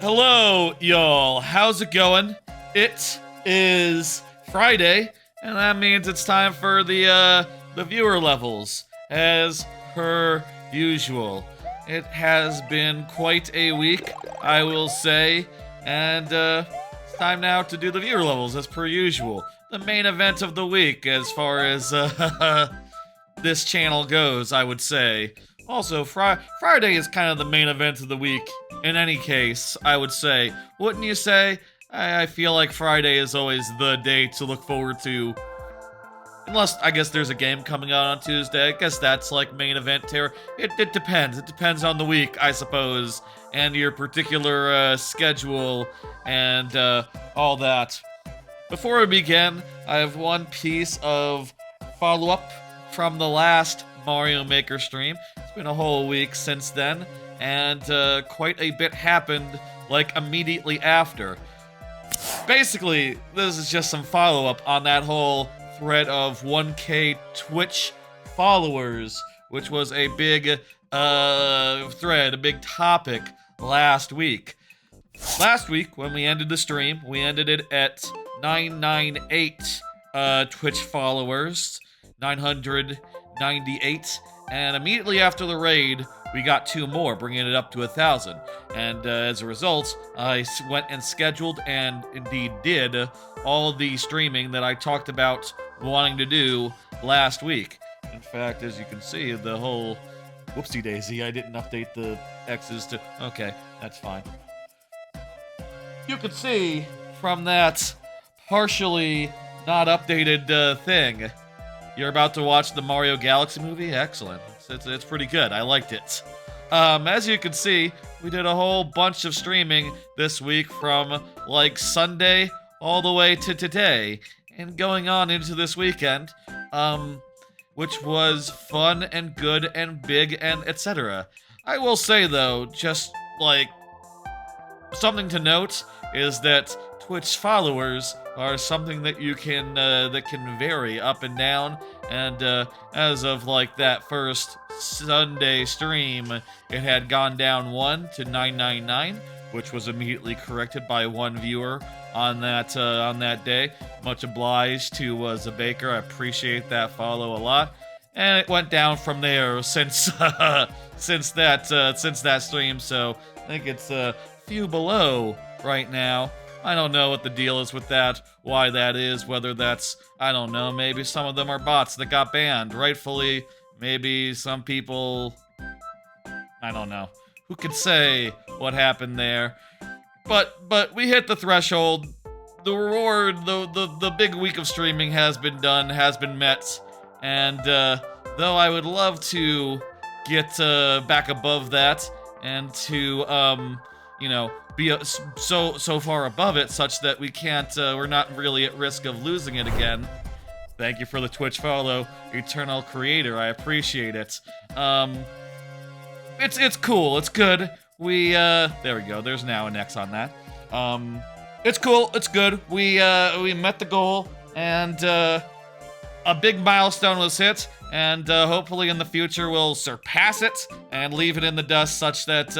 Hello, y'all. How's it going? It is Friday, and that means it's time for the viewer levels, as per usual. It has been quite a week, I will say, and it's time now to do the viewer levels as per usual. The main event of the week, as far as this channel goes, I would say. Also, Friday is kind of the main event of the week. In any case, I would say, wouldn't you say? I feel like Friday is always the day to look forward to. Unless, I guess there's a game coming out on Tuesday. I guess that's like main event terror. It depends. It depends on the week, I suppose. And your particular schedule and all that. Before we begin, I have one piece of follow-up from the last Mario Maker stream. It's been a whole week since then, and quite a bit happened, like, immediately after. Basically, this is just some follow-up on that whole thread of 1K Twitch followers, which was a big thread, a big topic last week. Last week, when we ended the stream, we ended it at 998 Twitch followers, 998, and immediately after the raid, we got 2 more, bringing it up to 1,000. And as a result, I went and scheduled and indeed did all the streaming that I talked about wanting to do last week. In fact, as you can see, the whole whoopsie daisy, I didn't update the X's to... Okay, that's fine. You can see from that partially not updated thing. You're about to watch the Mario Galaxy movie? Excellent. It's pretty good. I liked it. As you can see, we did a whole bunch of streaming this week from, like, Sunday all the way to today, and going on into this weekend, which was fun and good and big and etc. I will say, though, just, like, something to note is that Twitch followers are something that you can that can vary up and down, and as of like that first Sunday stream, it had gone down 1 to 999, which was immediately corrected by 1 viewer on that day. Much obliged to Zabaker. I appreciate that follow a lot, and it went down from there since since that stream. So I think it's a few below right now. I don't know what the deal is with that, why that is, whether that's, I don't know, maybe some of them are bots that got banned, rightfully, maybe some people, I don't know, who could say what happened there, but we hit the threshold, the reward, the big week of streaming has been done, has been met, and though I would love to get back above that, and to, you know, be so far above it such that we can't, we're not really at risk of losing it again. Thank you for the Twitch follow, Eternal Creator, I appreciate it. It's cool, it's good. We, there we go, there's now an X on that. It's cool, it's good. We met the goal, and, a big milestone was hit, and, hopefully in the future we'll surpass it, and leave it in the dust such that,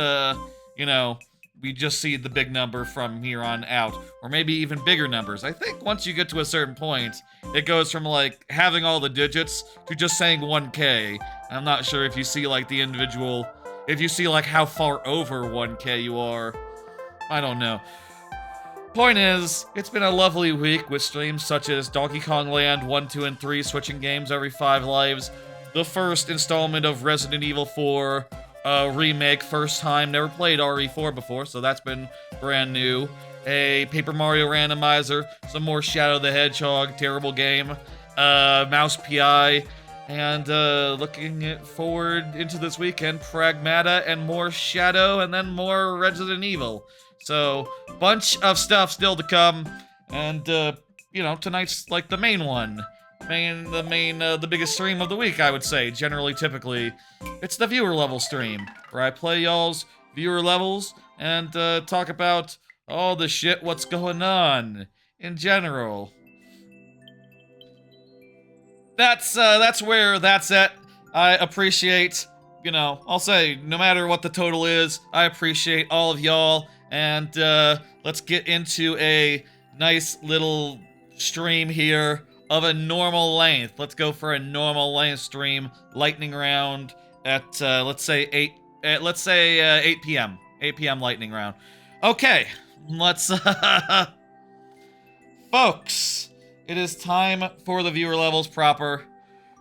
you know, we just see the big number from here on out, or maybe even bigger numbers. I think once you get to a certain point, it goes from, like, having all the digits to just saying 1K. I'm not sure if you see, like, the individual, if you see, like, how far over 1K you are. I don't know. Point is, it's been a lovely week with streams such as Donkey Kong Land 1, 2, and 3, switching games every 5 lives, the first installment of Resident Evil 4, remake, first time, never played RE4 before, so that's been brand new. A Paper Mario randomizer, some more Shadow the Hedgehog, terrible game, Mouse PI, and looking forward into this weekend, Pragmata and more Shadow, and then more Resident Evil. So, bunch of stuff still to come, and, you know, tonight's like the main one. The biggest stream of the week, I would say, generally, typically. It's the viewer level stream, where I play y'all's viewer levels and talk about all the shit what's going on in general. That's where that's at. I appreciate, you know, I'll say, no matter what the total is, I appreciate all of y'all and let's get into a nice little stream here of a normal length. Let's go for a normal length stream, lightning round at let's say 8 p.m. 8 p.m. lightning round. Okay, let's folks, it is time for the viewer levels proper.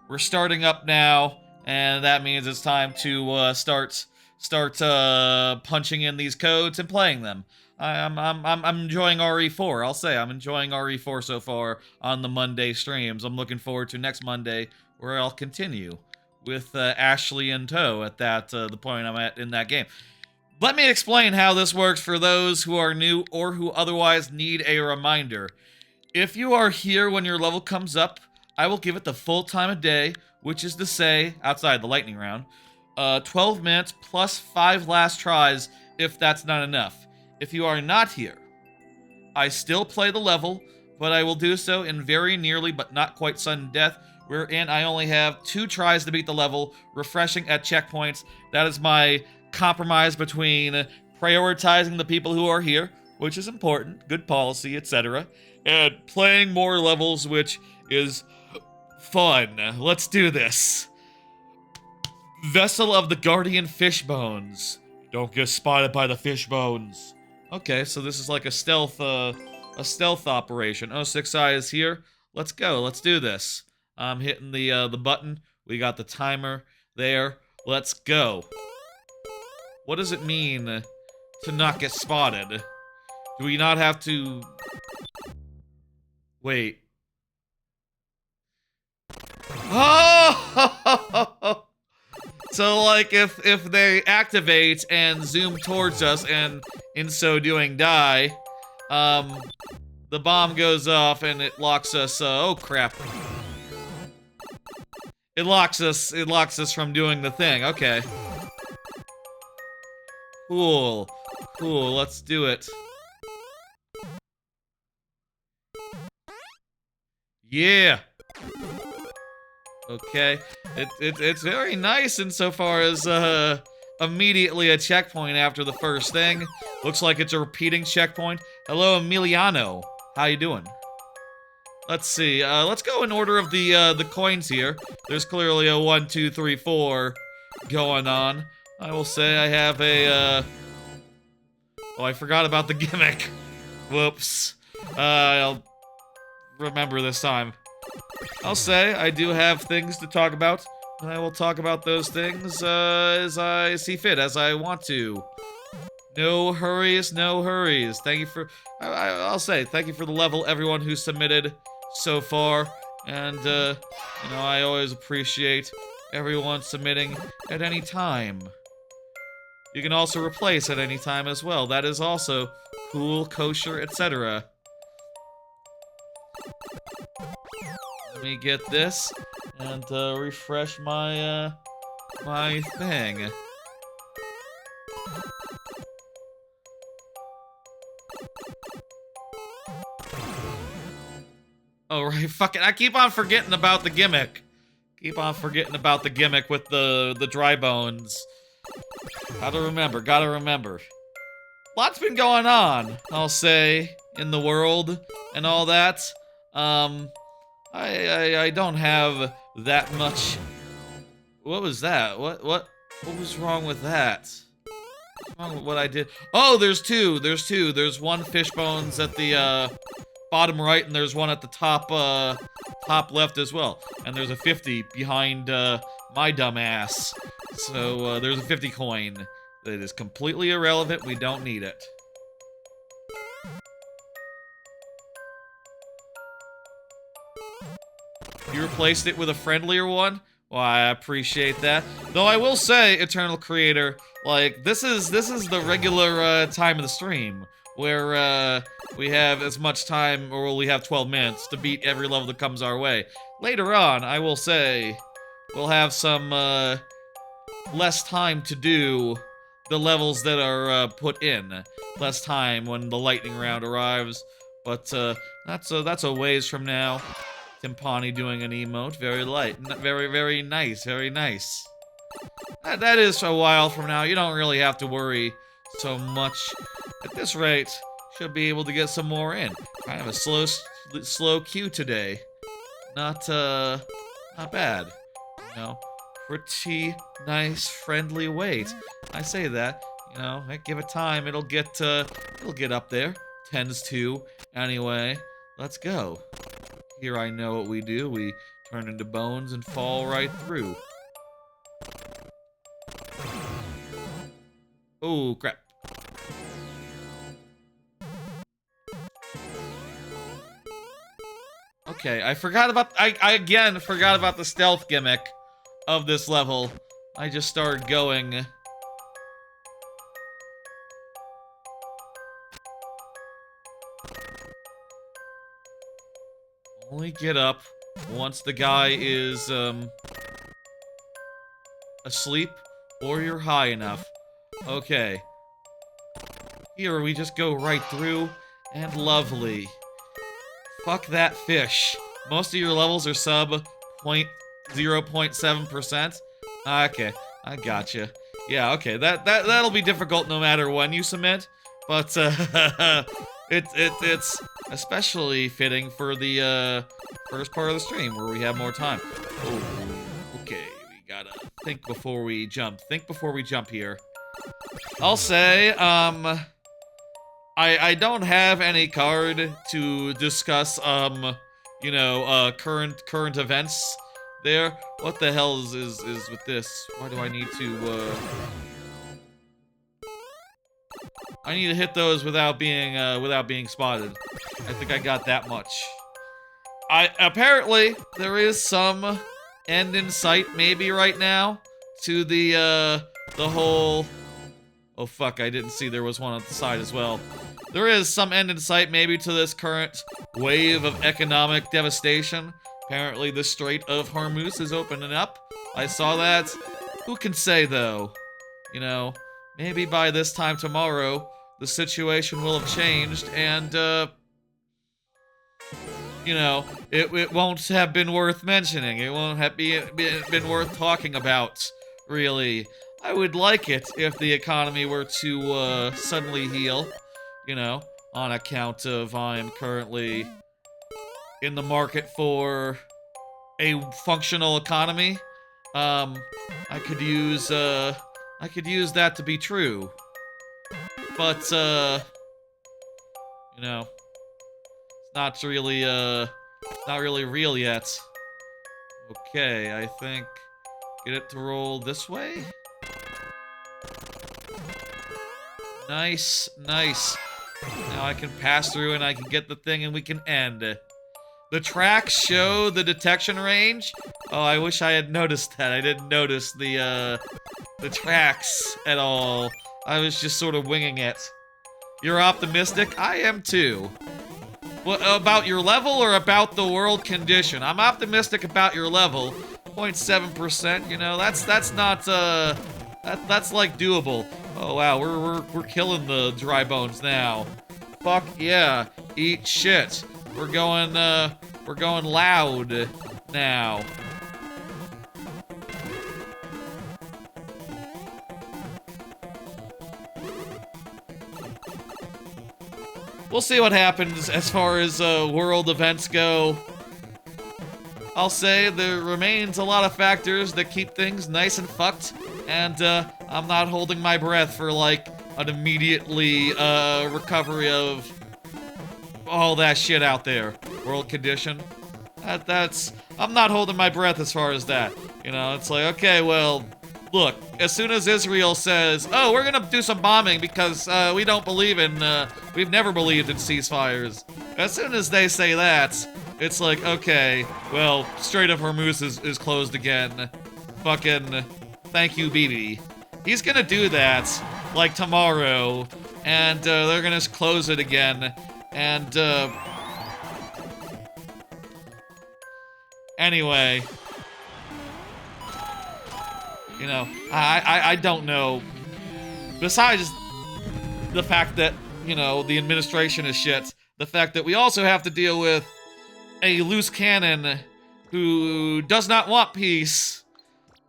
We're starting up now, and that means it's time to start punching in these codes and playing them. I'm enjoying RE4. I'll say I'm enjoying RE4 so far on the Monday streams. I'm looking forward to next Monday, where I'll continue with Ashley in tow at that the point I'm at in that game. Let me explain how this works for those who are new or who otherwise need a reminder. If you are here when your level comes up, I will give it the full time of day, which is to say, outside the lightning round, 12 minutes plus 5 last tries if that's not enough. If you are not here, I still play the level, but I will do so in very nearly but not quite sudden death, wherein I only have 2 tries to beat the level, refreshing at checkpoints. That is my compromise between prioritizing the people who are here, which is important, good policy, etc., and playing more levels, which is fun. Let's do this. Vessel of the Guardian Fishbones. Don't get spotted by the fishbones. Okay, so this is like a stealth operation. Oh, 6i is here. Let's go. Let's do this. I'm hitting the button. We got the timer there. Let's go. What does it mean to not get spotted? Do we not have to... Wait. Oh! So, like, if they activate and zoom towards us and, in so doing, die, the bomb goes off and it locks us, oh crap. It locks us from doing the thing, okay. Cool, let's do it. Yeah! Okay, it's very nice insofar as immediately a checkpoint after the first thing. Looks like it's a repeating checkpoint. Hello, Emiliano. How you doing? Let's see. Let's go in order of the coins here. There's clearly a 1, 2, 3, 4 going on. I will say I have a oh, I forgot about the gimmick. Whoops. I'll remember this time. I'll say I do have things to talk about, and I will talk about those things as I see fit, as I want to. No hurries, no hurries. Thank you for... I'll say thank you for the level, everyone who submitted so far, and, you know, I always appreciate everyone submitting at any time. You can also replace at any time as well. That is also cool, kosher, etc. Let me get this and refresh my my thing. Oh right, fuck it. I keep on forgetting about the gimmick. Keep on forgetting about the gimmick with the dry bones. Gotta remember. Lots been going on, I'll say, in the world and all that. I don't have that much. What was that? What was wrong with that? What's wrong with what I did? Oh, there's two. There's one fishbones at the bottom right, and there's one at the top top left as well. And there's a 50 behind my dumb ass. So there's a 50 coin that is completely irrelevant. We don't need it. You replaced it with a friendlier one? Well, I appreciate that. Though I will say, Eternal Creator, like, this is the regular time of the stream, where we have as much time, or we have 12 minutes to beat every level that comes our way. Later on, I will say, we'll have some less time to do the levels that are put in. Less time when the lightning round arrives, but that's a ways from now. Timpani doing an emote, very light, very nice, very nice. That is a while from now. You don't really have to worry so much. At this rate, should be able to get some more in. Kind of a slow queue today. Not bad. You know, pretty nice, friendly wait. I say that, you know, give it time, it'll get up there. Tends to. Anyway, let's go. Here I know what we do. We turn into bones and fall right through. Oh, crap. Okay, I again forgot about the stealth gimmick of this level. I just started going. Only get up once the guy is, asleep or you're high enough. Okay. Here we just go right through, and lovely. Fuck that fish. Most of your levels are sub 0.7%. Okay, I gotcha. Yeah, okay, that'll be difficult no matter when you submit, but it's especially fitting for the first part of the stream where we have more time. Oh, okay, we gotta think before we jump. Think before we jump here. I'll say, I don't have any card to discuss, you know, current events there. What the hell is with this? Why do I need to, I need to hit those without being spotted. I think I got that much. Apparently, there is some end in sight maybe right now to the whole... Oh fuck, I didn't see there was one on the side as well. There is some end in sight maybe to this current wave of economic devastation. Apparently the Strait of Hormuz is opening up. I saw that. Who can say though? You know, maybe by this time tomorrow, the situation will have changed and, you know, it won't have been worth mentioning. It won't have been worth talking about, really. I would like it if the economy were to, suddenly heal, you know, on account of I'm currently in the market for a functional economy. I could use that to be true. But, you know, it's not really real yet. Okay, I think, get it to roll this way? Nice, nice. Now I can pass through and I can get the thing and we can end. The tracks show the detection range. Oh, I wish I had noticed that. I didn't notice the tracks at all. I was just sort of winging it. You're optimistic? I am too. What, about your level or about the world condition? I'm optimistic about your level. 0.7%, you know, that's not, that's like doable. Oh wow, we're killing the dry bones now. Fuck yeah, eat shit. We're going loud now. We'll see what happens as far as world events go. I'll say there remains a lot of factors that keep things nice and fucked, and I'm not holding my breath for like an immediately recovery of all that shit out there. World condition. I'm not holding my breath as far as that. You know, it's like, okay, well, look, as soon as Israel says, oh, we're gonna do some bombing because we don't believe in, we've never believed in ceasefires. As soon as they say that, it's like, okay, well, Strait of Hormuz is closed again. Fucking, thank you, Bibi. He's gonna do that, like, tomorrow, and they're gonna close it again, and, anyway, you know, I don't know. Besides the fact that, you know, the administration is shit, the fact that we also have to deal with a loose cannon who does not want peace,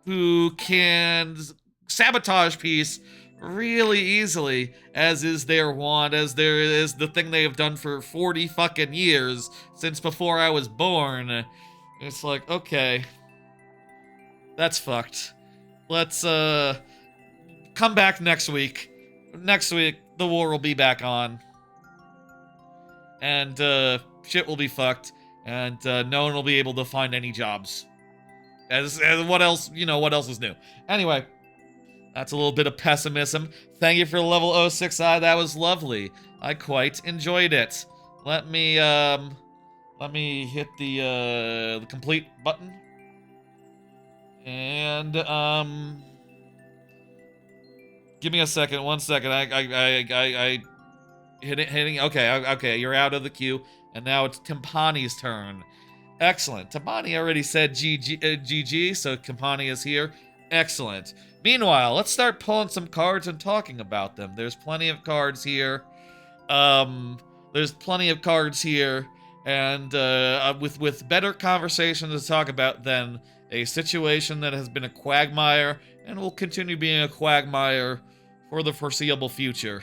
who can sabotage peace really easily, as is their wont, as there is the thing they have done for 40 fucking years, since before I was born. It's like, okay, that's fucked. Let's, come back next week. Next week, the war will be back on. And, shit will be fucked. And, no one will be able to find any jobs. As what else, what else is new? Anyway, that's a little bit of pessimism. Thank you for the level 06i, that was lovely. I quite enjoyed it. Let me hit the complete button. And, give me a second, 1 second. I hitting, okay, you're out of the queue. And now it's Timpani's turn. Excellent. Timpani already said GG, so Timpani is here. Excellent. Meanwhile, let's start pulling some cards and talking about them. There's plenty of cards here. And with better conversations to talk about than a situation that has been a quagmire and will continue being a quagmire for the foreseeable future.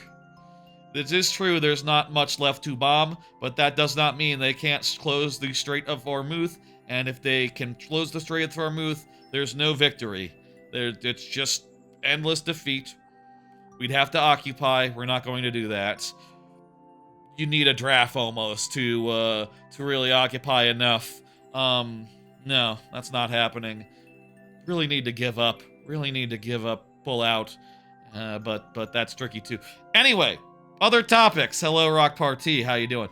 It is true there's not much left to bomb, but that does not mean they can't close the Strait of Hormuz, and if they can close the Strait of Hormuz, there's no victory. It's just endless defeat. We'd have to occupy. We're not going to do that. You need a draft almost to really occupy enough. No, that's not happening. Really need to give up. Pull out. But that's tricky too. Anyway, other topics. Hello, Rock Party. How you doing?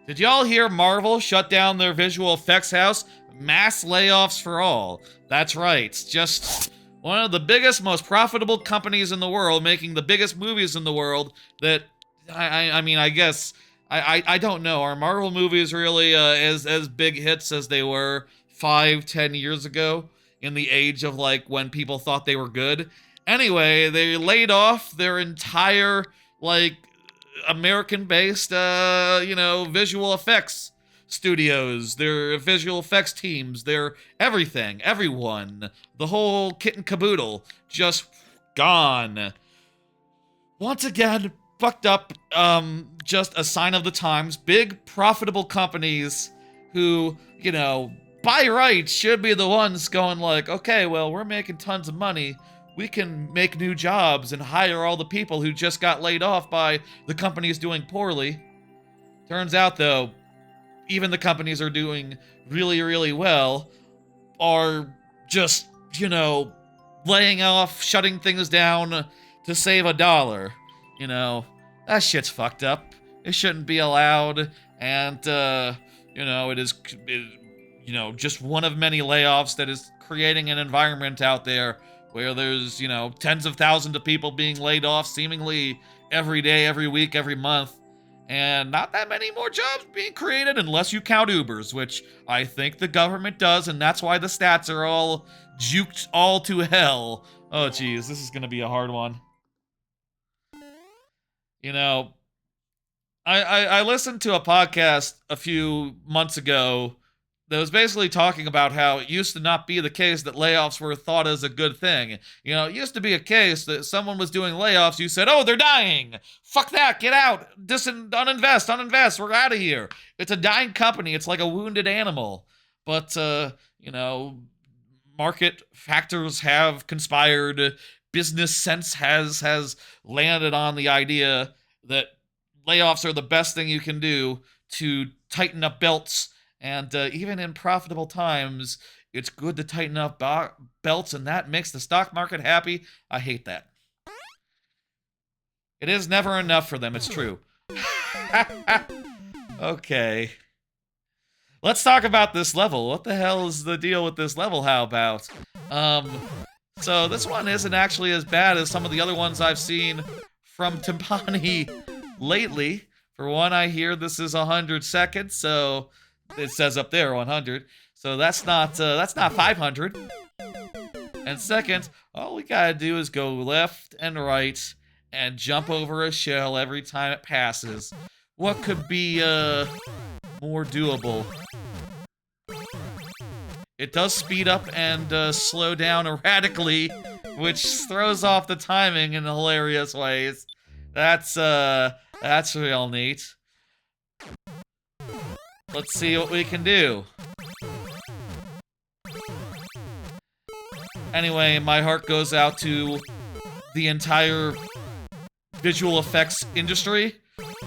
Did y'all hear Marvel shut down their visual effects house? Mass layoffs for all. That's right. Just one of the biggest, most profitable companies in the world, making the biggest movies in the world. That I mean, I guess I don't know. Are Marvel movies really as big hits as they were 5-10 years ago in the age of like when people thought they were good? Anyway, they laid off their entire like American-based visual effects studios, their visual effects teams, their everything, everyone, the whole kit and caboodle, just gone. Once again, fucked up, just a sign of the times. Big, profitable companies who, by rights should be the ones going like, okay, well, we're making tons of money. We can make new jobs and hire all the people who just got laid off by the companies doing poorly. Turns out, though, even the companies are doing really, really well are just, laying off, shutting things down to save $1. That shit's fucked up. It shouldn't be allowed. And, it is, just one of many layoffs that is creating an environment out there where there's, tens of thousands of people being laid off seemingly every day, every week, every month. And not that many more jobs being created unless you count Ubers, which I think the government does, and that's why the stats are all juked all to hell. Oh, geez, this is going to be a hard one. I listened to a podcast a few months ago that was basically talking about how it used to not be the case that layoffs were thought as a good thing. It used to be a case that someone was doing layoffs, you said, oh, they're dying. Fuck that, get out. Uninvest, we're out of here. It's a dying company, it's like a wounded animal. But, market factors have conspired. Business sense has landed on the idea that layoffs are the best thing you can do to tighten up belts. And even in profitable times, it's good to tighten up belts, and that makes the stock market happy. I hate that. It is never enough for them, it's true. Okay. Let's talk about this level. What the hell is the deal with this level? How about? So this one isn't actually as bad as some of the other ones I've seen from Timpani lately. For one, I hear this is 100 seconds, so it says up there 100, so that's not 500. And second, all we gotta do is go left and right and jump over a shell every time it passes. What could be more doable? It does speed up and slow down erratically which throws off the timing in hilarious ways. That's real neat. Let's see what we can do. Anyway, my heart goes out to the entire visual effects industry,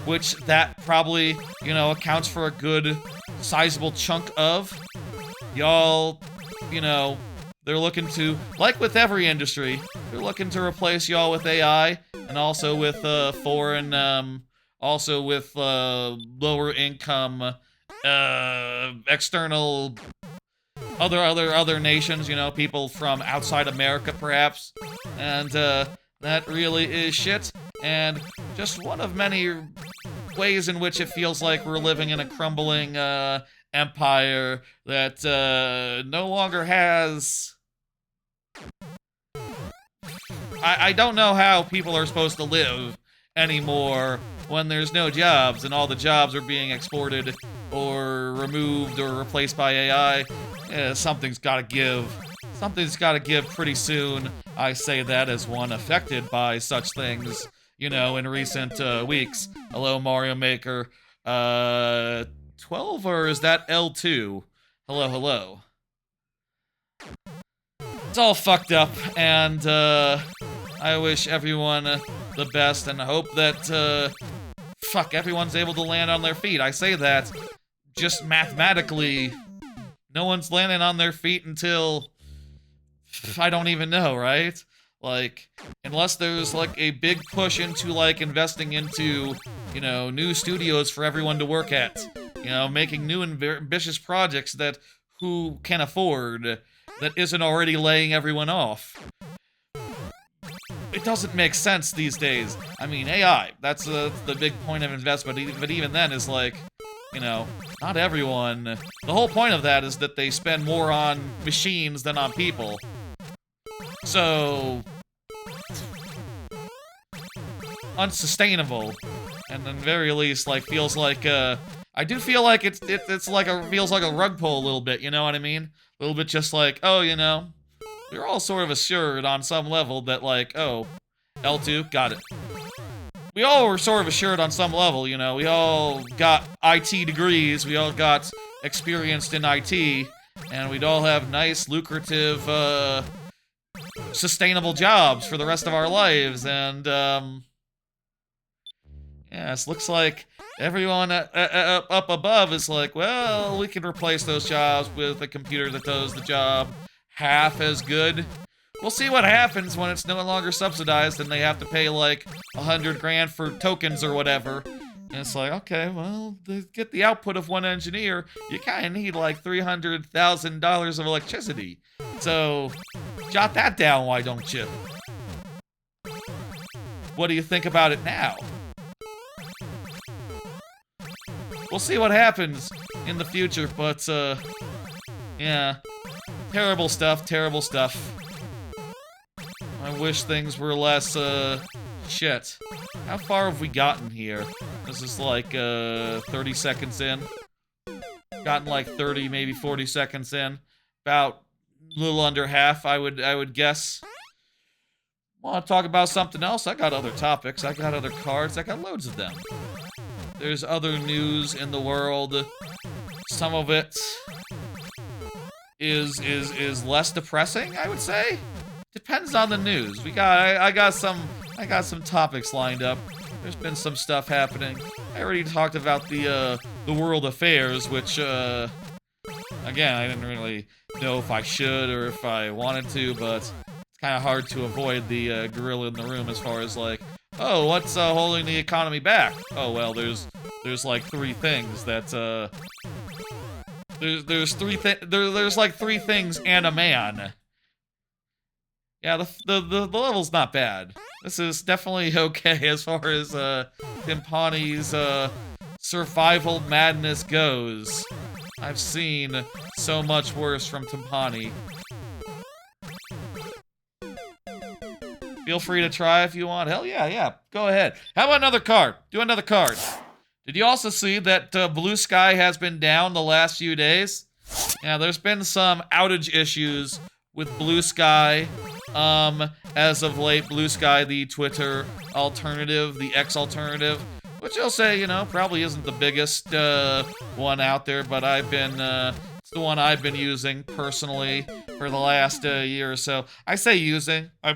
which that probably, you know, accounts for a good, sizable chunk of. Y'all, you know, they're looking to, like with every industry, they're looking to replace y'all with AI, and also with foreign, also with lower income, external, other nations, you know, people from outside America, perhaps, and that really is shit, and just one of many ways in which it feels like we're living in a crumbling empire that no longer has... I don't know how people are supposed to live anymore when there's no jobs and all the jobs are being exported or removed or replaced by AI. Something's gotta give. Something's gotta give pretty soon. I say that as one affected by such things, you know, in recent weeks. Hello, Mario Maker. 12, or is that L2? Hello, hello. It's all fucked up, and I wish everyone the best, and I hope that, everyone's able to land on their feet. I say that just mathematically. No one's landing on their feet until... I don't even know, right? Like, unless there's, like, a big push into, like, investing into, you know, new studios for everyone to work at. You know, making new and ambitious projects that who can afford, that isn't already laying everyone off. It doesn't make sense these days. I mean, AI, that's the big point of investment, but even then is like, you know, not everyone... The whole point of that is that they spend more on machines than on people. So... unsustainable. And at the very least, like, feels like, I do feel like it's like feels like a rug pull a little bit, you know what I mean? A little bit just like, oh, you know, we're all sort of assured on some level that, like, oh, L2, got it. We all were sort of assured on some level, you know, we all got IT degrees, we all got experienced in IT, and we'd all have nice, lucrative, sustainable jobs for the rest of our lives, and, yes, looks like everyone up above is like, well, we can replace those jobs with a computer that does the job half as good. We'll see what happens when it's no longer subsidized and they have to pay like 100 grand for tokens or whatever. And it's like, okay, well, to get the output of one engineer, you kind of need like $300,000 of electricity. So, jot that down, why don't you? What do you think about it now? We'll see what happens in the future, but, yeah. Terrible stuff, terrible stuff. I wish things were less, shit. How far have we gotten here? This is like, 30 seconds in. Gotten like 30, maybe 40 seconds in. About a little under half, I would guess. Want to talk about something else? I got other topics, I got other cards, I got loads of them. There's other news in the world. Some of it is less depressing, I would say. Depends on the news. I got some topics lined up. There's been some stuff happening. I already talked about the world affairs, which again, I didn't really know if I should or if I wanted to, but it's kind of hard to avoid the gorilla in the room as far as like, oh, what's holding the economy back? Oh well, there's like three things that there's like three things and a man. Yeah, the level's not bad. This is definitely okay as far as Timpani's survival madness goes. I've seen so much worse from Timpani. Feel free to try if you want. Hell yeah, yeah. Go ahead. How about another card? Do another card. Did you also see that Blue Sky has been down the last few days? Yeah, there's been some outage issues with Blue Sky As of late, Blue Sky, the Twitter alternative, the X alternative, which I'll say, you know, probably isn't the biggest one out there, but it's the one I've been using personally for the last year or so. I say using. I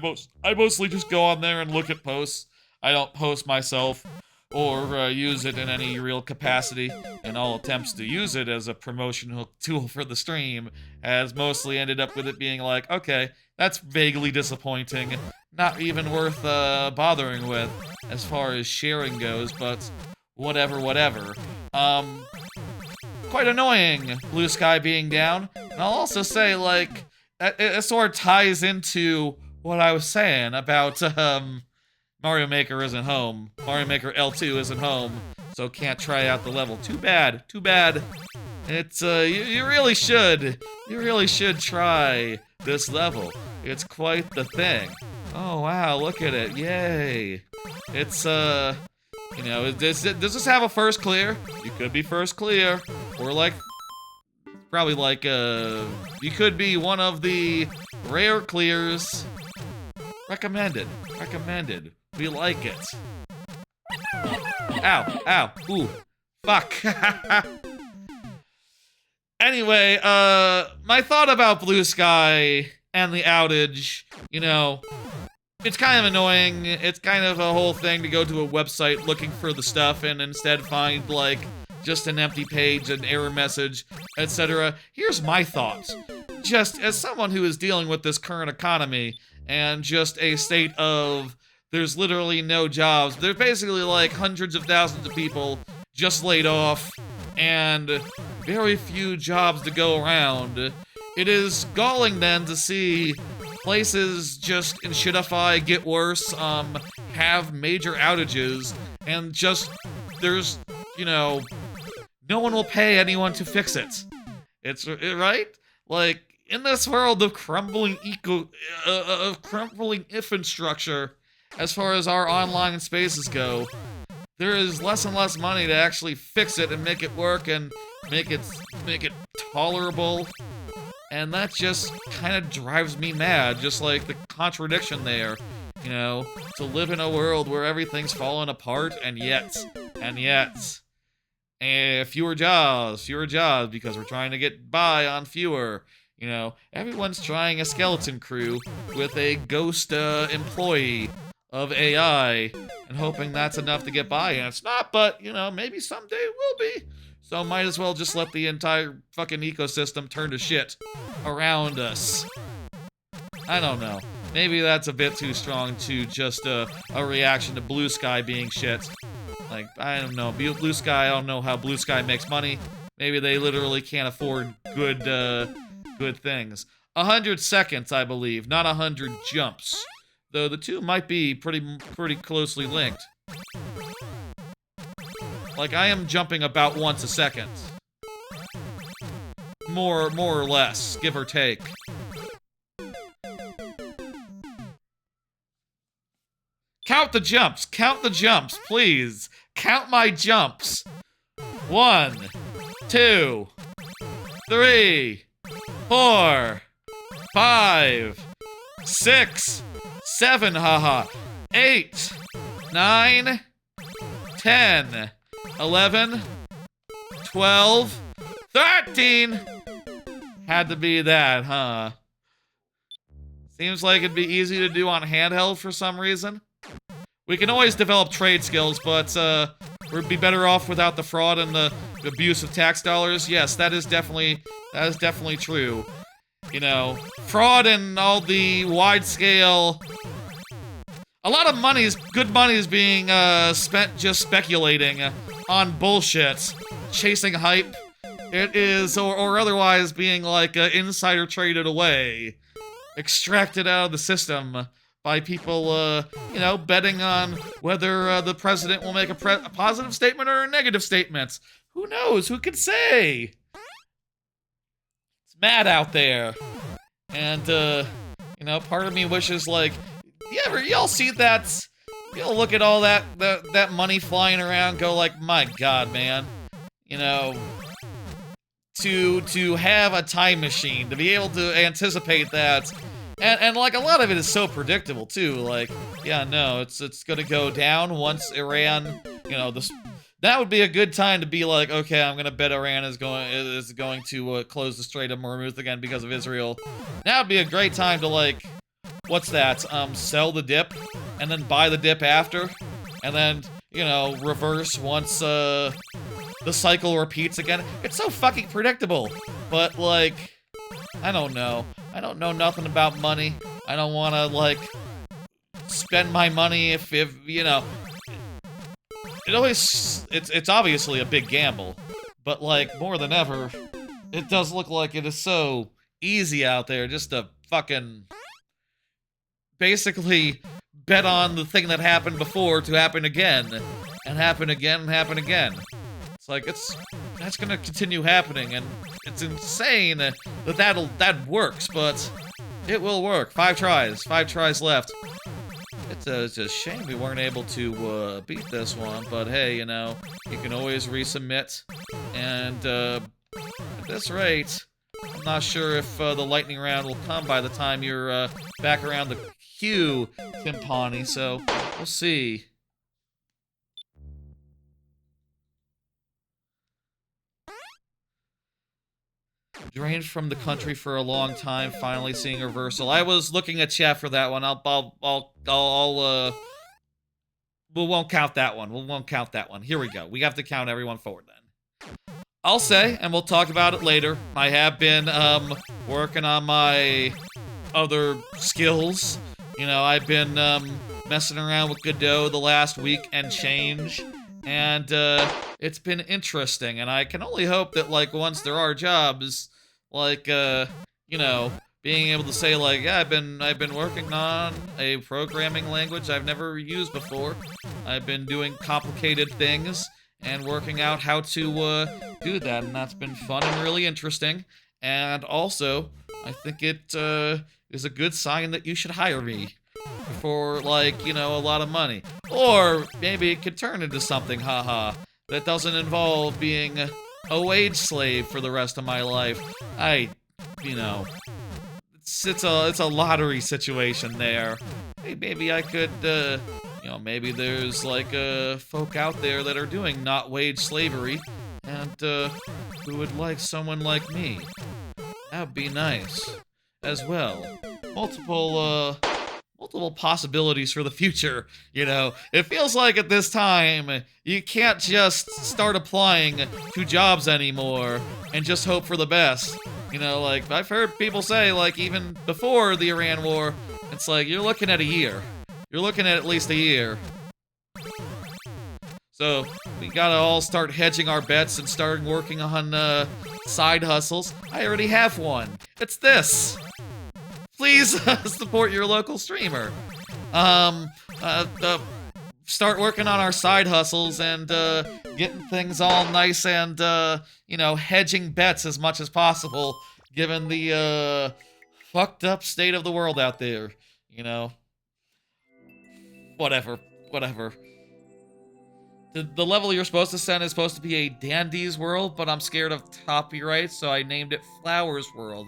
mostly just go on there and look at posts. I don't post myself or use it in any real capacity, and all attempts to use it as a promotional tool for the stream has mostly ended up with it being like, okay, that's vaguely disappointing, not even worth bothering with as far as sharing goes, but whatever. Quite annoying, Blue Sky being down, and I'll also say, like, it sort of ties into what I was saying about, Mario Maker isn't home. Mario Maker L2 isn't home, so can't try out the level. Too bad. It's, you really should try this level. It's quite the thing. Oh, wow, look at it. Yay. It's, you know, does this have a first clear? You could be first clear. Or, like, probably like, you could be one of the rare clears. Recommended. We like it. Ow. Ooh. Fuck. Anyway, my thought about Blue Sky and the outage, you know, it's kind of annoying. It's kind of a whole thing to go to a website looking for the stuff and instead find, like, just an empty page, an error message, etc. Here's my thoughts. Just as someone who is dealing with this current economy and just a state of there's literally no jobs. There's basically like hundreds of thousands of people just laid off and very few jobs to go around. It is galling then to see places just in Shitify get worse, have major outages, and just there's, you know, no one will pay anyone to fix it. It's right? Like, in this world of crumbling infrastructure, as far as our online spaces go, there is less and less money to actually fix it and make it work and make it tolerable. And that just kind of drives me mad, just like the contradiction there, you know, to live in a world where everything's falling apart and yet, fewer jobs, because we're trying to get by on fewer. You know, everyone's trying a skeleton crew with a ghost employee of AI and hoping that's enough to get by, and it's not, but, you know, maybe someday it will be. So might as well just let the entire fucking ecosystem turn to shit around us. I don't know. Maybe that's a bit too strong to just a reaction to Blue Sky being shit. Like, I don't know. Blue Sky, I don't know how Blue Sky makes money. Maybe they literally can't afford good things. 100 seconds, I believe, not 100 jumps. Though the two might be pretty closely linked. Like, I am jumping about once a second. More or less, give or take. Count the jumps, please. Count my jumps. 1, 2, 3, 4, 5, 6, 7, haha, 8, 9, 10, 11, 12, 13. Had to be that, huh? Seems like it'd be easy to do on handheld for some reason. We can always develop trade skills, but we'd be better off without the fraud and the abuse of tax dollars. Yes, that is definitely true. You know, fraud and all the wide-scale... A lot of good money is being spent just speculating on bullshit, chasing hype. It is, or otherwise being like insider traded away, extracted out of the system by people, you know, betting on whether the president will make a positive statement or a negative statement. Who knows? Who can say? It's mad out there. And, you know, part of me wishes, like, y'all see that? Y'all look at all that money flying around, go like, my God, man. You know, to have a time machine, to be able to anticipate that And like a lot of it is so predictable too. Like, yeah, no, it's gonna go down once Iran, this. That would be a good time to be like, okay, I'm gonna bet Iran is going to close the Strait of Hormuz again because of Israel. That would be a great time to like, what's that? Sell the dip, and then buy the dip after, and then reverse once the cycle repeats again. It's so fucking predictable, but like, I don't know. I don't know nothing about money. I don't want to like spend my money if it's obviously a big gamble, but like more than ever, it does look like it is so easy out there just to fucking basically bet on the thing that happened before to happen again, and happen again, and happen again. It's like, that's gonna continue happening, and it's insane that works, but it will work. 5 tries left. It's a shame we weren't able to beat this one, but hey, you can always resubmit, and at this rate, I'm not sure if the lightning round will come by the time you're back around the queue, Timpani, so we'll see. Drained from the country for a long time, finally seeing a reversal. I was looking at chat for that one. We won't count that one. We won't count that one. Here we go. We have to count everyone forward then. I'll say, and we'll talk about it later, I have been working on my other skills. I've been messing around with Godot the last week and change, and it's been interesting, and I can only hope that like once there are jobs, like being able to say like, yeah, I've been working on a programming language I've never used before. I've been doing complicated things and working out how to do that, and that's been fun and really interesting. And also, I think it is a good sign that you should hire me for like, a lot of money. Or maybe it could turn into something, haha, that doesn't involve being a wage slave for the rest of my life. It's a lottery situation there. Hey, maybe I could, maybe there's like folk out there that are doing not wage slavery, and who would like someone like me. That would be nice, as well. Multiple possibilities for the future, It feels like at this time, you can't just start applying to jobs anymore and just hope for the best. Like, I've heard people say, like, even before the Iran war, it's like, you're looking at a year. You're looking at least a year. So, we gotta all start hedging our bets and start working on, side hustles. I already have one. It's this! Please support your local streamer. Start working on our side hustles and getting things all nice and hedging bets as much as possible, given the fucked up state of the world out there. Whatever. The level you're supposed to send is supposed to be a Dandy's World, but I'm scared of copyright, so I named it Flowers World.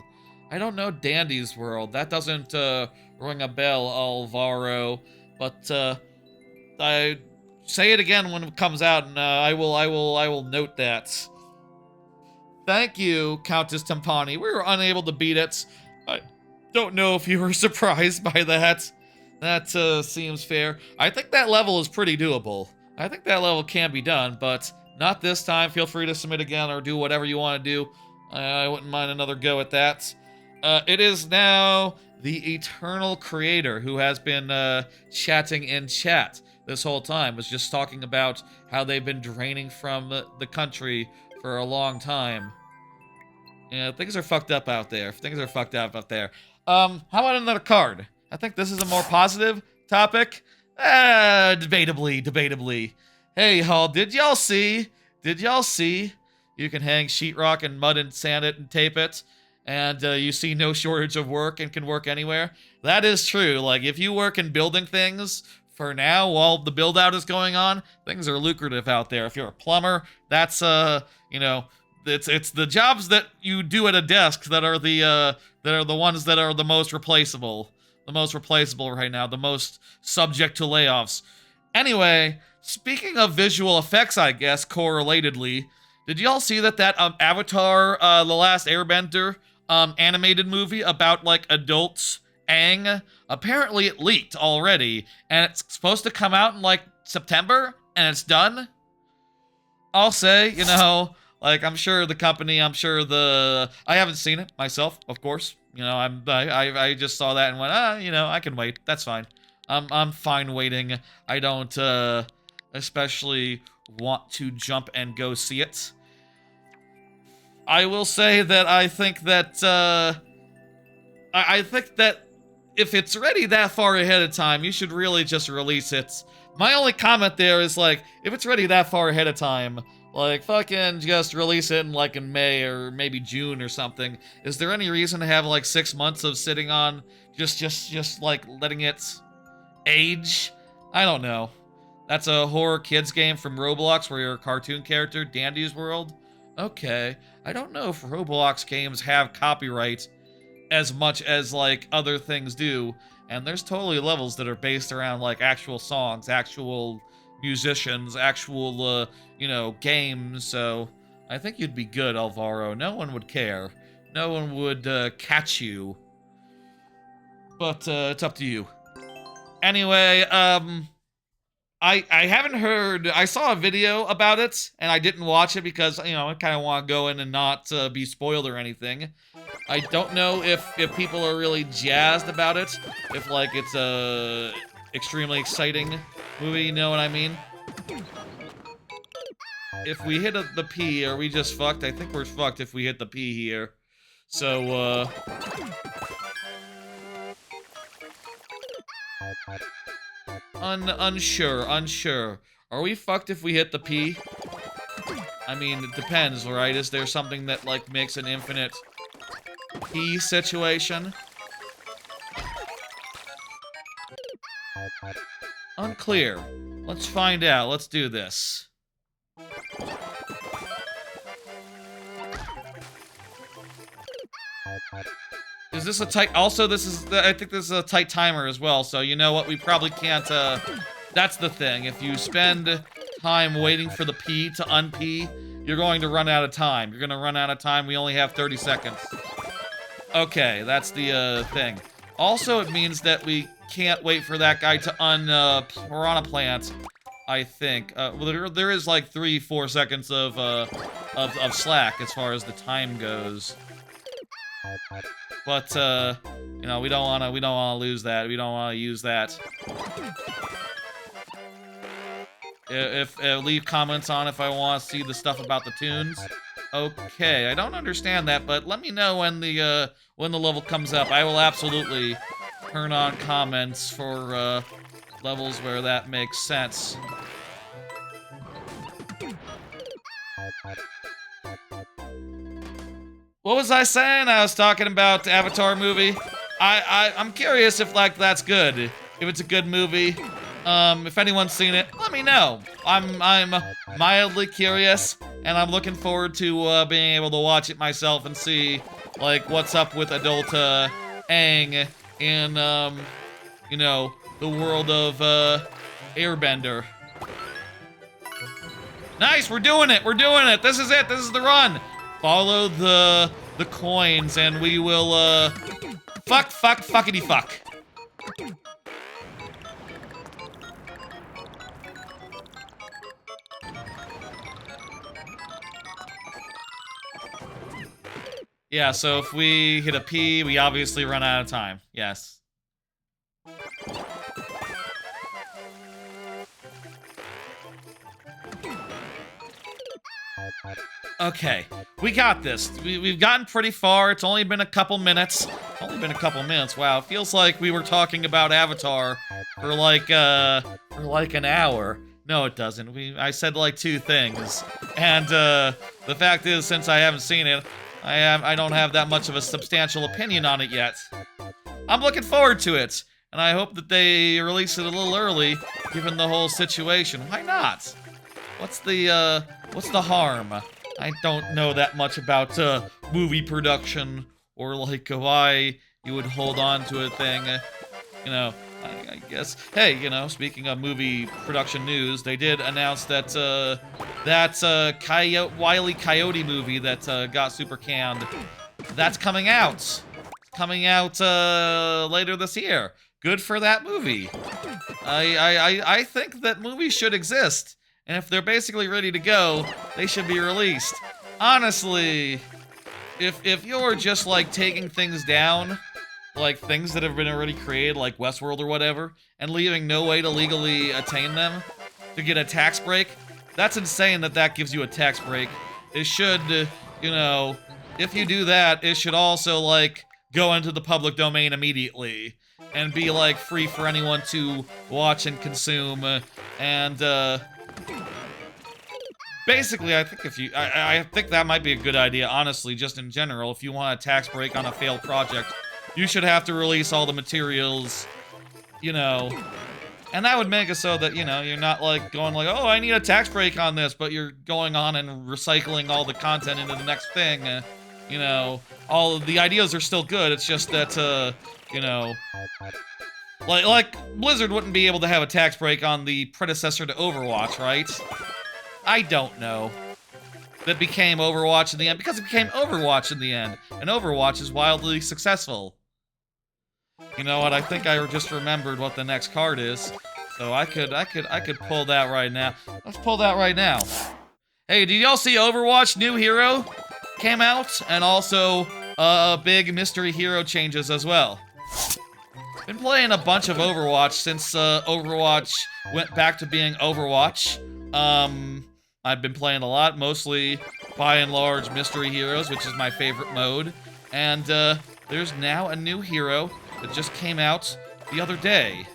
I don't know Dandy's World. That doesn't ring a bell, Alvaro. But I say it again when it comes out, and I will note that. Thank you, Countess Timpani. We were unable to beat it. I don't know if you were surprised by that. That seems fair. I think that level is pretty doable. I think that level can be done, but not this time. Feel free to submit again or do whatever you want to do. I wouldn't mind another go at that. It is now the Eternal Creator who has been chatting in chat this whole time. Was just talking about how they've been draining from the country for a long time. Yeah, things are fucked up out there. How about another card? I think this is a more positive topic. Debatably. Hey, y'all, did y'all see? You can hang sheetrock and mud and sand it and tape it, and you see no shortage of work and can work anywhere. That is true. Like, if you work in building things, for now, while the build-out is going on, things are lucrative out there. If you're a plumber, that's, it's the jobs that you do at a desk that are the ones that are the most replaceable. The most replaceable right now, the most subject to layoffs. Anyway, speaking of visual effects, I guess, correlatedly, did y'all see that Avatar, The Last Airbender, animated movie about, like, adults, Aang? Apparently it leaked already, and it's supposed to come out in, like, September, and it's done? I'll say, you know, like, I'm sure the company, I haven't seen it myself, of course. You know, I just saw that and went, you know, I can wait. That's fine. I'm fine waiting. I don't, especially want to jump and go see it. I will say that I think that, I think that if it's ready that far ahead of time, you should really just release it. My only comment there is, like, if it's ready that far ahead of time, like, fucking just release it in May or maybe June or something. Is there any reason to have, like, 6 months of sitting on just like, letting it age? I don't know. That's a horror kids game from Roblox where you're a cartoon character, Dandy's World? Okay. I don't know if Roblox games have copyright as much as, like, other things do. And there's totally levels that are based around, like, actual songs, actual musicians, actual, you know, games. So I think you'd be good, Alvaro. No one would care. No one would catch you. But it's up to you. Anyway, I haven't heard. I saw a video about it, and I didn't watch it because, you know, I kind of want to go in and not be spoiled or anything. I don't know if people are really jazzed about it. If, like, it's a extremely exciting movie, you know what I mean? If we hit the P, are we just fucked? I think we're fucked if we hit the P here. So, unsure. Are we fucked if we hit the P? I mean, it depends, right? Is there something that, like, makes an infinite P situation? Unclear. Let's find out. Let's do this. Is this a tight... Also, this is... I think this is a tight timer as well, so you know what? We probably can't, That's the thing. If you spend time waiting for the P to un-P, you're going to run out of time. You're gonna run out of time. We only have 30 seconds. Okay, that's the, thing. Also, it means that we can't wait for that guy to piranha plant, I think. Well, there is, like, 3-4 seconds of slack as far as the time goes. But, you know, we don't wanna lose that. We don't wanna use that. Leave comments on if I want to see the stuff about the tunes. Okay, I don't understand that, but let me know when the level comes up. I will absolutely turn on comments for, levels where that makes sense. What was I saying? I was talking about the Avatar movie. I'm curious if, like, that's good. If it's a good movie. If anyone's seen it, let me know. I'm mildly curious, and I'm looking forward to being able to watch it myself and see, like, what's up with adult Aang in, you know, the world of Airbender. Nice, we're doing it. We're doing it. This is it. This is the run. Follow the coins, and we will fuckity fuck. Yeah, so if we hit a P, we obviously run out of time. Yes. Okay, we got this. We've gotten pretty far. It's only been a couple minutes. Wow, it feels like we were talking about Avatar for like an hour. No, it doesn't. I said like 2 things. And the fact is, since I haven't seen it, I don't have that much of a substantial opinion on it yet. I'm looking forward to it, and I hope that they release it a little early, given the whole situation. Why not? What's the harm? I don't know that much about movie production or like why you would hold on to a thing. You know, I guess. Hey, you know, speaking of movie production news, they did announce that Wile E. Coyote movie that got super canned. That's coming out. It's coming out later this year. Good for that movie. I think that movies should exist, and if they're basically ready to go, they should be released. Honestly, if you're just like taking things down, like things that have been already created, like Westworld or whatever, and leaving no way to legally attain them to get a tax break, that's insane that gives you a tax break. It should, you know, if you do that, it should also like go into the public domain immediately and be like free for anyone to watch and consume. And basically, I think I think that might be a good idea, honestly, just in general. If you want a tax break on a failed project, you should have to release all the materials, you know, and that would make it so that, you know, you're not like going like, oh, I need a tax break on this, but you're going on and recycling all the content into the next thing. You know, all of the ideas are still good. It's just that, you know, like Blizzard wouldn't be able to have a tax break on the predecessor to Overwatch, right? I don't know. That became Overwatch in the end because it became Overwatch in the end, and Overwatch is wildly successful. You know what? I think I just remembered what the next card is, so I could pull that right now. Let's pull that right now. Hey, did y'all see Overwatch new hero came out, and also big mystery hero changes as well. Been playing a bunch of Overwatch since Overwatch went back to being Overwatch. I've been playing a lot, mostly by and large mystery heroes, which is my favorite mode. And there's now a new hero that just came out the other day.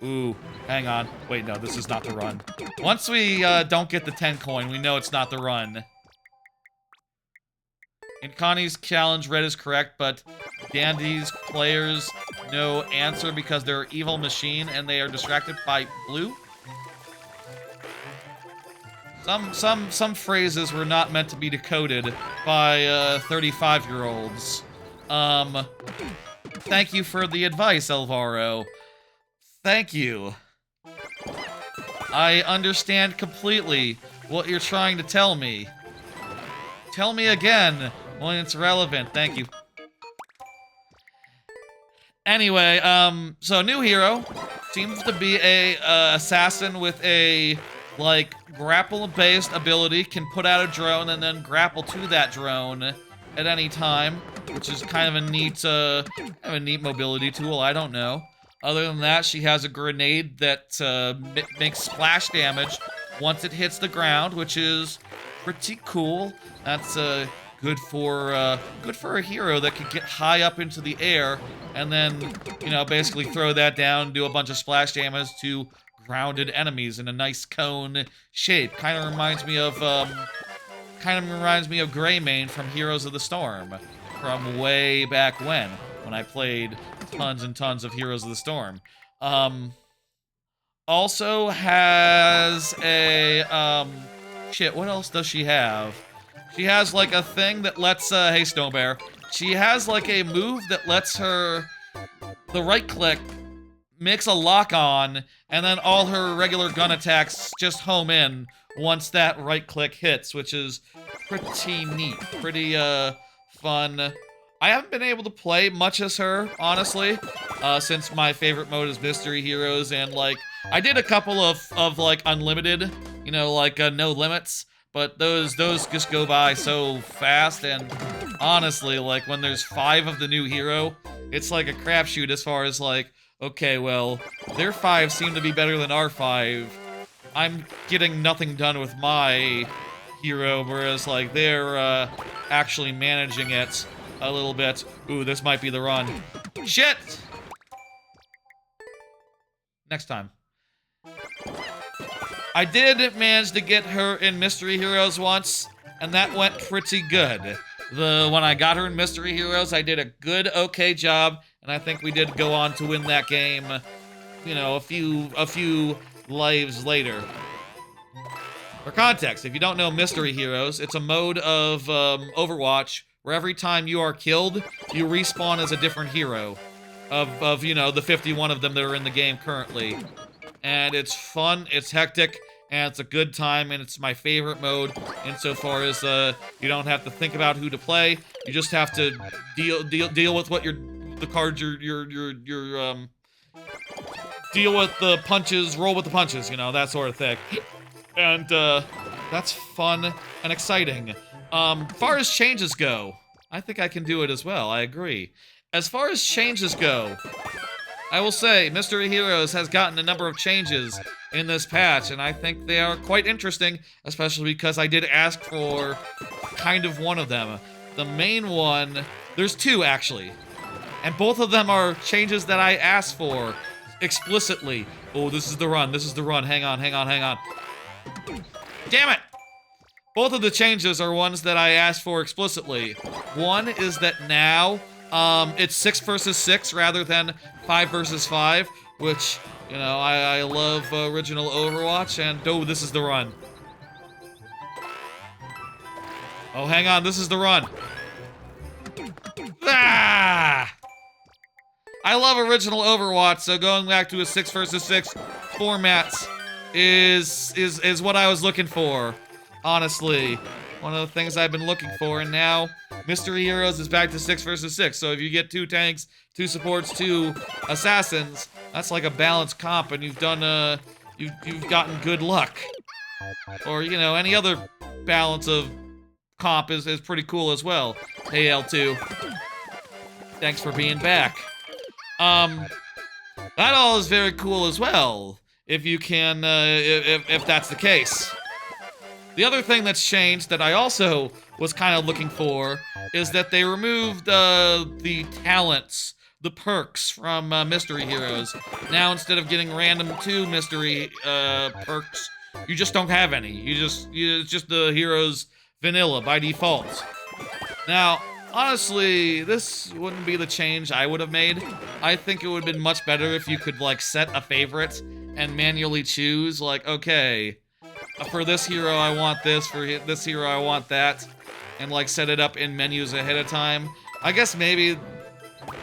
Ooh, hang on. Wait, no, this is not the run. Once we don't get the 10 coin, we know it's not the run. In Connie's challenge, red is correct, but Dandy's players no answer because they're evil machine and they are distracted by blue. Some phrases were not meant to be decoded by 35-year-olds. Thank you for the advice, Alvaro. Thank you. I understand completely what you're trying to tell me. Tell me again when it's relevant. Thank you. Anyway, so new hero seems to be a assassin with a like grapple-based ability, can put out a drone and then grapple to that drone at any time, which is kind of a neat mobility tool. I don't know. Other than that, she has a grenade that makes splash damage once it hits the ground, which is pretty cool. That's good for a hero that can get high up into the air and then, you know, basically throw that down, do a bunch of splash damage to grounded enemies in a nice cone shape. Kind of reminds me of Greymane from Heroes of the Storm from way back when I played tons and tons of Heroes of the Storm. Also has a shit, what else does she have? She has like a thing that lets hey Snowbear. She has like a move that lets her the right click makes a lock on, and then all her regular gun attacks just home in once that right click hits, which is pretty neat, pretty fun. I haven't been able to play much as her, honestly, since my favorite mode is mystery heroes, and like I did a couple of like unlimited, you know, like no limits, but those just go by so fast, and honestly, like when there's 5 of the new hero, it's like a crapshoot as far as like, okay, well, their 5 seem to be better than our 5. I'm getting nothing done with my hero, whereas, like, they're, actually managing it a little bit. Ooh, this might be the run. Shit! Next time. I did manage to get her in Mystery Heroes once, and that went pretty good. When I got her in Mystery Heroes, I did a good, okay job, and I think we did go on to win that game, you know, a few lives later. For context, if you don't know Mystery Heroes, it's a mode of Overwatch where every time you are killed, you respawn as a different hero of you know, the 51 of them that are in the game currently. And it's fun, it's hectic, and it's a good time, and it's my favorite mode insofar as you don't have to think about who to play. You just have to deal with what the cards deal with the punches, roll with the punches, you know, that sort of thing. And that's fun and exciting. Far as changes go, I think I can do it as well, I agree. As far as changes go, I will say Mystery Heroes has gotten a number of changes in this patch, and I think they are quite interesting, especially because I did ask for kind of one of them. The main one, there's two actually, and both of them are changes that I asked for explicitly. Oh, this is the run, hang on. Damn it! Both of the changes are ones that I asked for explicitly. One is that now, it's 6 versus 6 rather than 5 versus 5, which, you know, I love original Overwatch, and oh, this is the run. Oh, hang on, this is the run. Ah! I love original Overwatch, so going back to a 6 versus 6 format is what I was looking for. Honestly, one of the things I've been looking for, and now Mystery Heroes is back to 6 versus 6. So if you get 2 tanks, 2 supports, 2 assassins, that's like a balanced comp, and you've done you've gotten good luck. Or, you know, any other balance of comp is pretty cool as well. Hey L2, thanks for being back. That all is very cool as well, if you can, if that's the case. The other thing that's changed that I also was kind of looking for is that they removed the talents, the perks from Mystery Heroes. Now instead of getting random 2 mystery perks, you just don't have any. It's just the heroes vanilla by default. Now, honestly, this wouldn't be the change I would have made. I think it would have been much better if you could, like, set a favorite and manually choose, like, okay, for this hero I want this, for this hero I want that, and, like, set it up in menus ahead of time. I guess maybe,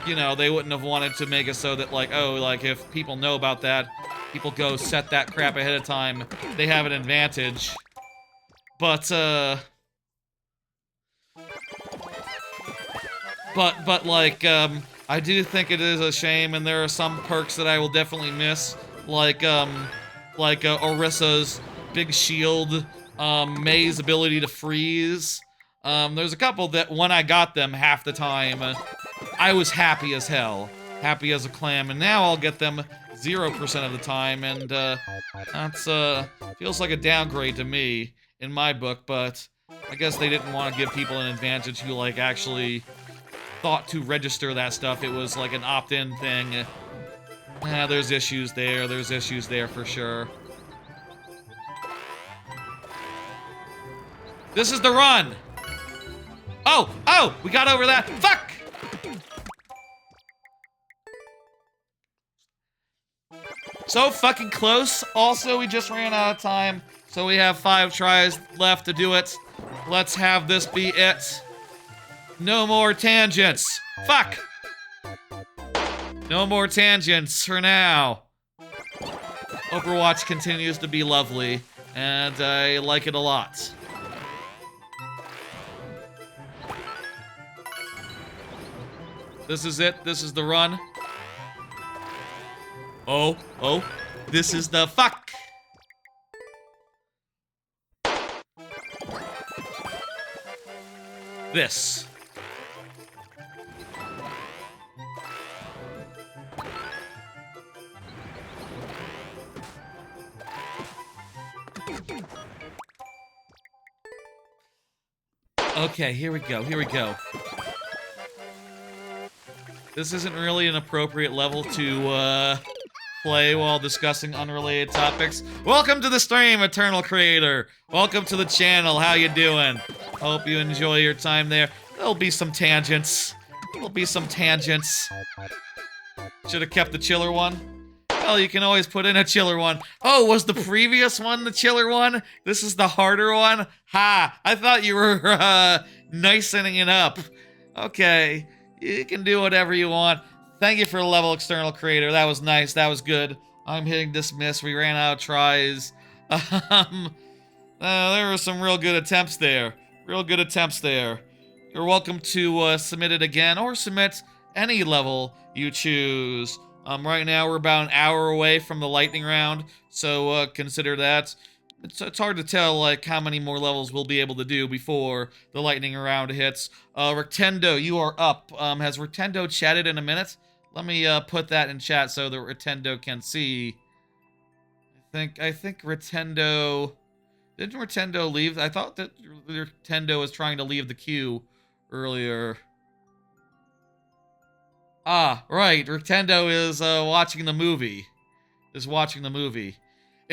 you know, they wouldn't have wanted to make it so that, like, oh, like, if people know about that, people go set that crap ahead of time, they have an advantage. But like, I do think it is a shame, and there are some perks that I will definitely miss, like Orissa's big shield, May's ability to freeze. There's a couple that when I got them half the time, I was happy as hell, happy as a clam, and now I'll get them 0% of the time, and that's feels like a downgrade to me in my book, but I guess they didn't want to give people an advantage who, like, actually thought to register that stuff. It was like an opt-in thing. There's issues there for sure. This is the run! Oh, we got over that. Fuck! So fucking close. Also, we just ran out of time, so we have 5 tries left to do it. Let's have this be it. No more tangents. Fuck! No more tangents for now. Overwatch continues to be lovely, and I like it a lot. This is it. This is the run. Oh. This is the fuck. This. Okay, here we go. This isn't really an appropriate level to, play while discussing unrelated topics. Welcome to the stream, Eternal Creator! Welcome to the channel, how you doing? Hope you enjoy your time there. There'll be some tangents. Should have kept the chiller one. Well, you can always put in a chiller one. Oh, was the previous one the chiller one? This is the harder one? Ha! I thought you were, nicening it up. Okay, you can do whatever you want. Thank you for the level, external creator. That was nice. That was good. I'm hitting dismiss. We ran out of tries. There were some real good attempts there. Real good attempts there. You're welcome to submit it again or submit any level you choose. Right now we're about an hour away from the lightning round, so consider that. It's hard to tell like how many more levels we'll be able to do before the lightning round hits. Rectendo, you are up. Has Rectendo chatted in a minute? Let me put that in chat so that Rectendo can see. I think Rectendo... Didn't Rectendo leave? I thought that Rectendo was trying to leave the queue earlier. Ah, right. Rectendo is watching the movie. It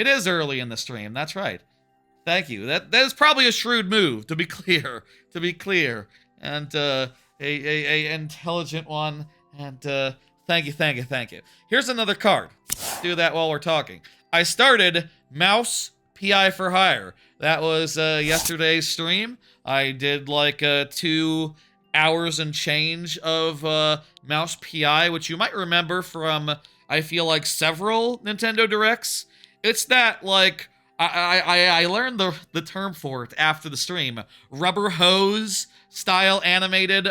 is early in the stream. That's right. Thank you. That is probably a shrewd move, to be clear. And a intelligent one. And thank you. Here's another card. Let's do that while we're talking. I started Mouse PI for Hire. That was yesterday's stream. I did like 2 hours and change of Mouse PI, which you might remember from, I feel like, several Nintendo Directs. It's that, like, I learned the term for it after the stream. Rubber hose style animated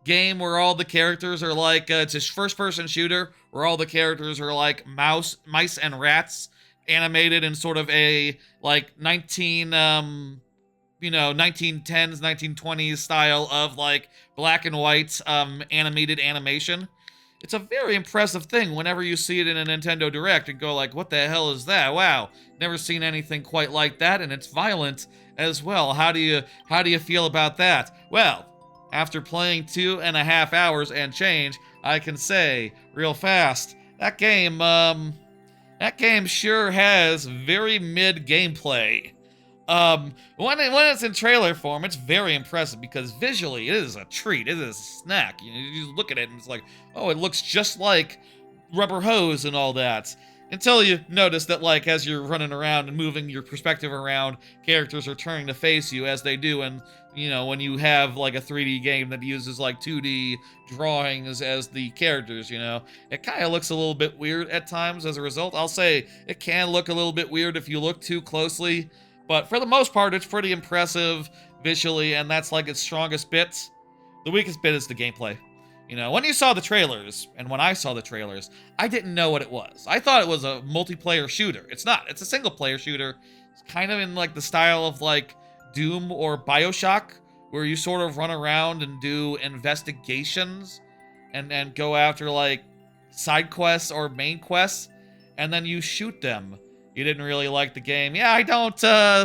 game where all the characters are like, it's a first-person shooter where all the characters are like mice and rats animated in sort of a, like, 1910s, 1920s style of, like, black and white animated animation. It's a very impressive thing whenever you see it in a Nintendo Direct and go like, what the hell is that? Wow, never seen anything quite like that, and it's violent as well. How do you feel about that? Well, after playing 2.5 hours and change, I can say real fast, that game sure has very mid gameplay. When it's in trailer form, it's very impressive because visually it is a treat. It is a snack. You look at it and it's like, oh, it looks just like Rubber Hose and all that. Until you notice that, like, as you're running around and moving your perspective around, characters are turning to face you as they do, and, when you have, like, a 3D game that uses, like, 2D drawings as the characters, it kind of looks a little bit weird at times as a result. I'll say it can look a little bit weird if you look too closely, but for the most part, it's pretty impressive visually, and that's, like, its strongest bit. The weakest bit is the gameplay. When you saw the trailers, and when I saw the trailers, I didn't know what it was. I thought it was a multiplayer shooter. It's not. It's a single-player shooter. It's kind of in, like, the style of, like, Doom or Bioshock, where you sort of run around and do investigations and go after, like, side quests or main quests, and then you shoot them. You didn't really like the game. Yeah, I don't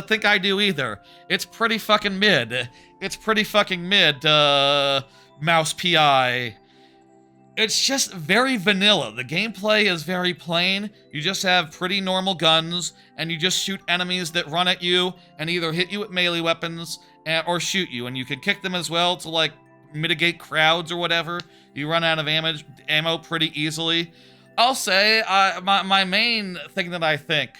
think I do either. It's pretty fucking mid. Mouse PI. It's just very vanilla. The gameplay is very plain. You just have pretty normal guns, and you just shoot enemies that run at you and either hit you with melee weapons or shoot you. And you can kick them as well to, like, mitigate crowds or whatever. You run out of ammo pretty easily. I'll say, my main thing that I think...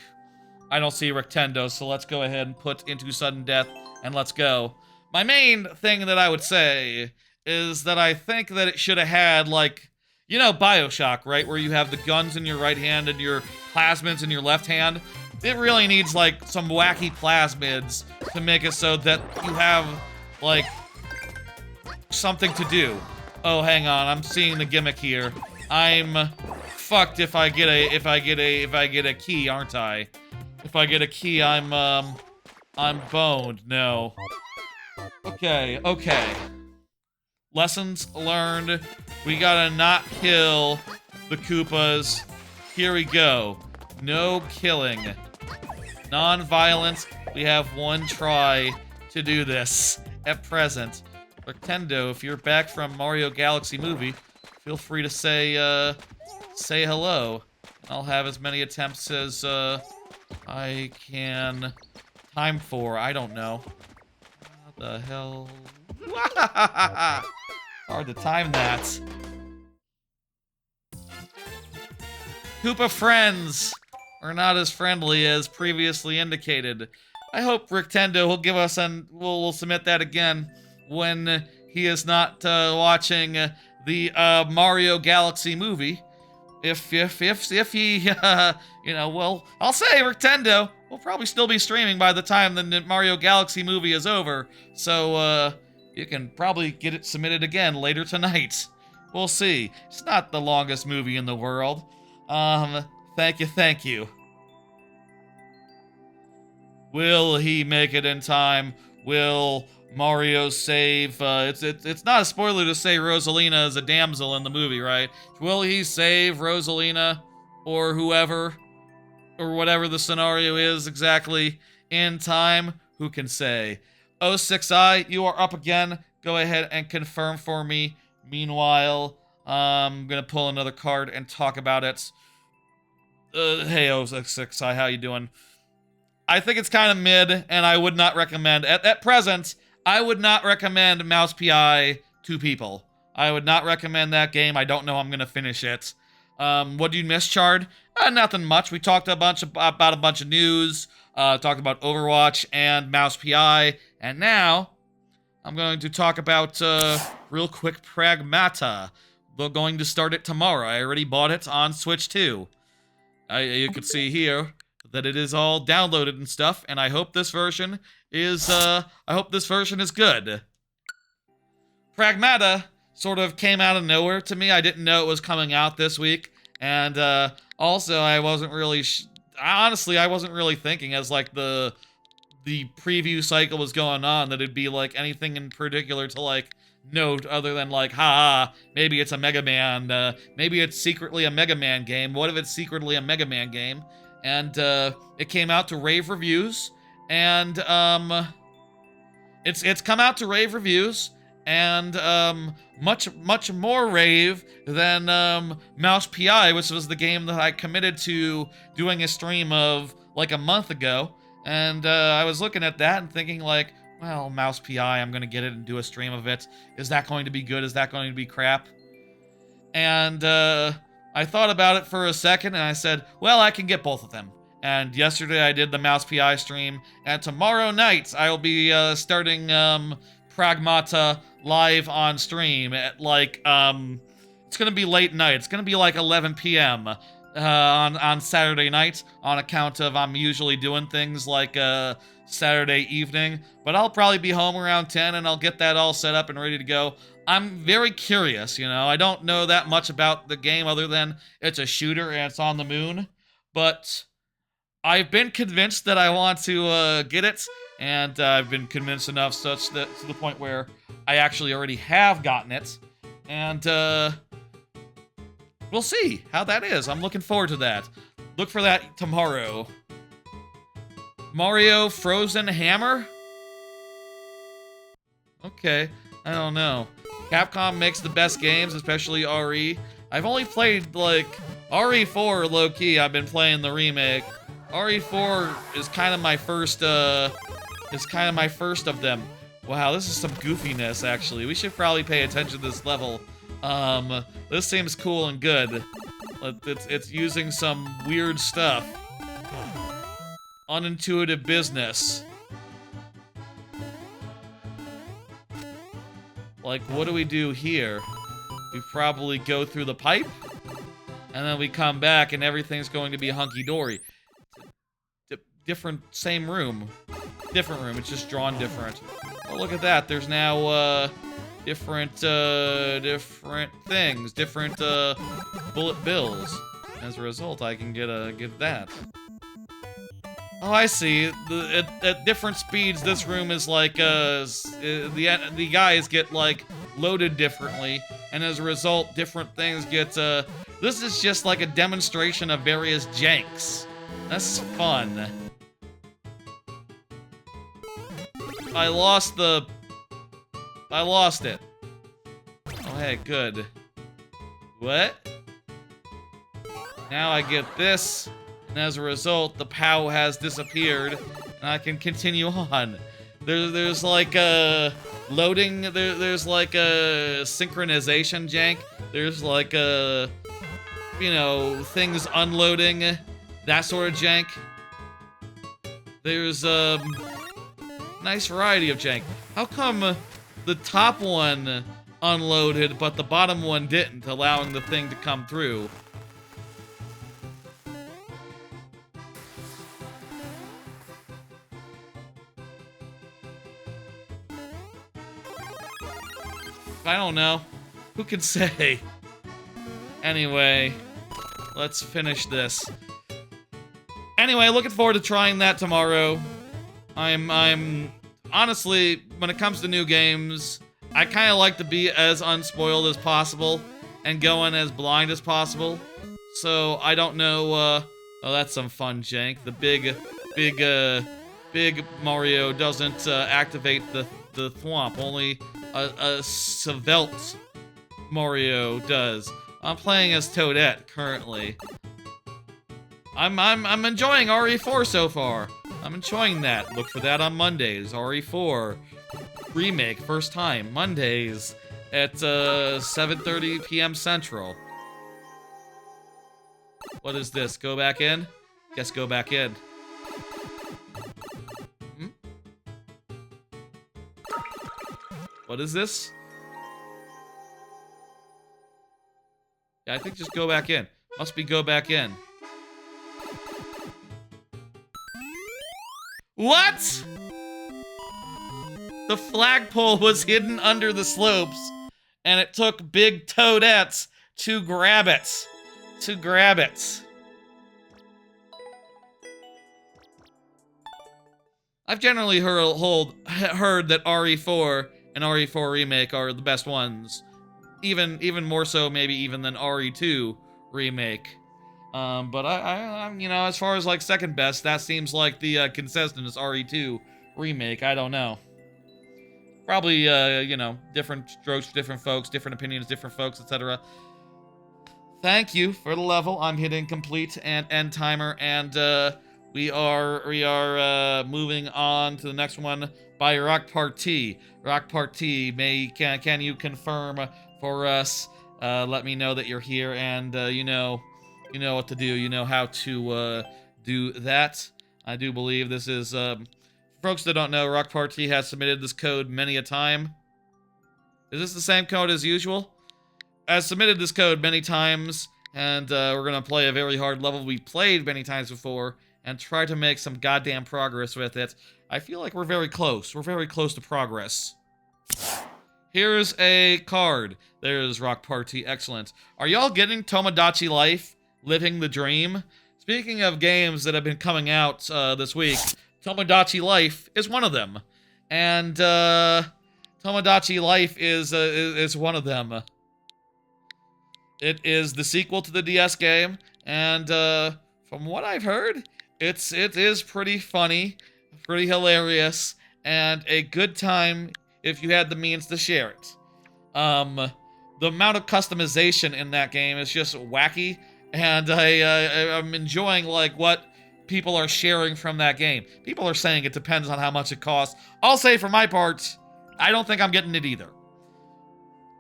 I don't see Rectendo, so let's go ahead and put into sudden death, and let's go. My main thing that I would say is that I think that it should have had, like, Bioshock, right? Where you have the guns in your right hand and your plasmids in your left hand. It really needs, like, some wacky plasmids to make it so that you have, like, something to do. Oh, hang on, I'm seeing the gimmick here. I'm fucked if I get a key, aren't I? If I get a key, I'm boned. No. Okay. Lessons learned. We gotta not kill the Koopas. Here we go. No killing. Non-violence. We have one try to do this at present. Rectendo, if you're back from Mario Galaxy movie, feel free to say hello. I'll have as many attempts as I can time for. I don't know. What the hell? Hard to time that. Koopa friends are not as friendly as previously indicated. I hope Rictendo will give us we'll submit that again when he is not watching the Mario Galaxy movie. If he, well, I'll say Rictendo will probably still be streaming by the time the Mario Galaxy movie is over. So, you can probably get it submitted again later tonight. We'll see. It's not the longest movie in the world. Thank you. Will he make it in time? Will Mario save? It's not a spoiler to say Rosalina is a damsel in the movie, right? Will he save Rosalina or whoever or whatever the scenario is exactly in time? Who can say? 06i, you are up again. Go ahead and confirm for me. Meanwhile, I'm gonna pull another card and talk about it. Hey 06i, how you doing? I think it's kind of mid, and I would not recommend, at present, I would not recommend Mouse PI to people. I would not recommend that game. I don't know I'm going to finish it. What do you miss, Chard? Nothing much. We talked about a bunch of news, talked about Overwatch and Mouse PI, and now I'm going to talk about, real quick, Pragmata. We're going to start it tomorrow. I already bought it on Switch 2. You can see here that it is all downloaded and stuff, and I hope this version is, good. Pragmata sort of came out of nowhere to me. I didn't know it was coming out this week, and, also I wasn't really, honestly, I wasn't really thinking as, like, the preview cycle was going on that it'd be, like, anything in particular to, like, note other than, like, haha, maybe it's a Mega Man, maybe it's secretly a Mega Man game. What if it's secretly a Mega Man game? And, it came out to rave reviews, and, it's come out to rave reviews, and, much more rave than, Mouse PI, which was the game that I committed to doing a stream of, like, a month ago, and, I was looking at that and thinking, like, well, Mouse PI, I'm gonna get it and do a stream of it. Is that going to be good? Is that going to be crap? And, I thought about it for a second, and I said, well, I can get both of them. And yesterday I did the Mouse PI stream, and tomorrow night I'll be, starting, Pragmata live on stream at, like, it's gonna be late night. It's gonna be, like, 11 p.m., on Saturday night, on account of I'm usually doing things like, Saturday evening, but I'll probably be home around 10, and I'll get that all set up and ready to go. I'm very curious, you know. I don't know that much about the game other than it's a shooter and it's on the moon, but I've been convinced that I want to get it, and I've been convinced enough such that to the point where I actually already have gotten it, and we'll see how that is. I'm looking forward to that. Look for that tomorrow. Mario Frozen Hammer? Okay, I don't know. Capcom makes the best games, especially RE. I've only played, like, RE4 low-key. I've been playing the remake. RE4 is kind of my first, of them. Wow, this is some goofiness, actually. We should probably pay attention to this level. This seems cool and good. It's using some weird stuff. Unintuitive business. Like, what do we do here? We probably go through the pipe, and then we come back, and everything's going to be hunky-dory. Different, same room. Different room, it's just drawn different. Oh, look at that, there's now, different things. Different, bullet bills. As a result, I can get that. Oh, I see. At different speeds, this room is like, the guys get, like, loaded differently, and as a result, different things get, this is just like a demonstration of various janks. That's fun. I lost it. Oh, hey, good. What? Now I get this. And as a result, the POW has disappeared, and I can continue on. There's like a loading, there's like a synchronization jank, there's like a you know, things unloading, that sort of jank. There's a nice variety of jank. How come the top one unloaded, but the bottom one didn't, allowing the thing to come through? I don't know. Who can say? Anyway, let's finish this. Anyway, looking forward to trying that tomorrow. I'm honestly, when it comes to new games, I kind of like to be as unspoiled as possible and go in as blind as possible. So I don't know. Oh, that's some fun jank. The big Mario doesn't activate the thwomp. Only a Svelte Mario does. I'm playing as Toadette currently. I'm enjoying RE4 so far. I'm enjoying that. Look for that on Mondays. RE4 remake, first time, Mondays at 7:30 p.m. Central. What is this? Go back in? Guess go back in. Hmm? What is this? Yeah, I think just go back in. Must be go back in. What? The flagpole was hidden under the slopes, and it took big Toadettes to grab it. I've generally heard that RE4 and RE4 Remake are the best ones. Even more so, maybe even than RE2 Remake. But I'm, you know, as far as like second best, that seems like the consistent is RE2 Remake. I don't know. Probably, you know, different strokes for different folks, different opinions, different folks, etc. Thank you for the level. I'm hitting complete and end timer, and we are moving on to the next one by Rock Party. Rock Party, can you confirm for us? Let me know that you're here, and you know what to do. You know how to do that. I do believe this is for folks that don't know, Rock Party has submitted this code many a time. Is this the same code as usual? Has submitted this code many times, and we're gonna play a very hard level we played many times before and try to make some goddamn progress with it. I feel like we're very close. We're very close to progress. Here's a card. There's Rock Party. Excellent. Are y'all getting Tomodachi Life? Living the dream? Speaking of games that have been coming out this week, Tomodachi Life is one of them. And Tomodachi Life is one of them. It is the sequel to the DS game, and from what I've heard, it is pretty funny, pretty hilarious, and a good time if you had the means to share it. The amount of customization in that game is just wacky, and I'm enjoying like what people are sharing from that game. People are saying it depends on how much it costs. I'll say for my part, I don't think I'm getting it either.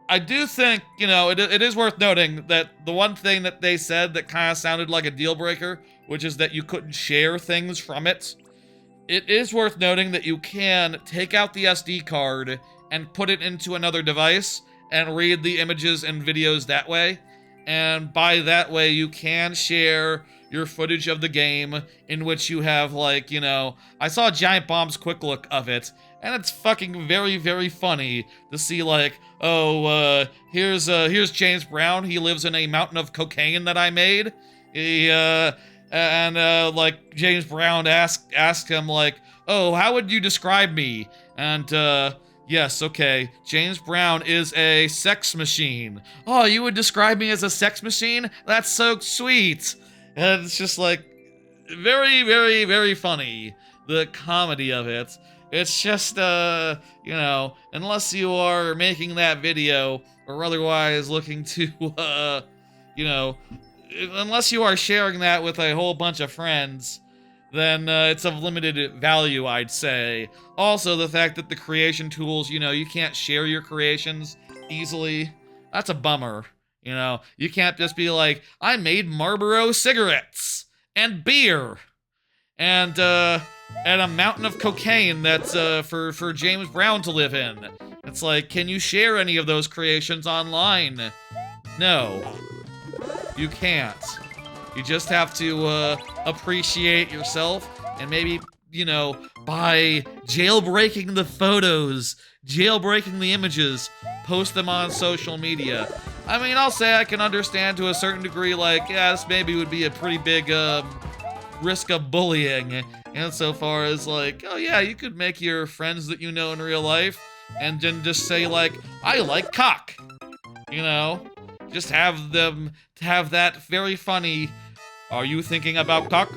I do think, you know, it is worth noting that the one thing that they said that kind of sounded like a deal breaker, which is that you couldn't share things from it. It is worth noting that you can take out the SD card and put it into another device and read the images and videos that way. And by that way, you can share your footage of the game in which you have, like, you know, I saw Giant Bomb's quick look of it, and it's fucking very, very funny to see, like, oh, here's James Brown. He lives in a mountain of cocaine that I made. Like, James Brown asked him, like, oh, how would you describe me? And, yes, okay, James Brown is a sex machine. Oh, you would describe me as a sex machine? That's so sweet. And it's just, like, very, very, very funny, the comedy of it. It's just, you know, unless you are making that video or otherwise looking to, you know, unless you are sharing that with a whole bunch of friends, then it's of limited value, I'd say. Also, the fact that the creation tools, you know, you can't share your creations easily, that's a bummer. You know, you can't just be like, I made Marlboro cigarettes and beer and a mountain of cocaine that's for James Brown to live in. It's like, can you share any of those creations online? No, you can't. You just have to appreciate yourself and maybe, you know, by jailbreaking the photos, jailbreaking the images, post them on social media. I mean, I'll say I can understand to a certain degree, like, yeah, this maybe would be a pretty big risk of bullying, insofar as like, oh yeah, you could make your friends that you know in real life and then just say like, I like cock, you know, just have them have that very funny, are you thinking about cock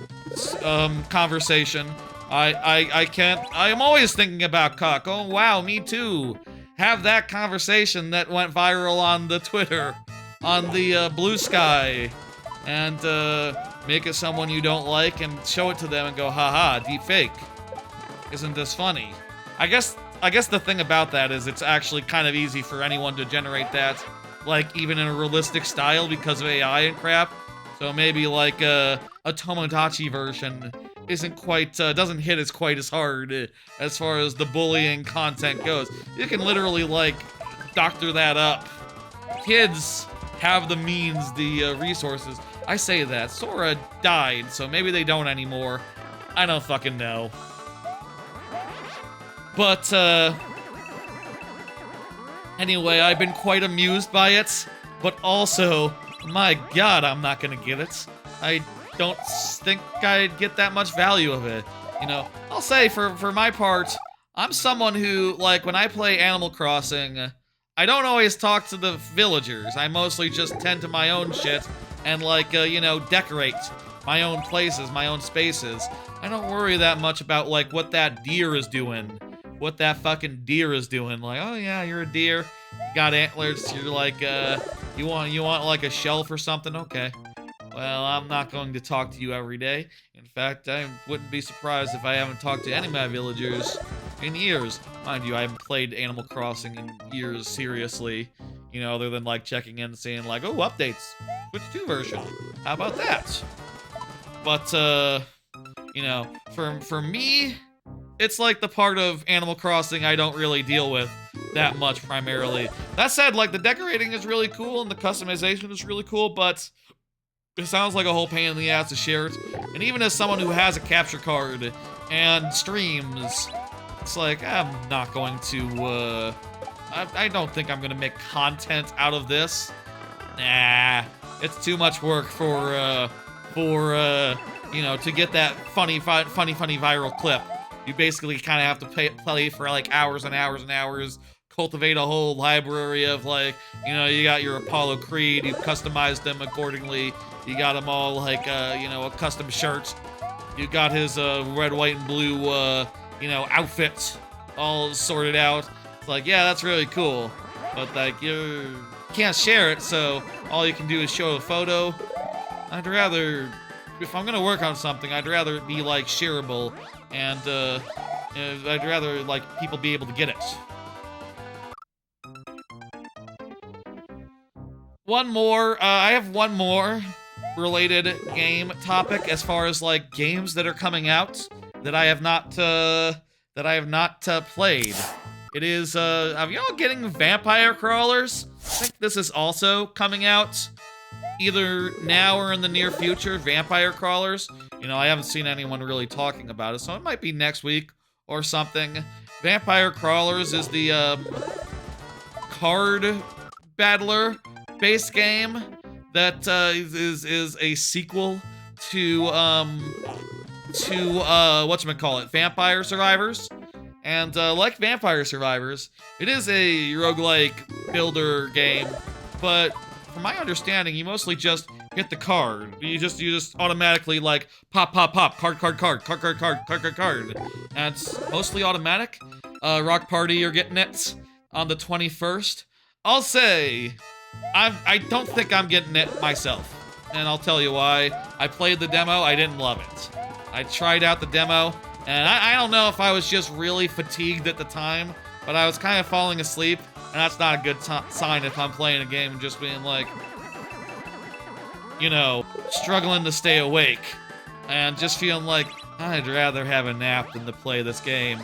conversation. I am always thinking about cock. Oh wow, me too. Have that conversation that went viral on the Twitter, on the Blue Sky, and make it someone you don't like and show it to them and go, haha, deep fake. Isn't this funny? I guess the thing about that is it's actually kind of easy for anyone to generate that, like even in a realistic style because of AI and crap. So maybe like a Tomodachi version isn't quite, doesn't hit as quite as hard as far as the bullying content goes. You can literally like doctor that up. Kids have the means, the resources. I say that, Sora died, so maybe they don't anymore. I don't fucking know. But, anyway, I've been quite amused by it, but also, my god, I'm not gonna get it. I don't think I'd get that much value of it. You know, I'll say, for my part, I'm someone who, like, when I play Animal Crossing, I don't always talk to the villagers. I mostly just tend to my own shit and, like, you know, decorate my own places, my own spaces. I don't worry that much about, like, what that deer is doing. What that fucking deer is doing. Like, oh yeah, you're a deer. You got antlers. You're like, you want like a shelf or something? Okay. Well, I'm not going to talk to you every day. In fact, I wouldn't be surprised if I haven't talked to any of my villagers in years. Mind you, I haven't played Animal Crossing in years, seriously. You know, other than like checking in and saying like, oh, updates. Switch 2 version. How about that? But, you know, for me, it's like the part of Animal Crossing I don't really deal with that much primarily. That said, like, the decorating is really cool and the customization is really cool, but it sounds like a whole pain in the ass to share it. And even as someone who has a capture card and streams, it's like, I'm not going to, I don't think I'm gonna make content out of this. Nah, it's too much work for you know, to get that funny viral clip. You basically kind of have to play for like hours and hours and hours, cultivate a whole library of like, you know, you got your Apollo Creed, you've customized them accordingly, you got them all like, you know, a custom shirt, you got his red, white, and blue, you know, outfit all sorted out. It's like, yeah, that's really cool, but like, you can't share it, so all you can do is show a photo. I'd rather, if I'm gonna work on something, I'd rather it be like shareable, and I'd rather like people be able to get it. I have one more related game topic as far as like games that are coming out that I have not played. It is are y'all getting Vampire Crawlers? I think this is also coming out either now or in the near future. Vampire Crawlers. You know, I haven't seen anyone really talking about it, so it might be next week or something. Vampire Crawlers is the card battler based game that is a sequel to whatchamacallit, Vampire Survivors. And like Vampire Survivors, it is a roguelike builder game, but from my understanding, you mostly just hit the card. You just automatically like pop, card. And it's mostly automatic. Rock Party, you're getting it on the 21st. I'll say, I don't think I'm getting it myself, and I'll tell you why. I played the demo, I didn't love it. I tried out the demo, and I don't know if I was just really fatigued at the time, but I was kind of falling asleep, and that's not a good sign if I'm playing a game and just being like, you know, struggling to stay awake and just feeling like I'd rather have a nap than to play this game.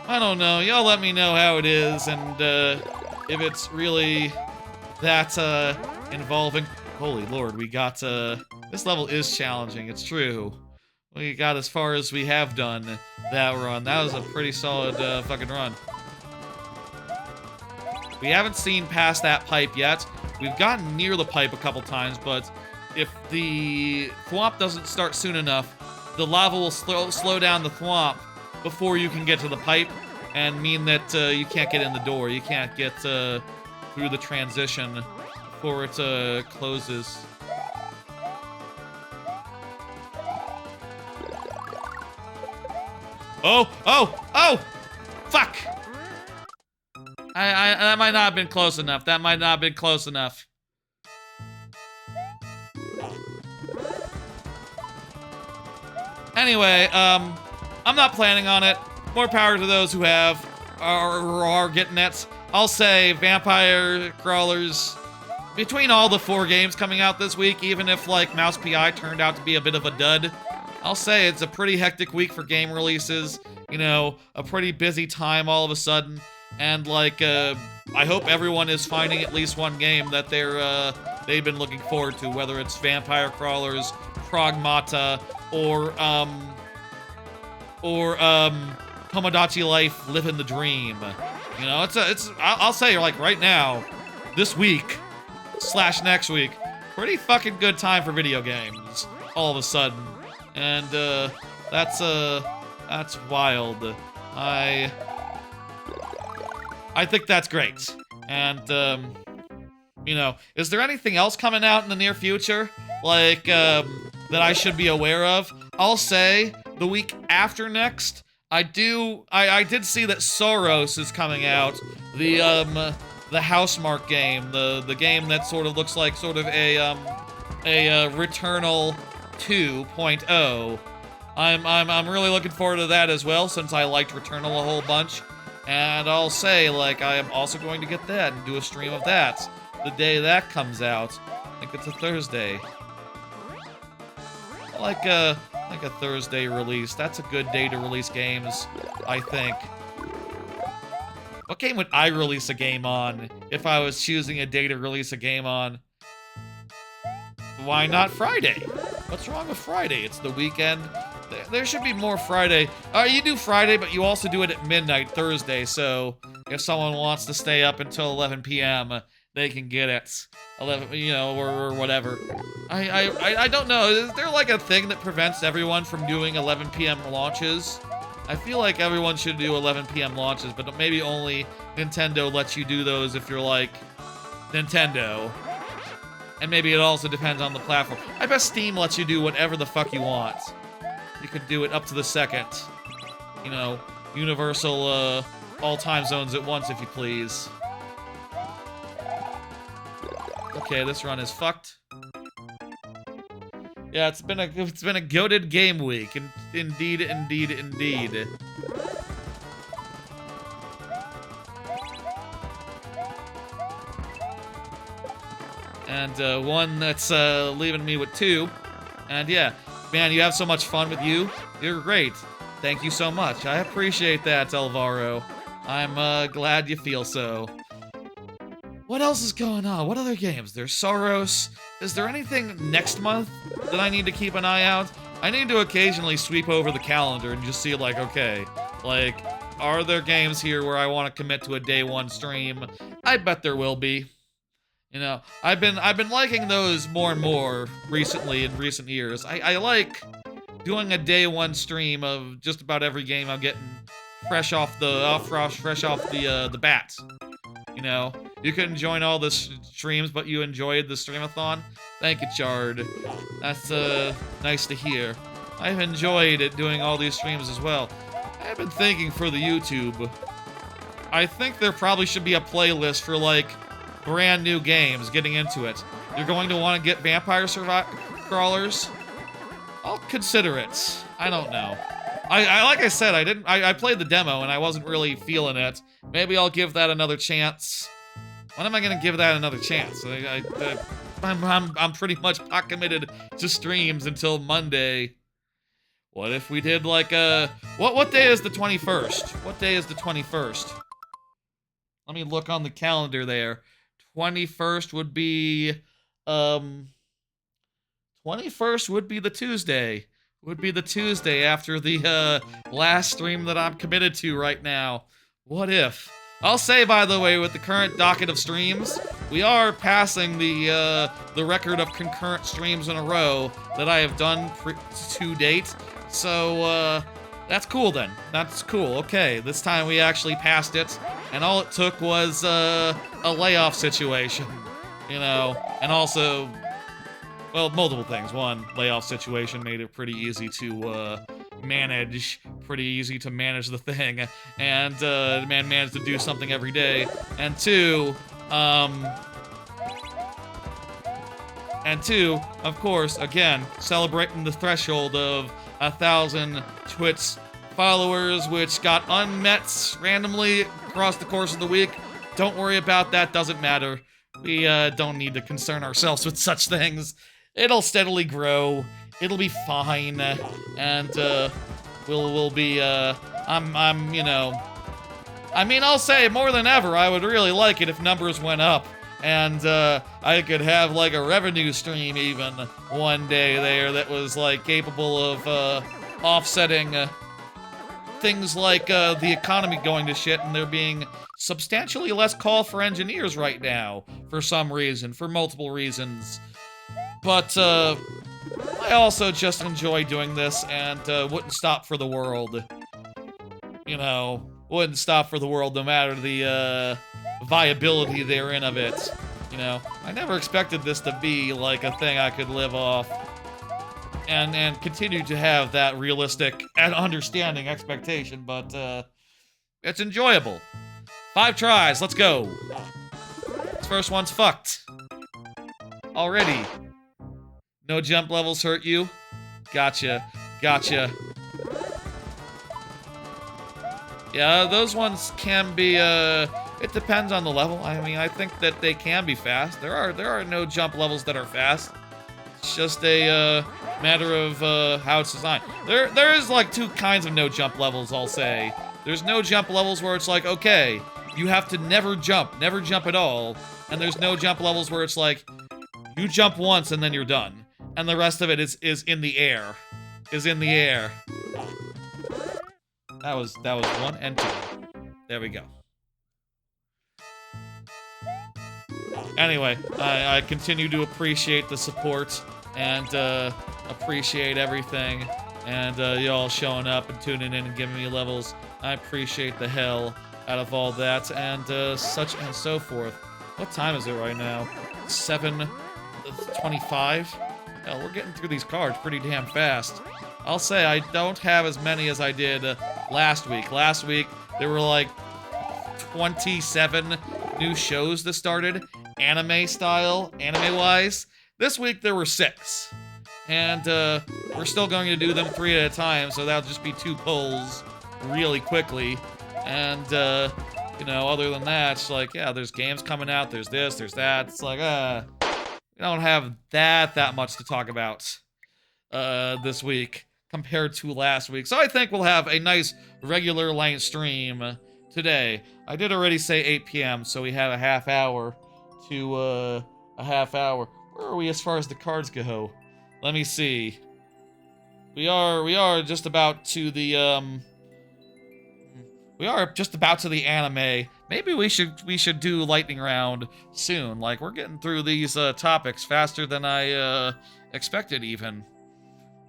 I don't know, y'all let me know how it is, and if it's really that involving. Holy lord, we got this level is challenging, it's true. We got as far as we have done that run. That was a pretty solid fucking run. We haven't seen past that pipe yet. We've gotten near the pipe a couple times, but if the thwomp doesn't start soon enough, the lava will slow down the thwomp before you can get to the pipe, and mean that you can't get in the door. You can't get through the transition before it closes. Oh! Fuck! That might not have been close enough. That might not have been close enough. Anyway, I'm not planning on it. More power to those who have, are getting it. I'll say Vampire Crawlers, between all the 4 games coming out this week, even if, like, Mouse PI turned out to be a bit of a dud, I'll say it's a pretty hectic week for game releases, you know, a pretty busy time all of a sudden, and, like, I hope everyone is finding at least one game that they've been looking forward to, whether it's Vampire Crawlers, Pragmata, or Tomodachi Life Living the Dream. You know, I'll say, like, right now, this week, / next week, pretty fucking good time for video games, all of a sudden. And, that's wild. I think that's great. And, you know, is there anything else coming out in the near future? Like, that I should be aware of? I'll say, the week after next, I did see that Soros is coming out. The Housemarque game. The game that sort of looks like sort of a Returnal 2.0. I'm really looking forward to that as well, since I liked Returnal a whole bunch. And I'll say, like, I am also going to get that and do a stream of that the day that comes out. I think it's a Thursday. I like a Thursday release. That's a good day to release games, I think. What game would I release a game on if I was choosing a day to release a game on? Why not Friday? What's wrong with Friday? It's the weekend. There should be more Friday. You do Friday, but you also do it at midnight Thursday, so if someone wants to stay up until 11 p.m., they can get it. 11, you know, or whatever. I don't know. Is there like a thing that prevents everyone from doing 11 p.m. launches? I feel like everyone should do 11 p.m. launches, but maybe only Nintendo lets you do those if you're like Nintendo. And maybe it also depends on the platform. I bet Steam lets you do whatever the fuck you want. You could do it up to the second. You know, universal, all time zones at once, if you please. Okay, this run is fucked. Yeah, it's been a goated game week. Indeed. And one that's leaving me with 2. And yeah, man, you have so much fun with you. You're great. Thank you so much. I appreciate that, Alvaro. I'm glad you feel so. What else is going on? What other games? There's Soros. Is there anything next month that I need to keep an eye out? I need to occasionally sweep over the calendar and just see, like, okay, like, are there games here where I want to commit to a day 1 stream? I bet there will be. You know, I've been liking those more and more recently in recent years. I like doing a day 1 stream of just about every game I'm getting fresh off the bat. You know, you couldn't join all the streams, but you enjoyed the streamathon. Thank you, Chard. That's nice to hear. I've enjoyed it doing all these streams as well. I've been thinking for the YouTube. I think there probably should be a playlist for like brand new games, getting into it. You're going to want to get Vampire Crawlers? I'll consider it. I don't know. I like I said, I played the demo and I wasn't really feeling it. Maybe I'll give that another chance. When am I gonna give that another chance? I'm pretty much pot committed to streams until Monday. What if we did like what day is the 21st? What day is the 21st? Let me look on the calendar there. 21st would be 21st would be the Tuesday. Would be the Tuesday after the last stream that I'm committed to right now. What if? I'll say, by the way, with the current docket of streams, we are passing the record of concurrent streams in a row that I have done to date. So that's cool then. That's cool. Okay, this time we actually passed it, and all it took was a layoff situation, you know, and also, well, multiple things. One, layoff situation made it pretty easy to manage, the thing, and the man managed to do something every day. And two, of course, again, celebrating the threshold of 1,000 Twitch followers, which got unmet randomly across the course of the week. Don't worry about that, doesn't matter. We don't need to concern ourselves with such things. It'll steadily grow. It'll be fine, and we'll be. You know. I mean, I'll say more than ever, I would really like it if numbers went up, and I could have like a revenue stream even one day there that was like capable of offsetting things like the economy going to shit and there being substantially less call for engineers right now for some reason, for multiple reasons. But I also just enjoy doing this and wouldn't stop for the world. You know, wouldn't stop for the world no matter the viability therein of it. You know, I never expected this to be like a thing I could live off and continue to have that realistic and understanding expectation, but it's enjoyable. 5 tries, let's go. This first one's fucked. Already. No jump levels hurt you? Gotcha. Yeah, those ones can be, it depends on the level. I mean, I think that they can be fast. There are no jump levels that are fast. It's just a, matter of, how it's designed. There is, like, 2 kinds of no jump levels, I'll say. There's no jump levels where it's like, okay, you have to never jump at all. And there's no jump levels where it's like, you jump once and then you're done. And the rest of it is in the air. That was 1 and 2. There we go. Anyway, I continue to appreciate the support and appreciate everything and y'all showing up and tuning in and giving me levels. I appreciate the hell out of all that and such and so forth. What time is it right now? 7:25? Hell, we're getting through these cards pretty damn fast. I'll say I don't have as many as I did last week. Last week, there were like 27 new shows that started, anime-wise. This week, there were 6. And we're still going to do them 3 at a time, so that'll just be 2 pulls really quickly. And, you know, other than that, it's like, yeah, there's games coming out, there's this, there's that. It's like, we don't have that much to talk about this week compared to last week. So I think we'll have a nice regular length stream today. I did already say 8 p.m., so we have a half hour to a half hour. Where are we as far as the cards go? Let me see. We are just about to the we are just about to the anime. Maybe we should do lightning round soon. Like, we're getting through these topics faster than I expected even.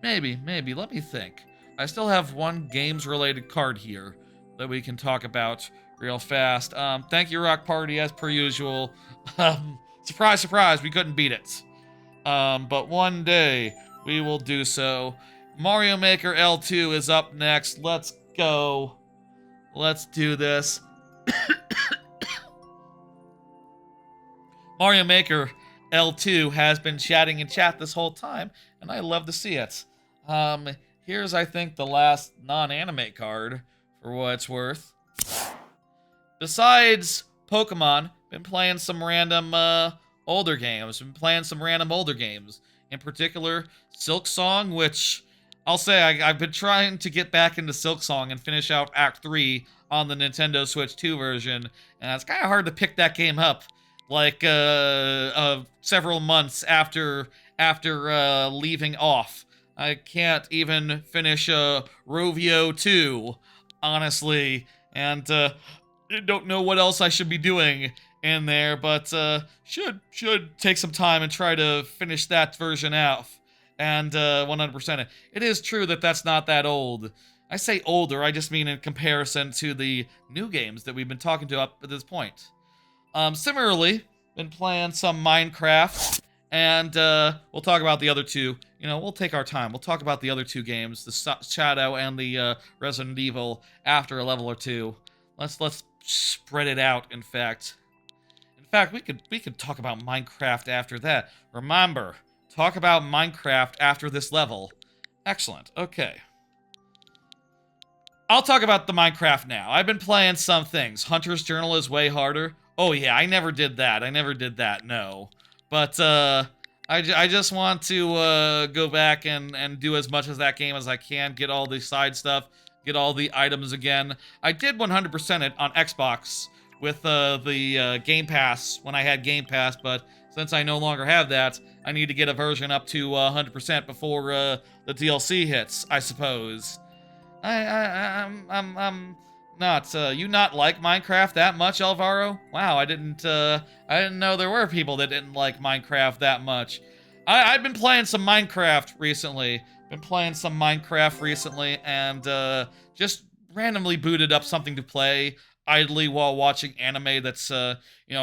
Maybe. Let me think. I still have one games-related card here that we can talk about real fast. Thank you, Rock Party, as per usual. Surprise, surprise, we couldn't beat it. But one day we will do so. Mario Maker L2 is up next. Let's go. Let's do this. Mario Maker L2 has been chatting in chat this whole time, and I love to see it. Here's, I think, the last non-anime card, for what it's worth. Besides Pokemon, been playing some random, older games. Been playing some random older games. In particular, Silk Song, which I'll say I've been trying to get back into Silk Song and finish out Act 3 on the Nintendo Switch 2 version, and it's kind of hard to pick that game up. Like several months after leaving off, I can't even finish Rovio 2, honestly, and don't know what else I should be doing in there, but should take some time and try to finish that version out and 100% it. It is true that that's not that old. I say older, I just mean in comparison to the new games that we've been talking to up at this point. Similarly, been playing some Minecraft, and we'll talk about the other two. You know, we'll take our time. We'll talk about the other two games, the Shadow and the Resident Evil, after a level or two. Let's spread it out. In fact, we could talk about Minecraft after that. Remember, talk about Minecraft after this level. Excellent. Okay. I'll talk about the Minecraft now. I've been playing some things. Hunter's Journal is way harder. Oh yeah, I never did that. No. But I just want to go back and do as much of that game as I can, get all the side stuff, get all the items again. I did 100% it on Xbox with the Game Pass when I had Game Pass, but since I no longer have that, I need to get a version up to 100% before the DLC hits, I suppose. I'm not. You not like Minecraft that much, Alvaro? Wow, I didn't know there were people that didn't like Minecraft that much. I've been playing some Minecraft recently. And just randomly booted up something to play idly while watching anime. That's a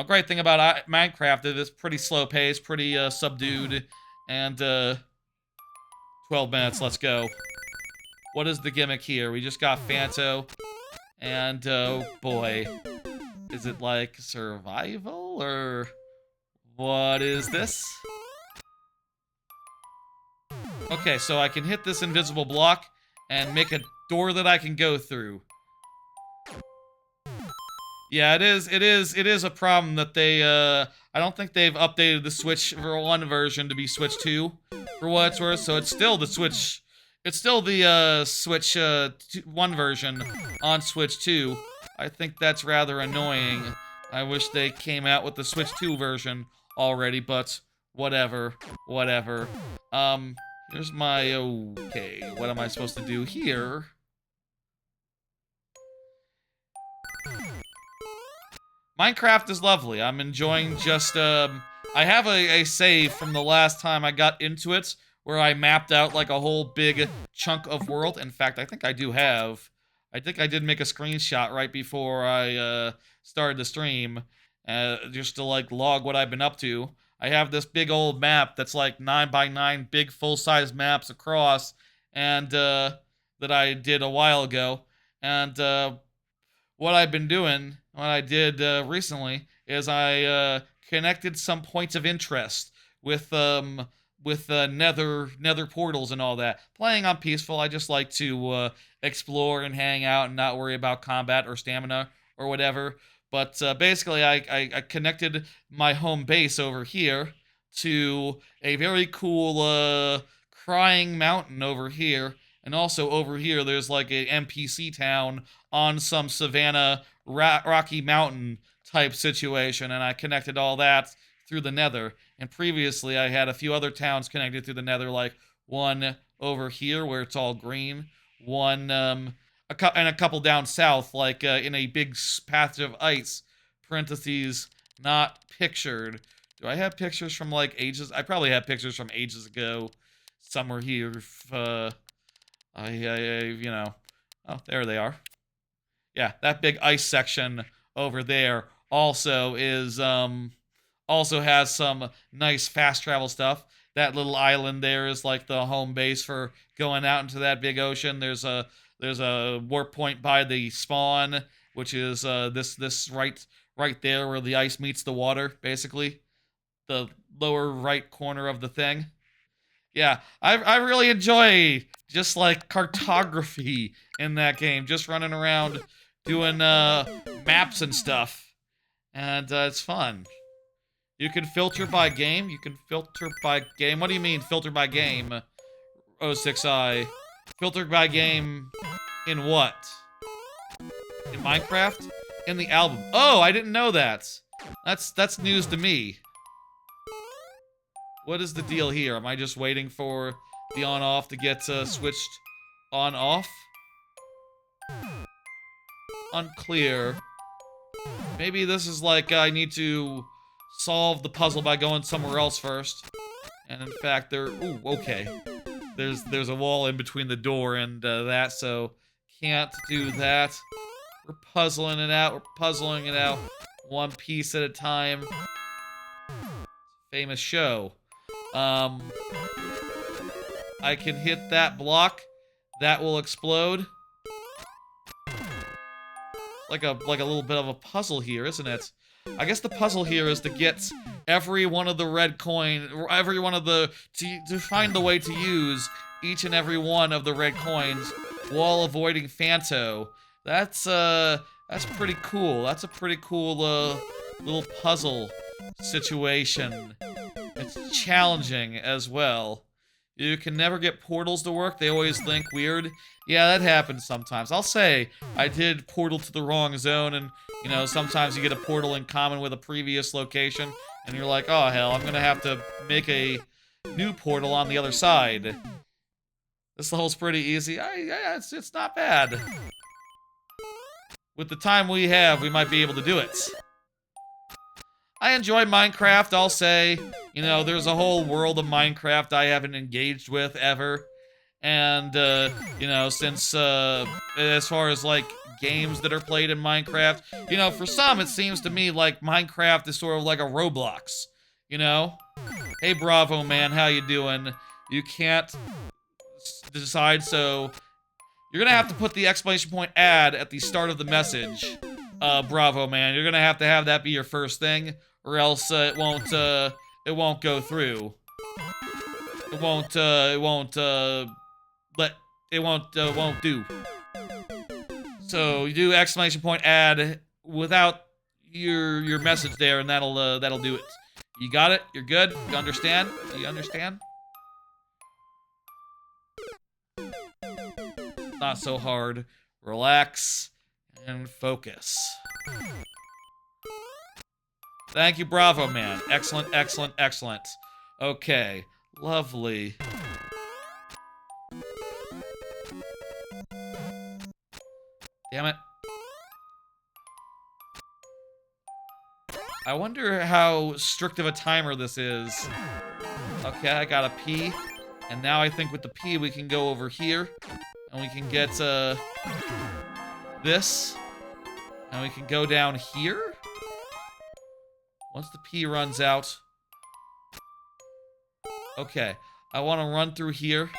great thing about Minecraft. It is pretty slow paced, pretty subdued, and 12 minutes. Let's go. What is the gimmick here? We just got Fanto, and oh boy, is it like survival, or what is this? Okay, so I can hit this invisible block and make a door that I can go through. Yeah, it is a problem that they, I don't think they've updated the Switch 1 version to be Switch 2, for what it's worth, so it's still the Switch... It's still the Switch 1 version on Switch 2. I think that's rather annoying. I wish they came out with the Switch 2 version already, but whatever. Here's my... Okay, what am I supposed to do here? Minecraft is lovely. I'm enjoying just... I have a save from the last time I got into it, where I mapped out like a whole big chunk of world. In fact, I think I do have. I think I did make a screenshot right before I started the stream, just to like log what I've been up to. I have this big old map that's like 9x9 big full-size maps across, and that I did a while ago. And what I've been doing, what I did recently, is I connected some points of interest with nether portals and all that. Playing on peaceful, I just like to explore and hang out and not worry about combat or stamina or whatever. But basically, I connected my home base over here to a very cool crying mountain over here. And also over here, there's like a NPC town on some savanna Rocky Mountain type situation. And I connected all that through the nether. And previously, I had a few other towns connected through the nether, like one over here where it's all green, one, and a couple down south, like in a big patch of ice, parentheses, not pictured. Do I have pictures from like ages? I probably have pictures from ages ago, somewhere here. Oh, there they are. Yeah, that big ice section over there also is, also has some nice fast travel stuff. That little island there is like the home base for going out into that big ocean. There's a warp point by the spawn, which is this right there where the ice meets the water, basically. The lower right corner of the thing. Yeah, I really enjoy just like cartography in that game, just running around doing maps and stuff, and it's fun. You can filter by game. You can filter by game. What do you mean, filter by game? 06i. Filter by game in what? In Minecraft? In the album. Oh, I didn't know that. That's news to me. What is the deal here? Am I just waiting for the on-off to get switched on-off? Unclear. Maybe this is like I need to solve the puzzle by going somewhere else first. And in fact, ooh, okay. There's a wall in between the door and that, so can't do that. We're puzzling it out. We're puzzling it out one piece at a time. Famous show. I can hit that block. That will explode. Like a little bit of a puzzle here, isn't it? I guess the puzzle here is to get every one of the red coin, every one of the to find the way to use each and every one of the red coins while avoiding Phanto. That's pretty cool. That's a pretty cool little puzzle situation. It's challenging as well. You can never get portals to work. They always think weird. Yeah, that happens sometimes. I'll say I did portal to the wrong zone, and, you know, sometimes you get a portal in common with a previous location, and you're like, oh, hell, I'm gonna have to make a new portal on the other side. This level's pretty easy. Yeah, it's not bad. With the time we have, we might be able to do it. I enjoy Minecraft, I'll say. You know, there's a whole world of Minecraft I haven't engaged with ever. And, you know, since, as far as, like, games that are played in Minecraft, you know, for some, it seems to me like Minecraft is sort of like a Roblox, you know? Hey, Bravo, man, how you doing? You can't decide, so you're gonna have to put the exclamation point ad at the start of the message. Bravo, man. You're gonna have to have that be your first thing, or else it won't go through. It won't do. So you do exclamation point ad without your message there, and that'll do it. You got it? You're good? You understand? You understand? Not so hard. Relax and focus. Thank you, Bravo, man. Excellent, excellent, excellent. Okay, lovely. Damn it. I wonder how strict of a timer this is. Okay, I got a P. And now I think with the P we can go over here. And we can get, this. And we can go down here. Once the P runs out. Okay, I want to run through here.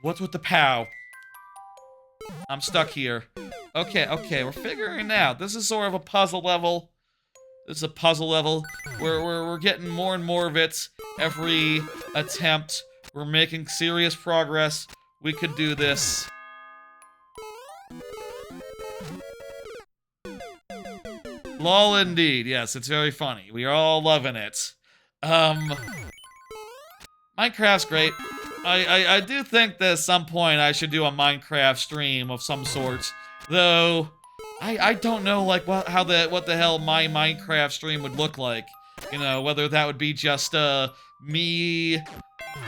What's with the POW? I'm stuck here. Okay, we're figuring it out. This is sort of a puzzle level. This is a puzzle level. We're getting more and more of it every attempt. We're making serious progress. We could do this. Lol indeed. Yes, it's very funny. We are all loving it. Minecraft's great. I do think that at some point I should do a Minecraft stream of some sort. Though, I don't know, like, what the hell my Minecraft stream would look like. You know, whether that would be just, me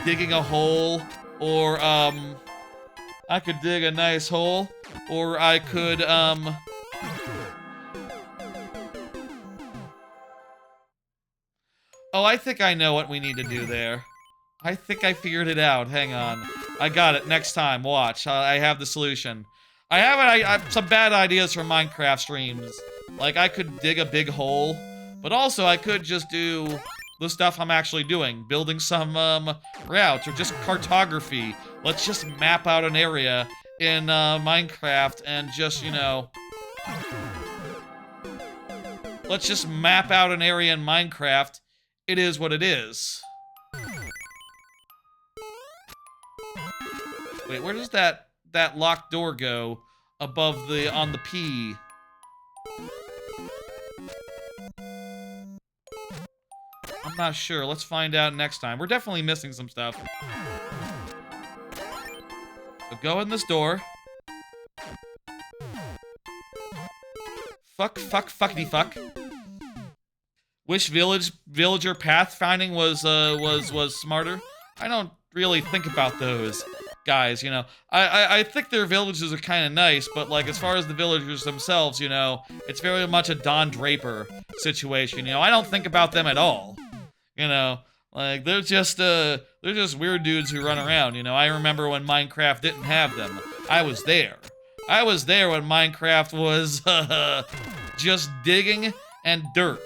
digging a hole, or, I could dig a nice hole, or I could, Oh, I think I know what we need to do there. I think I figured it out. Hang on. I got it. Next time. Watch. I have the solution. I have some bad ideas for Minecraft streams. Like, I could dig a big hole, but also I could just do the stuff I'm actually doing. Building some, routes, or just cartography. Let's just map out an area in, Minecraft and just, you know... Let's just map out an area in Minecraft. It is what it is. Wait, where does that locked door go above on the P? I'm not sure. Let's find out next time. We're definitely missing some stuff. So go in this door. Fuckity fuck. Wish villager pathfinding was smarter. I don't really think about those guys, you know. I think their villages are kind of nice, but like as far as the villagers themselves, you know, it's very much a Don Draper situation. You know, I don't think about them at all. You know, like they're just weird dudes who run around. You know, I remember when Minecraft didn't have them. I was there. I was there when Minecraft was just digging and dirt.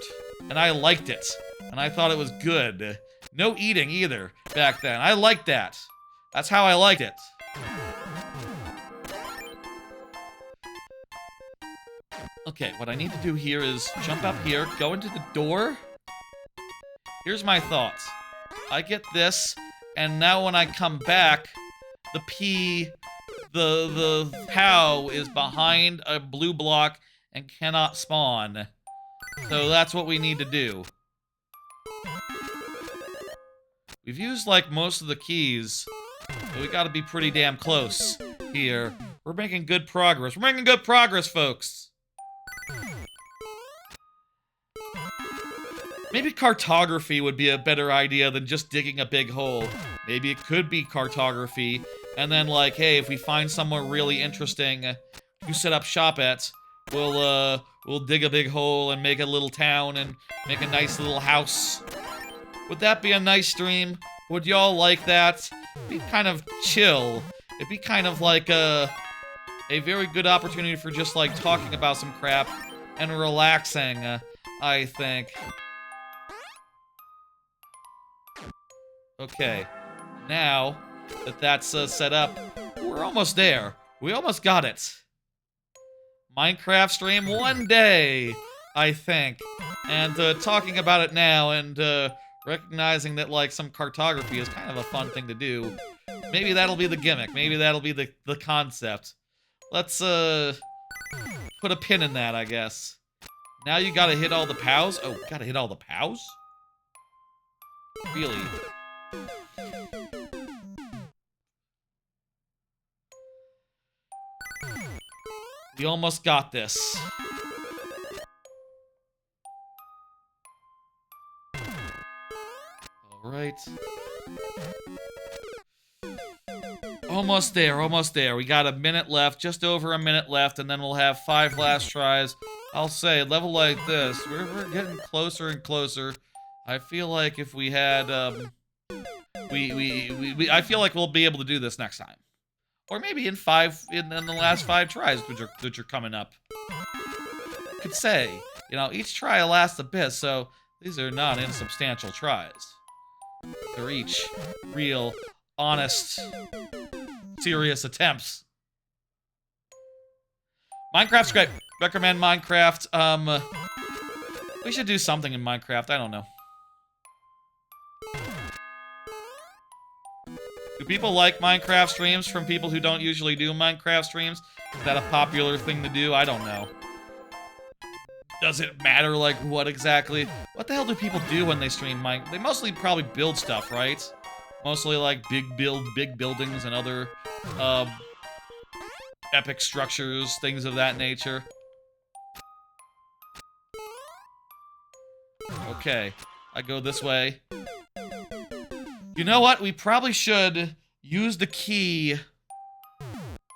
And I liked it. And I thought it was good. No eating either back then. I liked that. That's how I liked it. Okay, what I need to do here is jump up here, go into the door. Here's my thoughts. I get this, and now when I come back, the POW is behind a blue block and cannot spawn. So that's what we need to do. We've used, like, most of the keys, so we gotta be pretty damn close here. We're making good progress. We're making good progress, folks! Maybe cartography would be a better idea than just digging a big hole. Maybe it could be cartography, and then, like, hey, if we find somewhere really interesting to set up shop at, we'll dig a big hole and make a little town and make a nice little house. Would that be a nice stream? Would y'all like that? It'd be kind of chill. It'd be kind of like a very good opportunity for just like talking about some crap and relaxing, I think. Okay, now that that's set up, we're almost there. We almost got it. Minecraft stream one day, I think. And talking about it now and recognizing that like some cartography is kind of a fun thing to do. Maybe that'll be the gimmick. Maybe that'll be the concept. Let's put a pin in that, I guess. Now you gotta hit all the POWs. Oh, gotta hit all the POWs? Really? We almost got this. Alright. Almost there, almost there. We got a minute left, just over a minute left, and then we'll have 5 last tries. I'll say, a level like this, we're getting closer and closer. I feel like if we had, I feel like we'll be able to do this next time. Or maybe in the last 5 tries, which are coming up. Could say, you know, each try lasts a bit, so these are not insubstantial tries. They're each real, honest, serious attempts. Minecraft's great. Recommend Minecraft. We should do something in Minecraft. I don't know. Do people like Minecraft streams from people who don't usually do Minecraft streams? Is that a popular thing to do? I don't know. Does it matter, like, what exactly? What the hell do people do when they stream Minecraft? They mostly probably build stuff, right? Mostly, like, big buildings and other, epic structures, things of that nature. Okay, I go this way. You know what? We probably should use the key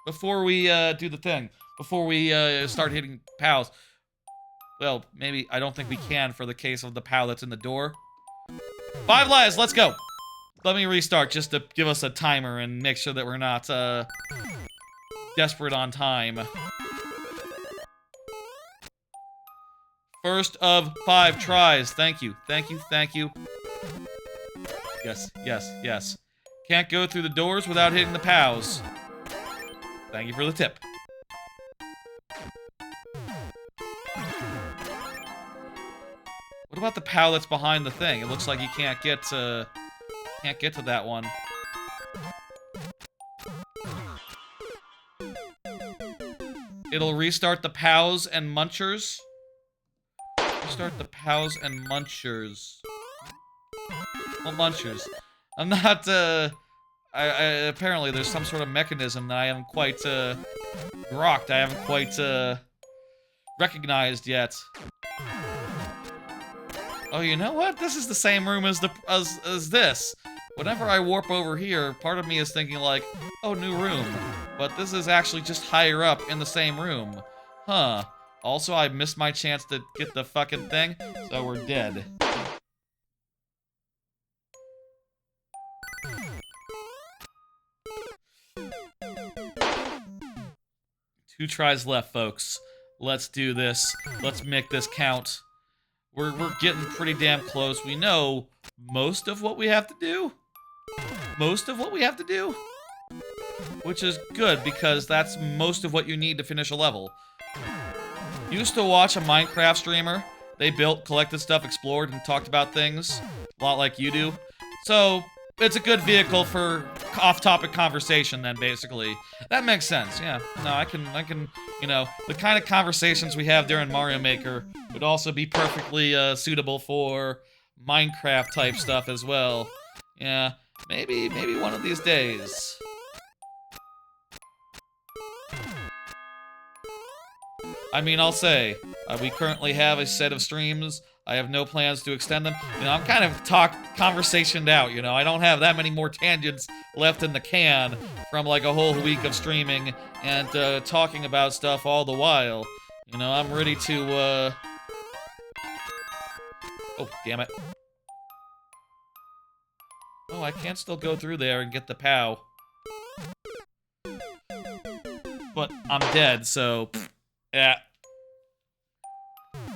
before we do the thing. Before we start hitting POWs. Well, maybe I don't think we can for the case of the POW that's in the door. 5 lives, let's go. Let me restart just to give us a timer and make sure that we're not desperate on time. First of 5 tries. Thank you, thank you, thank you. Yes, yes, yes. Can't go through the doors without hitting the POWs. Thank you for the tip. What about the POW that's behind the thing? It looks like you can't get to that one. It'll restart the POWs and Munchers. Restart the POWs and Munchers. Well, Munchers. I'm not, apparently there's some sort of mechanism that I haven't quite, grokked. I haven't quite, recognized yet. Oh, you know what? This is the same room as this. Whenever I warp over here, part of me is thinking like, oh, new room. But this is actually just higher up in the same room. Huh. Also, I missed my chance to get the fucking thing, so we're dead. Two tries left, folks. Let's do this. Let's make this count. We're getting pretty damn close. We know most of what we have to do. Which is good, because that's most of what you need to finish a level. Used to watch a Minecraft streamer. They built, collected stuff, explored, and talked about things. A lot like you do. So, it's a good vehicle for off-topic conversation then, basically. That makes sense, yeah. No, I can, you know, the kind of conversations we have during Mario Maker would also be perfectly suitable for Minecraft-type stuff as well. Yeah, maybe one of these days. I mean, I'll say, we currently have a set of streams. I have no plans to extend them. You know, I'm kind of conversationed out, you know. I don't have that many more tangents left in the can from, like, a whole week of streaming and talking about stuff all the while. You know, I'm ready to, Oh, damn it. Oh, I can still go through there and get the POW. But I'm dead, so... yeah.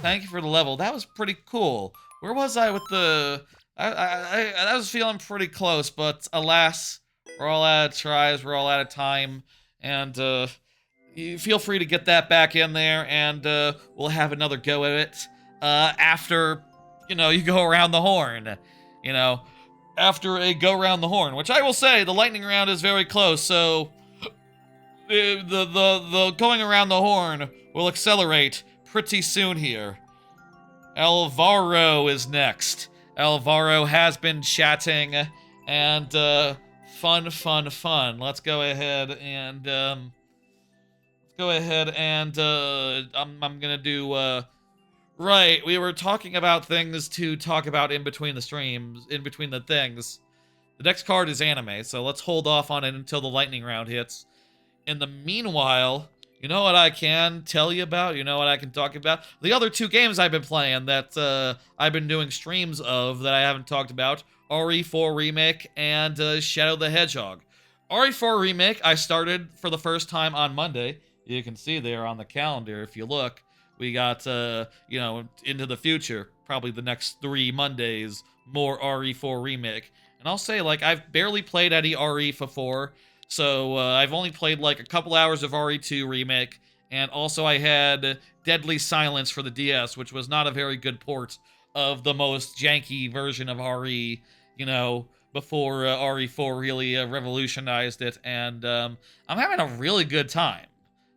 Thank you for the level. That was pretty cool. Where was I with the... I was feeling pretty close, but alas, we're all out of tries, we're all out of time, and you feel free to get that back in there, and we'll have another go at it after, you know, you go around the horn. You know, after a go around the horn, which I will say, the lightning round is very close, so... The going around the horn will accelerate pretty soon here. Alvaro is next. Alvaro has been chatting, and fun. Let's go ahead and I'm gonna do right. We were talking about things to talk about in between the streams, in between the things. The next card is anime, so let's hold off on it until the lightning round hits. In the meanwhile, you know what I can tell you about? You know what I can talk about? The other two games I've been playing that I've been doing streams of that I haven't talked about. RE4 Remake and Shadow the Hedgehog. RE4 Remake I started for the first time on Monday. You can see there on the calendar if you look. We got, you know, into the future, probably the next 3 Mondays, more RE4 Remake. And I'll say, like, I've barely played any RE before. So, I've only played, like, a couple hours of RE2 Remake, and also I had Deadly Silence for the DS, which was not a very good port of the most janky version of RE, you know, before RE4 really revolutionized it, and I'm having a really good time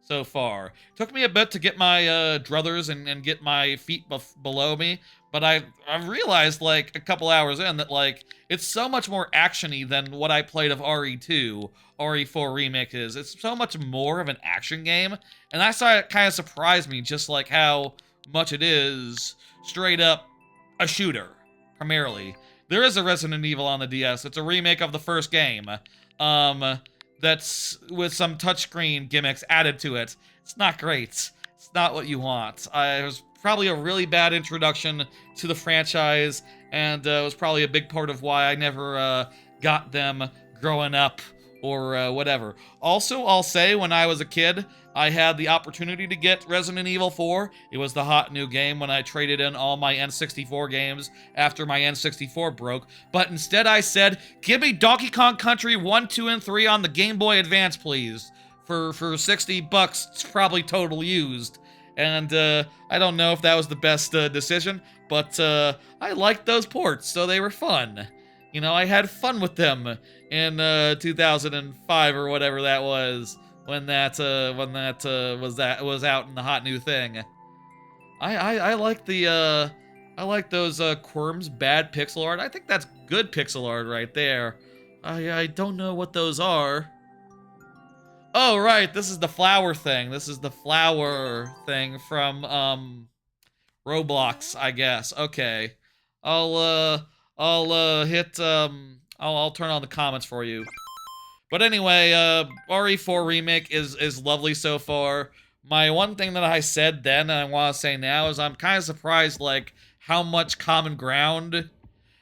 so far. Took me a bit to get my druthers and get my feet below me, but I realized, like, a couple hours in that, like, it's so much more action-y than what I played of RE2, RE4 Remake is. It's so much more of an action game, and that's why it kind of surprised me, just like how much it is straight up a shooter, primarily. There is a Resident Evil on the DS. It's a remake of the first game, that's with some touchscreen gimmicks added to it. It's not great. It's not what you want. It was probably a really bad introduction to the franchise, and it was probably a big part of why I never got them growing up or whatever. Also, I'll say, when I was a kid, I had the opportunity to get Resident Evil 4. It was the hot new game when I traded in all my N64 games after my N64 broke. But instead I said, give me Donkey Kong Country 1, 2, and 3 on the Game Boy Advance, please. For $60, it's probably total used. And I don't know if that was the best decision, but I liked those ports, so they were fun. You know, I had fun with them in 2005 or whatever that was. when that was out in the hot new thing. I like the I like those Quirm's bad pixel art. I think that's good pixel art right there. I don't know what those are. Oh right, this is the flower thing. This is the flower thing from Roblox, I guess. Okay. I'll hit I'll turn on the comments for you. But anyway, RE4 Remake is lovely so far. My one thing that I said then and I want to say now is I'm kind of surprised, like, how much common ground,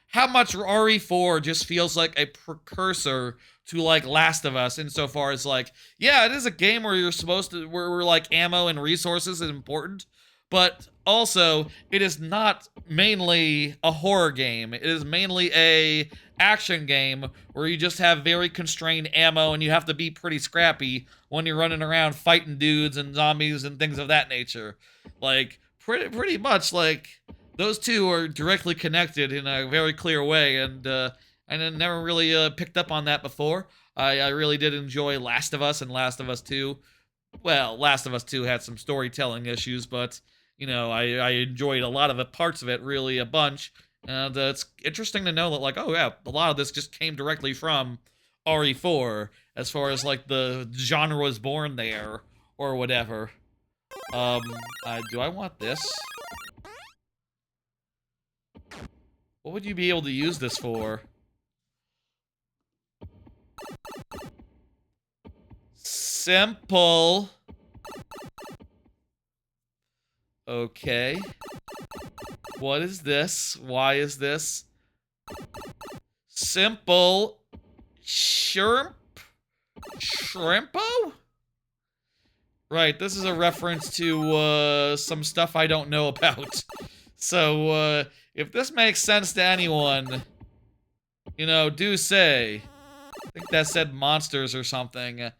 how much RE4 just feels like a precursor to, like, Last of Us insofar as, like, yeah, it is a game where you're supposed to, where like, ammo and resources is important, but also, it is not mainly a horror game. It is mainly a action game where you just have very constrained ammo and you have to be pretty scrappy when you're running around fighting dudes and zombies and things of that nature. Like, pretty much, like, those two are directly connected in a very clear way, and I never really picked up on that before. I really did enjoy Last of Us and Last of Us 2. Well, Last of Us 2 had some storytelling issues, but, you know, I enjoyed a lot of the parts of it really a bunch. And it's interesting to know that, like, oh yeah, a lot of this just came directly from RE4, as far as, like, the genre was born there, or whatever. Do I want this? What would you be able to use this for? Simple. Okay. What is this? Why is this? Simple. Shrimpo? Right, this is a reference to, some stuff I don't know about. So, if this makes sense to anyone, you know, do say. I think that said monsters or something.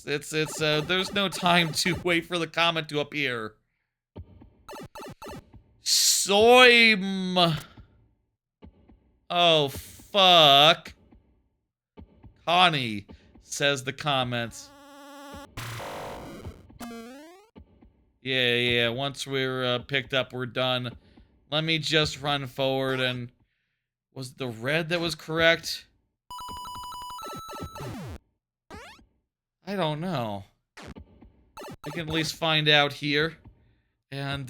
There's no time to wait for the comment to appear. Soim. Oh, fuck. Connie, says the comments. Yeah, once we're picked up, we're done. Let me just run forward and... Was it the red that was correct? I don't know. We can at least find out here. And,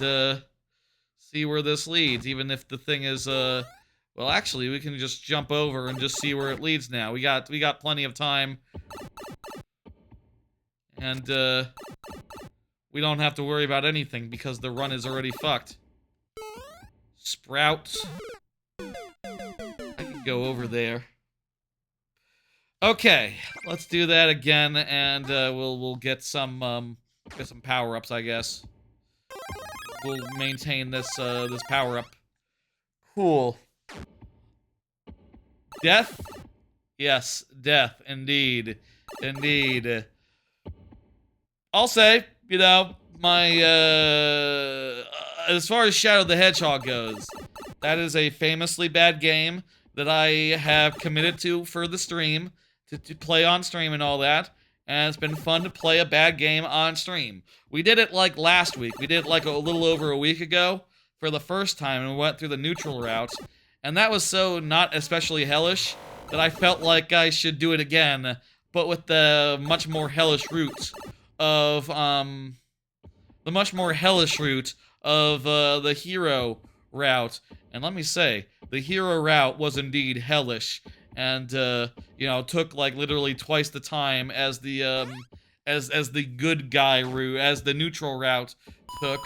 see where this leads, even if the thing is, well, actually, we can just jump over and just see where it leads now. We got plenty of time. And, we don't have to worry about anything because the run is already fucked. Sprout. I can go over there. Okay, let's do that again, and we'll get some power-ups, I guess. We'll maintain this this power-up. Cool. Death? Yes, death, indeed. Indeed. I'll say, you know, my, as far as Shadow the Hedgehog goes, that is a famously bad game that I have committed to for the stream, to play on stream and all that, and it's been fun to play a bad game on stream. We did it, like, last week. We did it, like, a little over a week ago for the first time, and we went through the neutral route, and that was so not especially hellish that I felt like I should do it again, but with the much more hellish route of, the hero route. And let me say, the hero route was indeed hellish, and, you know, took, like, literally twice the time as the, as the good guy route, as the neutral route took.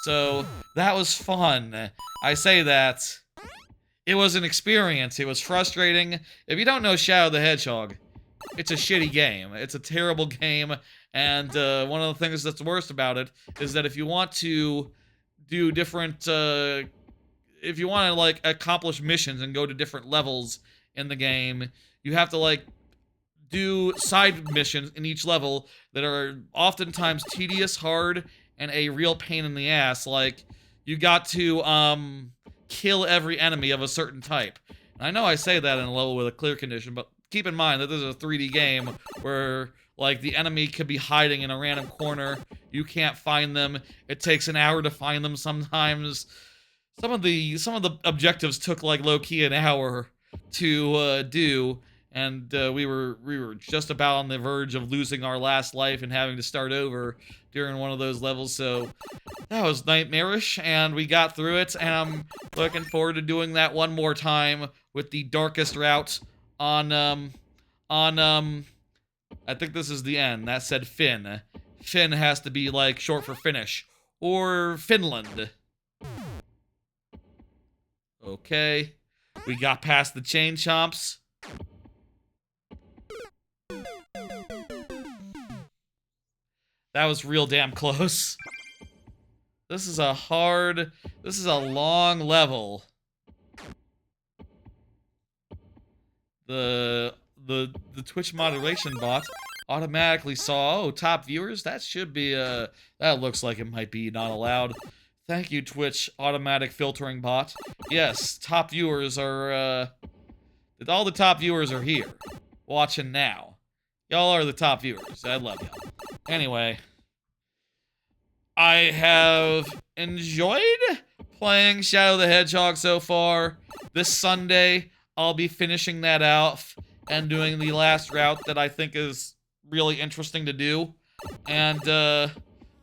So, that was fun. I say that. It was an experience. It was frustrating. If you don't know Shadow the Hedgehog, it's a shitty game. It's a terrible game, and one of the things that's worst about it is that if you want to do different, if you want to, like, accomplish missions and go to different levels in the game, you have to, like, do side missions in each level that are oftentimes tedious, hard, and a real pain in the ass. Like, you got to, kill every enemy of a certain type. And I know I say that in a level with a clear condition, but keep in mind that this is a 3D game where Like, the enemy could be hiding in a random corner. You can't find them. It takes an hour to find them sometimes. Some of the objectives took, like, low-key an hour to do, and we were just about on the verge of losing our last life and having to start over during one of those levels, so that was nightmarish, and we got through it, and I'm looking forward to doing that one more time with the darkest route on I think this is the end. That said Finn. Finn has to be, like, short for Finnish. Or Finland. Okay. We got past the chain chomps. That was real damn close. This is a long level. The Twitch moderation bot automatically saw, oh, top viewers? That should be, that looks like it might be not allowed. Thank you, Twitch automatic filtering bot. Yes, top viewers are, all the top viewers are here. Watching now. Y'all are the top viewers. I love y'all. Anyway. I have enjoyed playing Shadow the Hedgehog so far. This Sunday, I'll be finishing that out and doing the last route that I think is really interesting to do. And,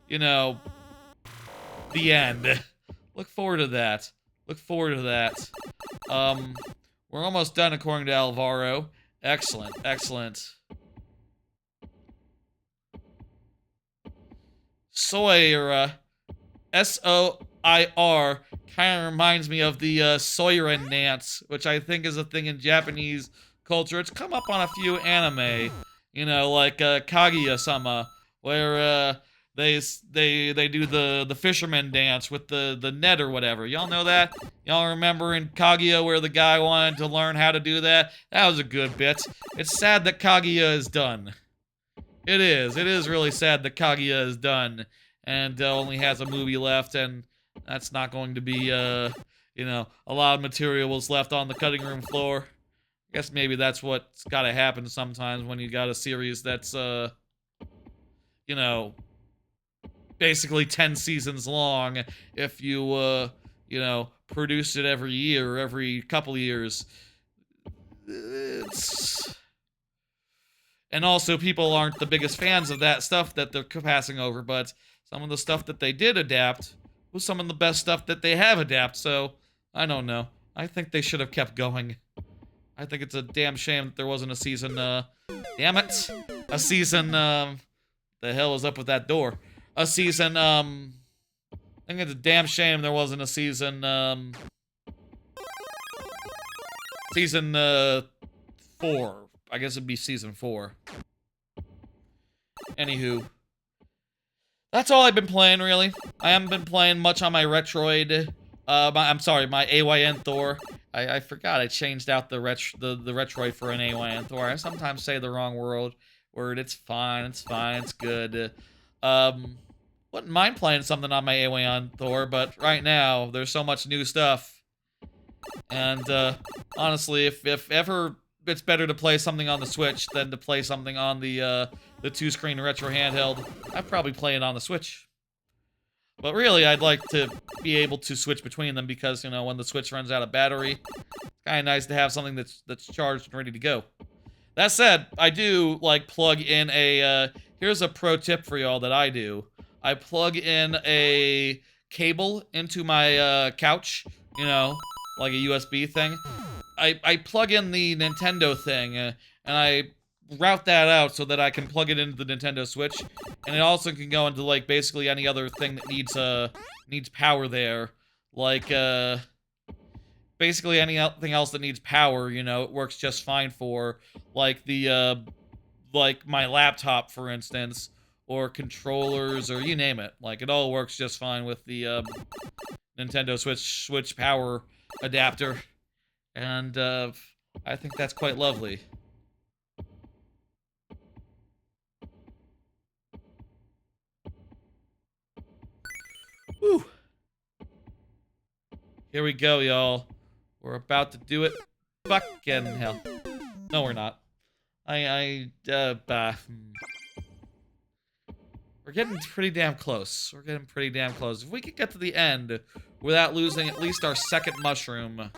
you know, the end. Look forward to that. Look forward to that. We're almost done according to Alvaro. Excellent, excellent. Soira. S-O-I-R. Kind of reminds me of the Soiran dance, which I think is a thing in Japanese culture. It's come up on a few anime, you know, like Kaguya-sama, where they do the fisherman dance with the net or whatever. Y'all know that? Y'all remember in Kaguya where the guy wanted to learn how to do that? That was a good bit. It's sad that Kaguya is done. It is really sad that Kaguya is done and only has a movie left, and that's not going to be, you know, a lot of material was left on the cutting room floor. I guess maybe that's what's gotta happen sometimes when you got a series that's, you know, basically 10 seasons long if you, you know, produce it every year or every couple years. It's... And also, people aren't the biggest fans of that stuff that they're passing over, but some of the stuff that they did adapt was some of the best stuff that they have adapted, so I don't know. I think they should have kept going. I think it's a damn shame that there wasn't a season, damn it! A season, the hell is up with that door? A season, I think it's a damn shame there wasn't a season, season, 4. I guess it'd be season 4. Anywho. That's all I've been playing, really. I haven't been playing much on my Retroid, I'm sorry, my AYN Thor. I forgot I changed out the Retroid for an AYN Thor. I sometimes say the wrong word. It's fine, it's good. Wouldn't mind playing something on my AYN Thor, but right now, there's so much new stuff. And, honestly, if ever it's better to play something on the Switch than to play something on the two-screen retro handheld, I'd probably play it on the Switch. But really, I'd like to be able to switch between them because, you know, when the Switch runs out of battery, it's kind of nice to have something that's charged and ready to go. That said, I do, like, plug in a, here's a pro tip for y'all that I do. I plug in a cable into my, couch, you know, like a USB thing. I plug in the Nintendo thing, and I route that out so that I can plug it into the Nintendo Switch, and it also can go into, like, basically any other thing that needs power there. Like, basically anything else that needs power, you know, it works just fine for, like, like, my laptop, for instance, or controllers, or you name it. Like, it all works just fine with the, Nintendo Switch power adapter. And, I think that's quite lovely. Whew. Here we go, y'all. We're about to do it. Fucking hell. No, we're not. We're getting pretty damn close. We're getting pretty damn close. If we could get to the end without losing at least our second mushroom,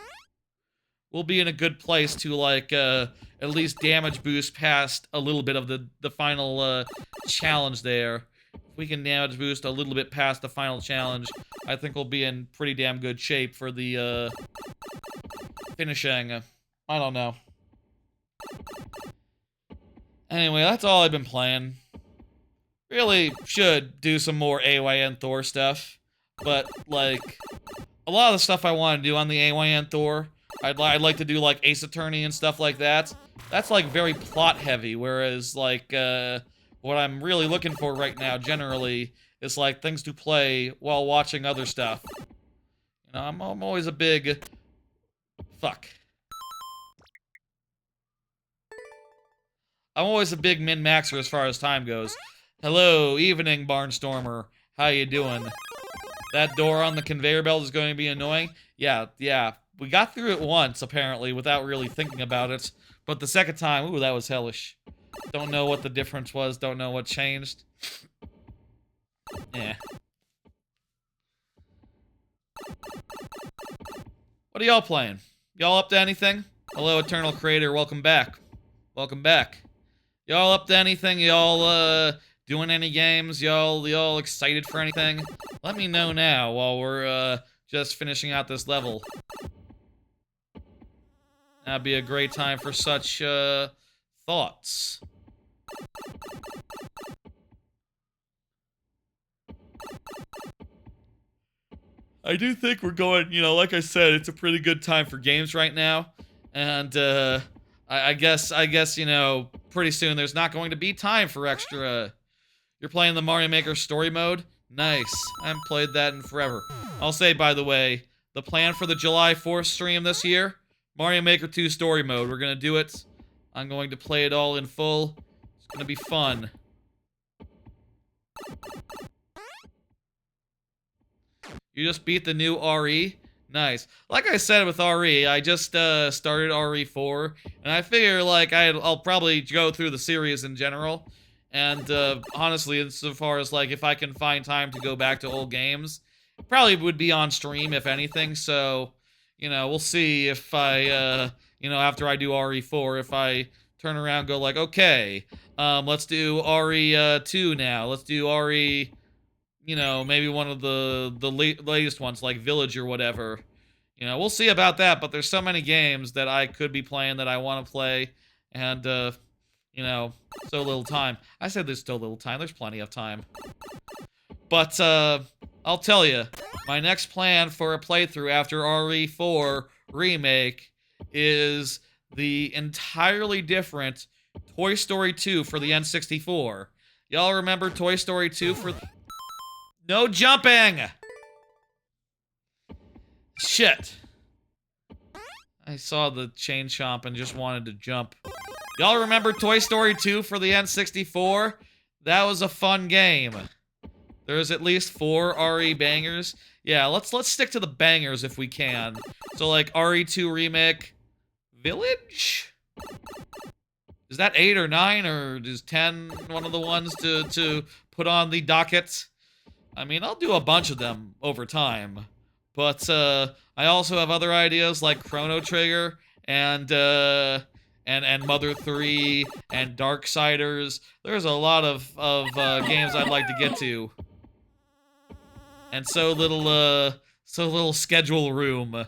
we'll be in a good place to, like, at least damage boost past a little bit of the final, challenge there. If we can damage boost a little bit past the final challenge, I think we'll be in pretty damn good shape for the, finishing. I don't know. Anyway, that's all I've been playing. Really should do some more AYN Thor stuff, but, like, a lot of the stuff I want to do on the AYN Thor, I'd like to do, like, Ace Attorney and stuff like that. That's, like, very plot-heavy, whereas, like, what I'm really looking for right now, generally, is, like, things to play while watching other stuff. You know, I'm always a big... Fuck. I'm always a big min-maxer as far as time goes. Hello, evening, Barnstormer. How you doing? That door on the conveyor belt is going to be annoying? Yeah. We got through it once, apparently, without really thinking about it. But the second time, ooh, that was hellish. Don't know what the difference was, don't know what changed. Yeah. What are y'all playing? Y'all up to anything? Hello, Eternal Creator, welcome back. Welcome back. Y'all up to anything? Y'all, doing any games? Y'all excited for anything? Let me know now while we're, just finishing out this level. That'd be a great time for such, thoughts. I do think we're going, you know, like I said, it's a pretty good time for games right now. And, I guess, you know, pretty soon there's not going to be time for extra... You're playing the Mario Maker story mode? Nice. I haven't played that in forever. I'll say, by the way, the plan for the July 4th stream this year, Mario Maker 2 story mode. We're gonna do it. I'm going to play it all in full. It's gonna be fun. You just beat the new RE? Nice. Like I said with RE, I just started RE4, and I figure, like, I'll probably go through the series in general. And, honestly, insofar as, like, if I can find time to go back to old games, it probably would be on stream, if anything, so, you know, we'll see if I, you know, after I do RE4, if I turn around and go like, okay, let's do RE2 now, let's do RE, you know, maybe one of the latest ones, like Village or whatever. You know, we'll see about that, but there's so many games that I could be playing that I want to play, and, you know, so little time. I said there's still little time. There's plenty of time. But, I'll tell you, my next plan for a playthrough after RE4 Remake is the entirely different Toy Story 2 for the N64. Y'all remember Toy Story 2 for... No jumping! Shit. I saw the chain chomp and just wanted to jump. Y'all remember Toy Story 2 for the N64? That was a fun game. There's at least 4 RE bangers. Yeah, let's stick to the bangers if we can. So, like, RE2 Remake... Village? Is that 8 or 9, or is 10 one of the ones to put on the docket? I mean, I'll do a bunch of them over time. But, I also have other ideas like Chrono Trigger and Mother 3 and Darksiders. There's a lot of games I'd like to get to. And so little schedule room.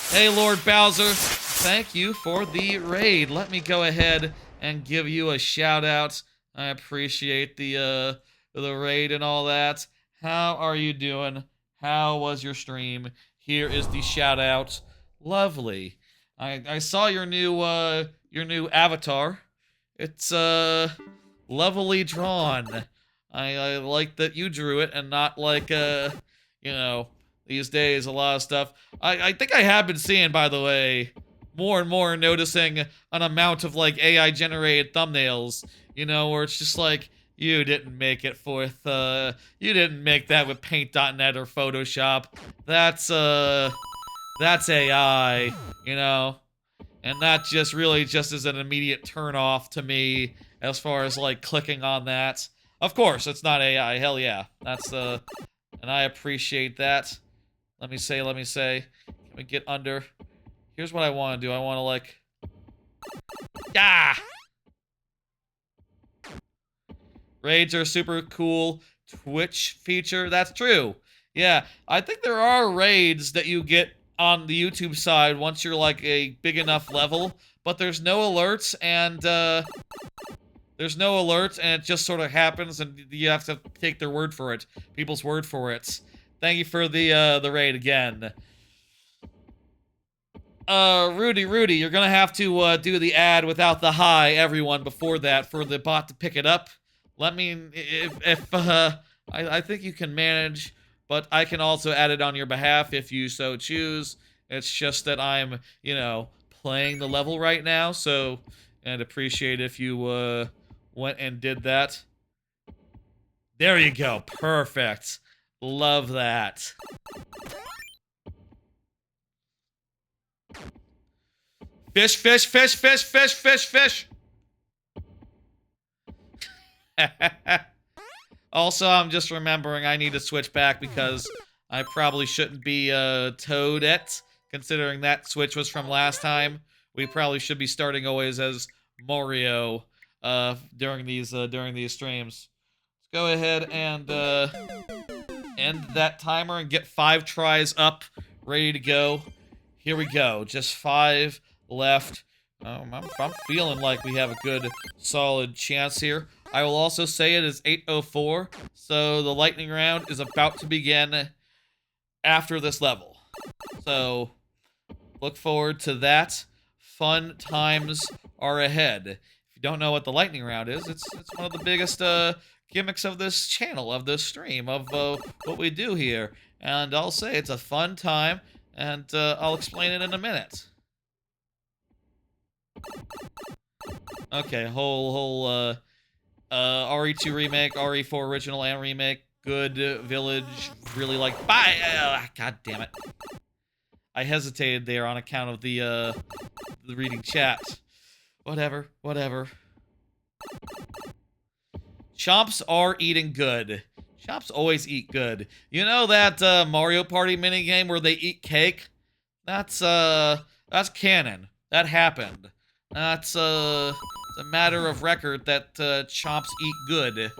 Hey, Lord Bowser, thank you for the raid. Let me go ahead and give you a shout out. I appreciate the raid and all that. How are you doing? How was your stream? Here is the shout out. Lovely. I saw your new avatar. It's lovely drawn. I like that you drew it and not like you know, these days a lot of stuff. I think I have been seeing, by the way, more and more noticing an amount of like AI generated thumbnails, you know, where it's just like, you didn't make it with you didn't make that with paint.net or Photoshop. That's AI, you know? And that just really just is an immediate turn off to me as far as like clicking on that. Of course, it's not AI. Hell yeah. That's, and I appreciate that. Let me say. Can we get under? Here's what I want to do. I want to, like... Ah! Raids are a super cool Twitch feature. That's true. Yeah, I think there are raids that you get on the YouTube side once you're, like, a big enough level, but there's no alerts, and, there's no alerts, and it just sort of happens, and you have to take their word for it. People's word for it. Thank you for the raid again. Rudy, you're gonna have to, do the ad without the hi, everyone, before that, for the bot to pick it up. Let me, I think you can manage, but I can also add it on your behalf if you so choose. It's just that I'm, you know, playing the level right now, so I'd appreciate if you, went and did that. There you go. Perfect. Love that. Fish, fish, fish, fish, fish, fish, fish. Also, I'm just remembering I need to switch back because I probably shouldn't be, Toadette, considering that switch was from last time. We probably should be starting always as Mario, during these streams. Let's go ahead and, end that timer and get 5 tries up, ready to go. Here we go, just 5 left. I'm feeling like we have a good, solid chance here. I will also say it is 8:04, so the lightning round is about to begin after this level. So, look forward to that. Fun times are ahead. If you don't know what the lightning round is, it's one of the biggest gimmicks of this channel, of this stream, of what we do here. And I'll say it's a fun time, and I'll explain it in a minute. Okay, whole RE2 remake, RE4 original and remake, good village, really like, god damn it. I hesitated there on account of the reading chat. Whatever. Chomps are eating good. Chomps always eat good. You know that Mario Party minigame where they eat cake? That's canon. That happened. That's it's a matter of record that Chomps eat good.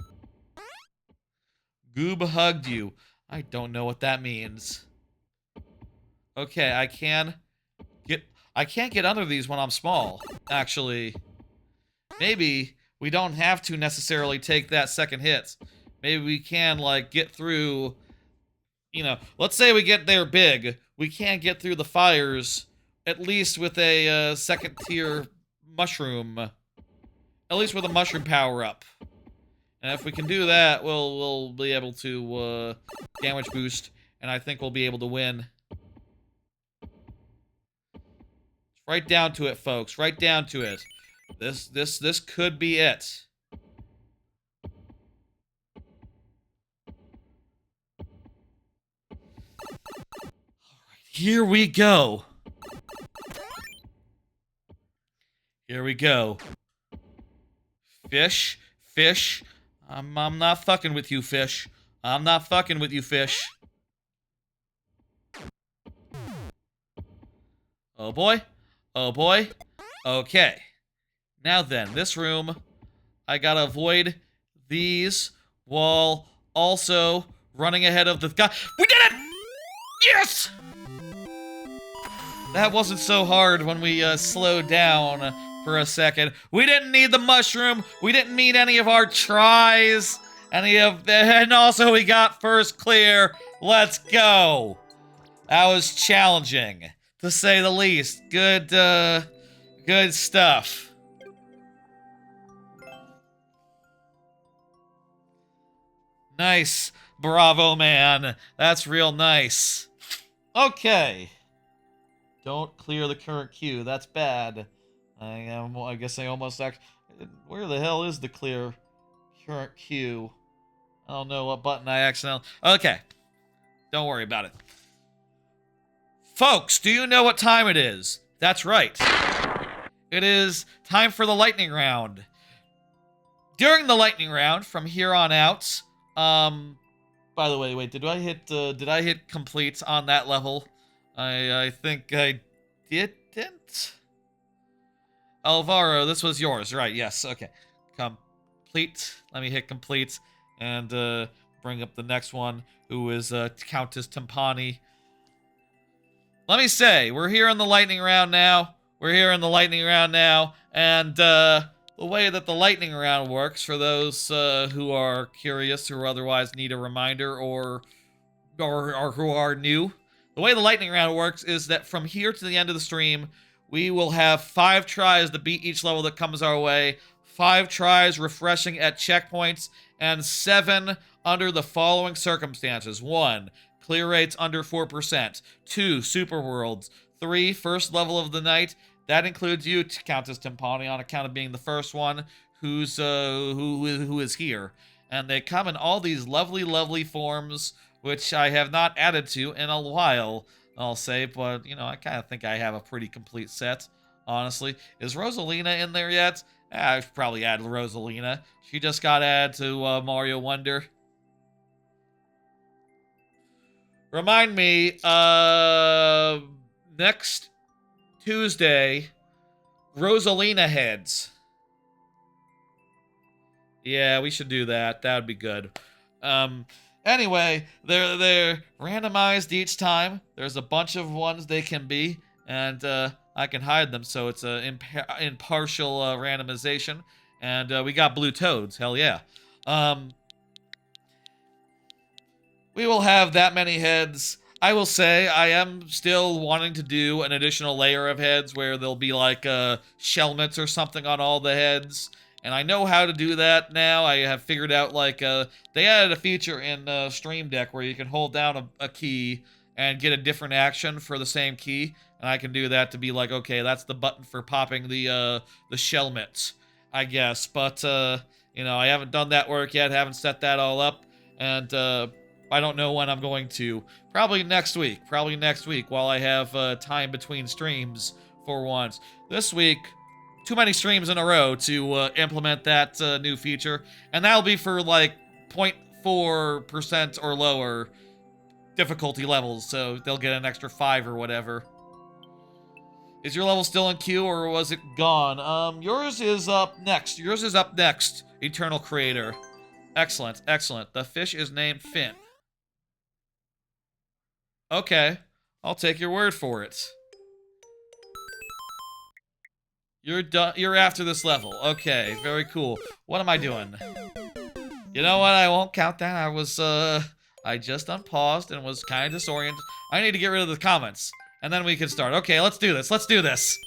Goob hugged you. I don't know what that means. Okay, I can't get under these when I'm small, actually. Maybe we don't have to necessarily take that second hit. Maybe we can, like, get through, you know, let's say we get there big. We can't get through the fires, at least with a second tier mushroom. At least with a mushroom power-up. And if we can do that, we'll be able to damage boost, and I think we'll be able to win. Right down to it, folks. Right down to it. This could be it. Alright, here we go. Here we go. Fish. I'm not fucking with you, fish. I'm not fucking with you, fish. Oh boy. Okay. Now then, this room, I gotta avoid these while also running ahead of the guy. We did it! Yes! That wasn't so hard when we slowed down for a second. We didn't need the mushroom. We didn't need any of our tries. And also we got first clear. Let's go. That was challenging, to say the least. Good stuff. Nice. Bravo, man. That's real nice. Okay. Don't clear the current queue. That's bad. I guess I almost actually... Where the hell is the clear current queue? I don't know what button I accidentally... Okay. Don't worry about it. Folks, do you know what time it is? That's right. It is time for the lightning round. during the lightning round, from here on out, by the way, wait, did I hit complete on that level? I think I didn't. Alvaro, this was yours, right? Yes, okay. Complete. Let me hit complete and bring up the next one, who is Countess Timpani. Let me say, we're here in the lightning round now. And the way that the lightning round works, for those who are curious or otherwise need a reminder or who are new, the way the lightning round works is that from here to the end of the stream, we will have 5 tries to beat each level that comes our way, 5 tries refreshing at checkpoints, and 7 under the following circumstances. 1. Clear rates under 4%. 2. Super worlds. 3. First level of the night. That includes you, Countess Timpani, on account of being the first one who is here. And they come in all these lovely, lovely forms, which I have not added to in a while, I'll say, but, you know, I kind of think I have a pretty complete set, honestly. Is Rosalina in there yet? I should probably add Rosalina. She just got added to Mario Wonder. Remind me, next Tuesday, Rosalina heads. Yeah, we should do that. That would be good. Anyway, they're randomized each time. There's a bunch of ones they can be, and I can hide them, so it's a impartial randomization. And we got blue toads. Hell yeah. We will have that many heads. I will say I am still wanting to do an additional layer of heads where there'll be like shelmets or something on all the heads. And I know how to do that now. I have figured out, like, they added a feature in Stream Deck where you can hold down a key and get a different action for the same key. And I can do that to be like, okay, that's the button for popping the shelmets, I guess. But, you know, I haven't done that work yet, haven't set that all up. And, I don't know when I'm going to. Probably next week while I have time between streams for once. This week, too many streams in a row to implement that new feature. And that'll be for like 0.4% or lower difficulty levels, so they'll get an extra 5 or whatever. Is your level still in queue or was it gone? Yours is up next. Eternal Creator. Excellent. The fish is named Finn. Okay, I'll take your word for it. You're done. You're after this level. Okay, very cool. What am I doing? You know what? I won't count that. I just unpaused and was kind of disoriented. I need to get rid of the comments, and then we can start. Okay, let's do this.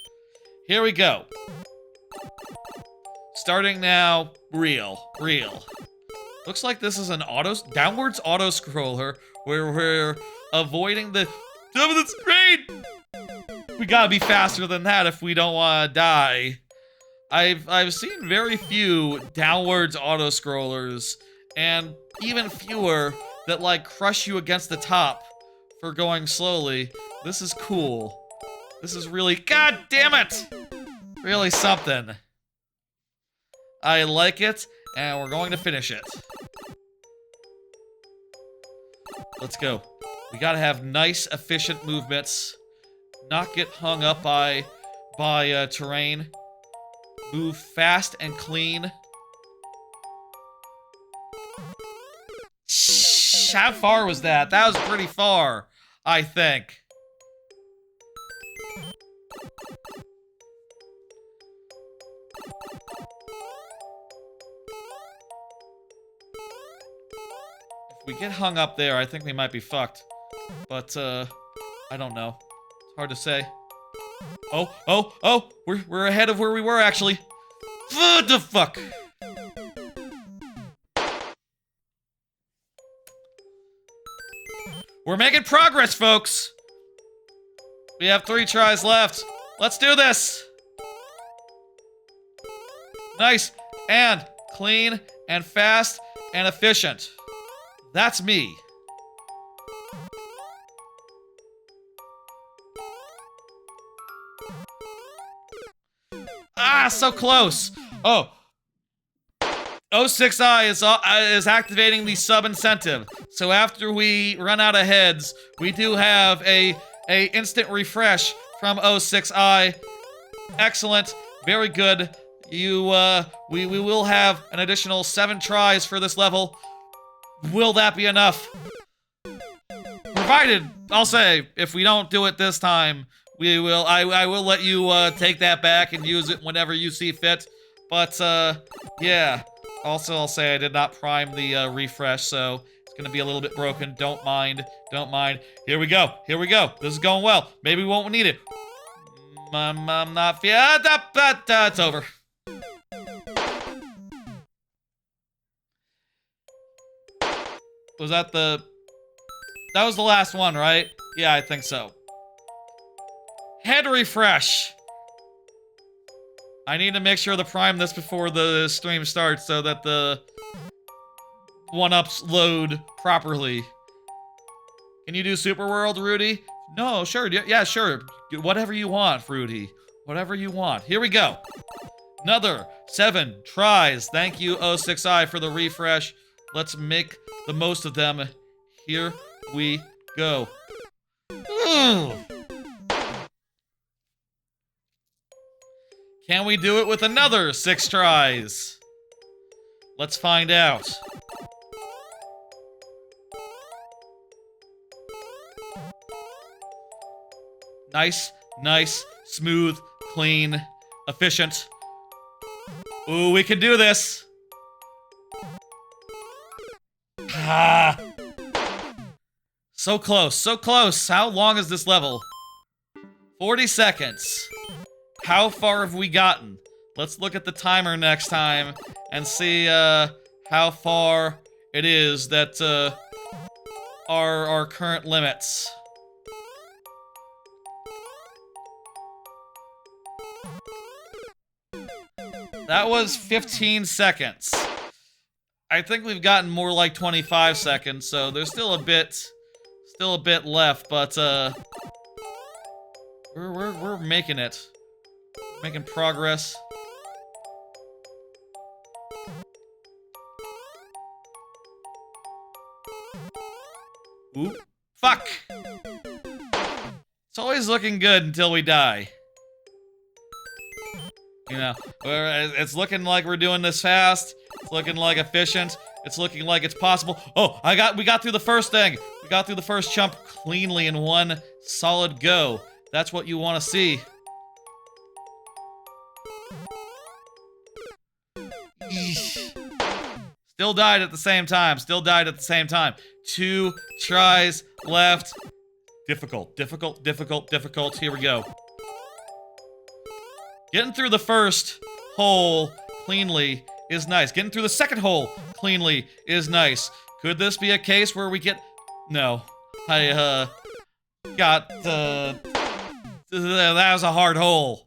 Here we go. Starting now. Real. Looks like this is an downwards auto scroller where we're avoiding the top of the screen. We gotta be faster than that if we don't want to die. I've seen very few downwards auto scrollers, and even fewer that like crush you against the top for going slowly. This is cool. This is really, god damn it, really something. I like it, and we're going to finish it. Let's go. We gotta have nice, efficient movements. Not get hung up by terrain. Move fast and clean. How far was that? That was pretty far, I think. If we get hung up there, I think we might be fucked. But, I don't know. It's hard to say. Oh! We're ahead of where we were, actually. What the fuck? We're making progress, folks! We have 3 tries left. Let's do this! Nice, and clean, and fast, and efficient. That's me. Ah, so close! Oh. O6i is activating the sub incentive. So after we run out of heads, we do have a instant refresh from O6i. Excellent. Very good. We will have an additional 7 tries for this level. Will that be enough? Provided, I'll say, if we don't do it this time, I will let you take that back and use it whenever you see fit. But yeah. Also, I'll say I did not prime the refresh, so it's gonna be a little bit broken. Don't mind. Don't mind. Here we go. Here we go. This is going well. Maybe we won't need it. I'm not. Yeah, it's over. Was that the? That was the last one, right? Yeah, I think so. Head refresh. I need to make sure to prime this before the stream starts so that the one-ups load properly. Can you do Super World, Rudy? No, sure. Yeah, sure. Whatever you want, Rudy. Whatever you want. Here we go. Another 7 tries. Thank you, O6i, for the refresh. Let's make the most of them. Here we go. Ooh. Can we do it with another 6 tries? Let's find out. Nice, nice, smooth, clean, efficient. Ooh, we can do this. Ah. So close, so close. How long is this level? 40 seconds. How far have we gotten? Let's look at the timer next time and see how far it is that our current limits. That was 15 seconds. I think we've gotten more like 25 seconds, so there's still a bit left, but we're making it. Making progress. Oop. Fuck! It's always looking good until we die. You know, it's looking like we're doing this fast. It's looking like efficient. It's looking like it's possible. Oh, we got through the first thing. We got through the first chump cleanly in one solid go. That's what you want to see. Still died at the same time. Still died at the same time. 2 tries left. Difficult, difficult, difficult, difficult. Here we go. Getting through the first hole cleanly is nice. Getting through the second hole cleanly is nice. Could this be a case where we get... No. I, got, that was a hard hole.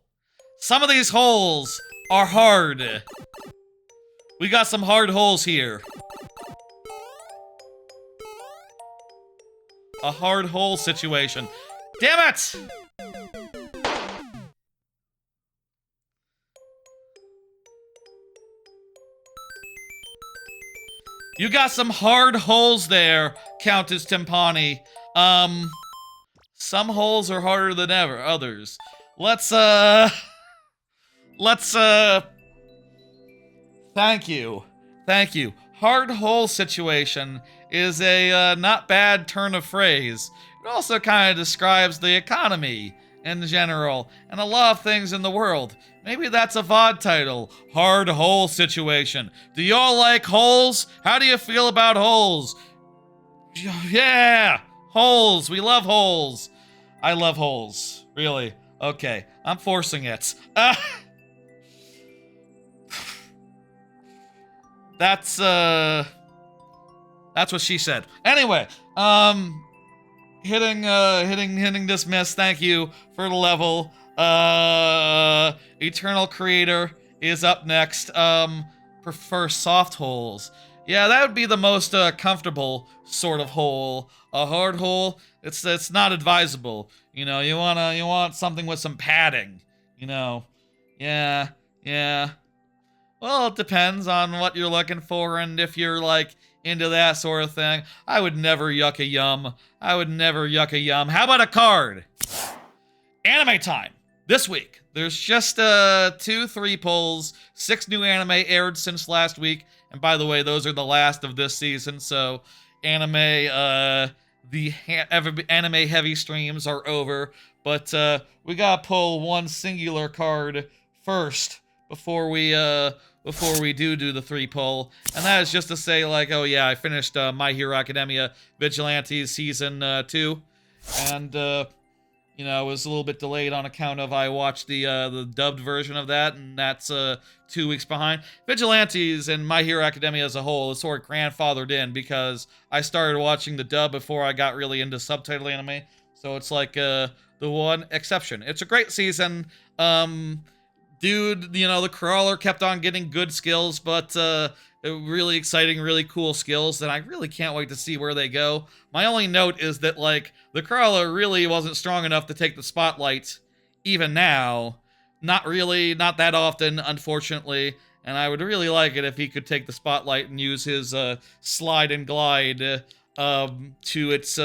Some of these holes are hard. We got some hard holes here. A hard hole situation. Damn it! You got some hard holes there, Countess Timpani. Some holes are harder than others. Let's, thank you. Thank you. Hard hole situation is a not bad turn of phrase. It also kind of describes the economy in general and a lot of things in the world. Maybe that's a VOD title. Hard hole situation. Do y'all like holes? How do you feel about holes? Yeah! Holes. We love holes. I love holes. Really. Okay. I'm forcing it. That's what she said. Anyway, hitting dismiss. Thank you for the level. Eternal Creator is up next. Prefer soft holes. Yeah, that would be the most comfortable sort of hole. A hard hole, it's not advisable. You know, you want something with some padding. You know, yeah. Well, it depends on what you're looking for and if you're like into that sort of thing. I would never yuck a yum. I would never yuck a yum. How about a card? Anime time. This week, there's just 3 polls, 6 new anime aired since last week. And by the way, those are the last of this season, so anime heavy streams are over. But we gotta pull one singular card first before we do the 3 poll, and that is just to say, like, oh yeah, I finished My Hero Academia Vigilantes season 2, and you know, it was a little bit delayed on account of I watched the dubbed version of that, and that's 2 weeks behind. Vigilantes and My Hero Academia as a whole is sort of grandfathered in because I started watching the dub before I got really into subtitle anime, so it's like the one exception. It's a great season. Dude, you know, the crawler kept on getting good skills, but really exciting, really cool skills that I really can't wait to see where they go. My only note is that, like, the crawler really wasn't strong enough to take the spotlight even now. Not really, not that often, unfortunately, and I would really like it if he could take the spotlight and use his slide and glide to its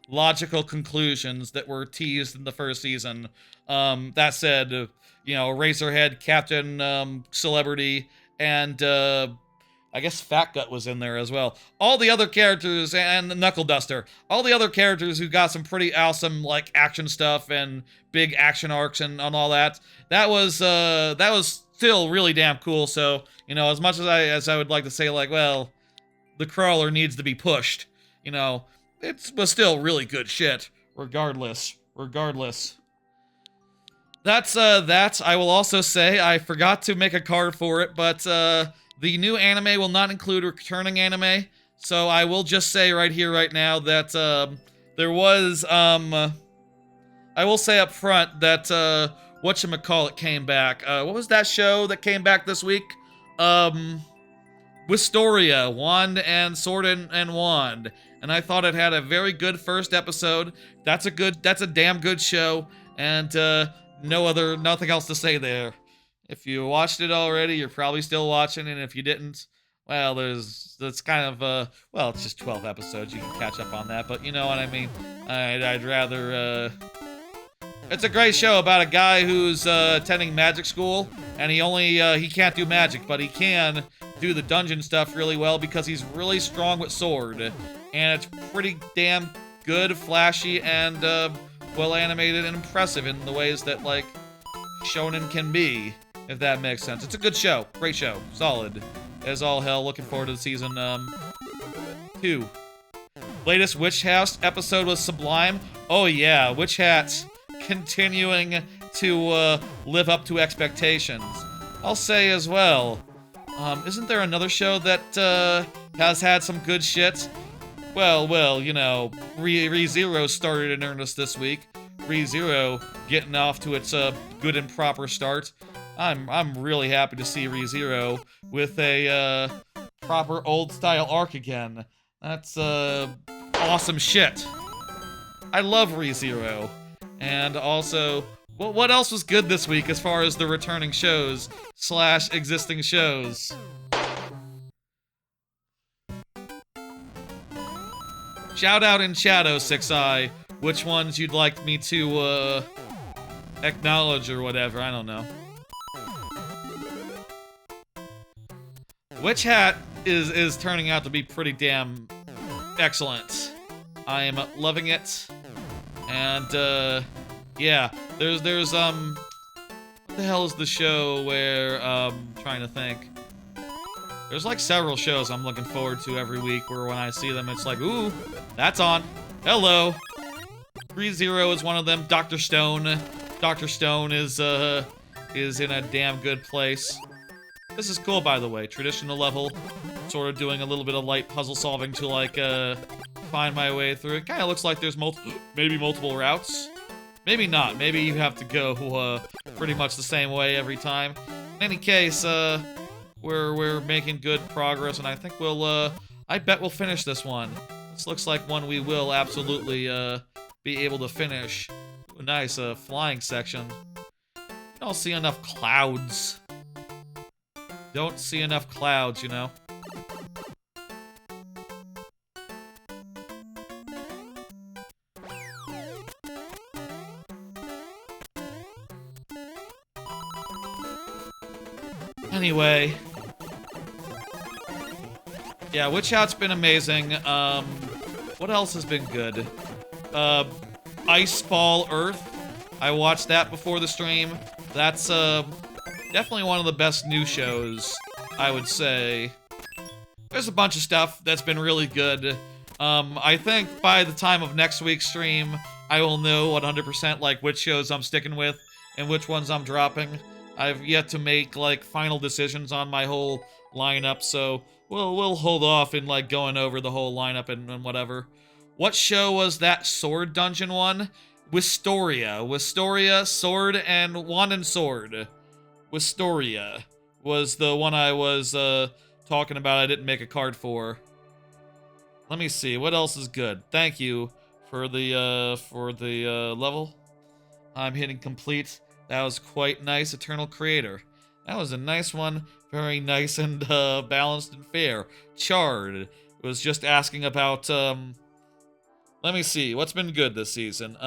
logical conclusions that were teased in the first season. That said, you know, Razorhead, Captain Celebrity, and I guess Fat Gut was in there as well. All the other characters, and the Knuckle Duster, all the other characters who got some pretty awesome, like, action stuff and big action arcs and all that, that was still really damn cool. So, you know, as much as I would like to say, like, well, the crawler needs to be pushed, you know, it was still really good shit, regardless. That's that. I will also say I forgot to make a card for it, but the new anime will not include returning anime. So I will just say right here, right now, that there was I will say up front that whatchamacallit came back. What was that show that came back this week? Wistoria, Wand and Sword and Wand. And I thought it had a very good first episode. That's a damn good show. And nothing else to say there. If you watched it already, you're probably still watching, and if you didn't, well, that's kind of well, it's just 12 episodes. You can catch up on that, but you know what I mean. I'd rather it's a great show about a guy who's attending magic school, and he can't do magic, but he can do the dungeon stuff really well because he's really strong with sword, and it's pretty damn good, flashy, and well animated and impressive in the ways that, like, shonen can be, if that makes sense. It's a good show, great show, solid as all hell. Looking forward to season 2. Latest Witch House episode was sublime. Oh yeah, Witch Hat's continuing to live up to expectations. I'll say as well, isn't there another show that has had some good shit? Well, you know, ReZero started in earnest this week. ReZero getting off to its good and proper start. I'm really happy to see ReZero with a proper old style arc again. That's awesome shit. I love ReZero. And also, well, what else was good this week as far as the returning shows / existing shows? Shout out in Shadow, 6i, which ones you'd like me to, acknowledge or whatever, I don't know. Witch Hat is turning out to be pretty damn excellent. I am loving it, and, yeah, there's, what the hell is the show where, trying to think. There's like several shows I'm looking forward to every week where when I see them, it's like, ooh, that's on. Hello. ReZero is one of them. Dr. Stone. Dr. Stone is in a damn good place. This is cool, by the way. Traditional level. Sort of doing a little bit of light puzzle solving to, like, find my way through it. Kind of looks like there's maybe multiple routes. Maybe not. Maybe you have to go, pretty much the same way every time. In any case, we're making good progress, and I think I bet we'll finish this one. This looks like one we will absolutely, be able to finish. Ooh, nice, flying section. I don't see enough clouds. don't see enough clouds, you know? Anyway. Yeah, Witch Out's been amazing. What else has been good? Iceball Earth. I watched that before the stream. That's, definitely one of the best new shows, I would say. There's a bunch of stuff that's been really good. I think by the time of next week's stream, I will know 100% like which shows I'm sticking with and which ones I'm dropping. I've yet to make like final decisions on my whole lineup, so we'll hold off in like going over the whole lineup and whatever. What show was that Sword Dungeon one? Wistoria, Sword and Wand and Sword. Wistoria was the one I was talking about. I didn't make a card for. Let me see what else is good. Thank you for the level. I'm hitting complete. That was quite nice, Eternal Creator. That was a nice one. Very nice and balanced and fair. Chard was just asking about, let me see, what's been good this season?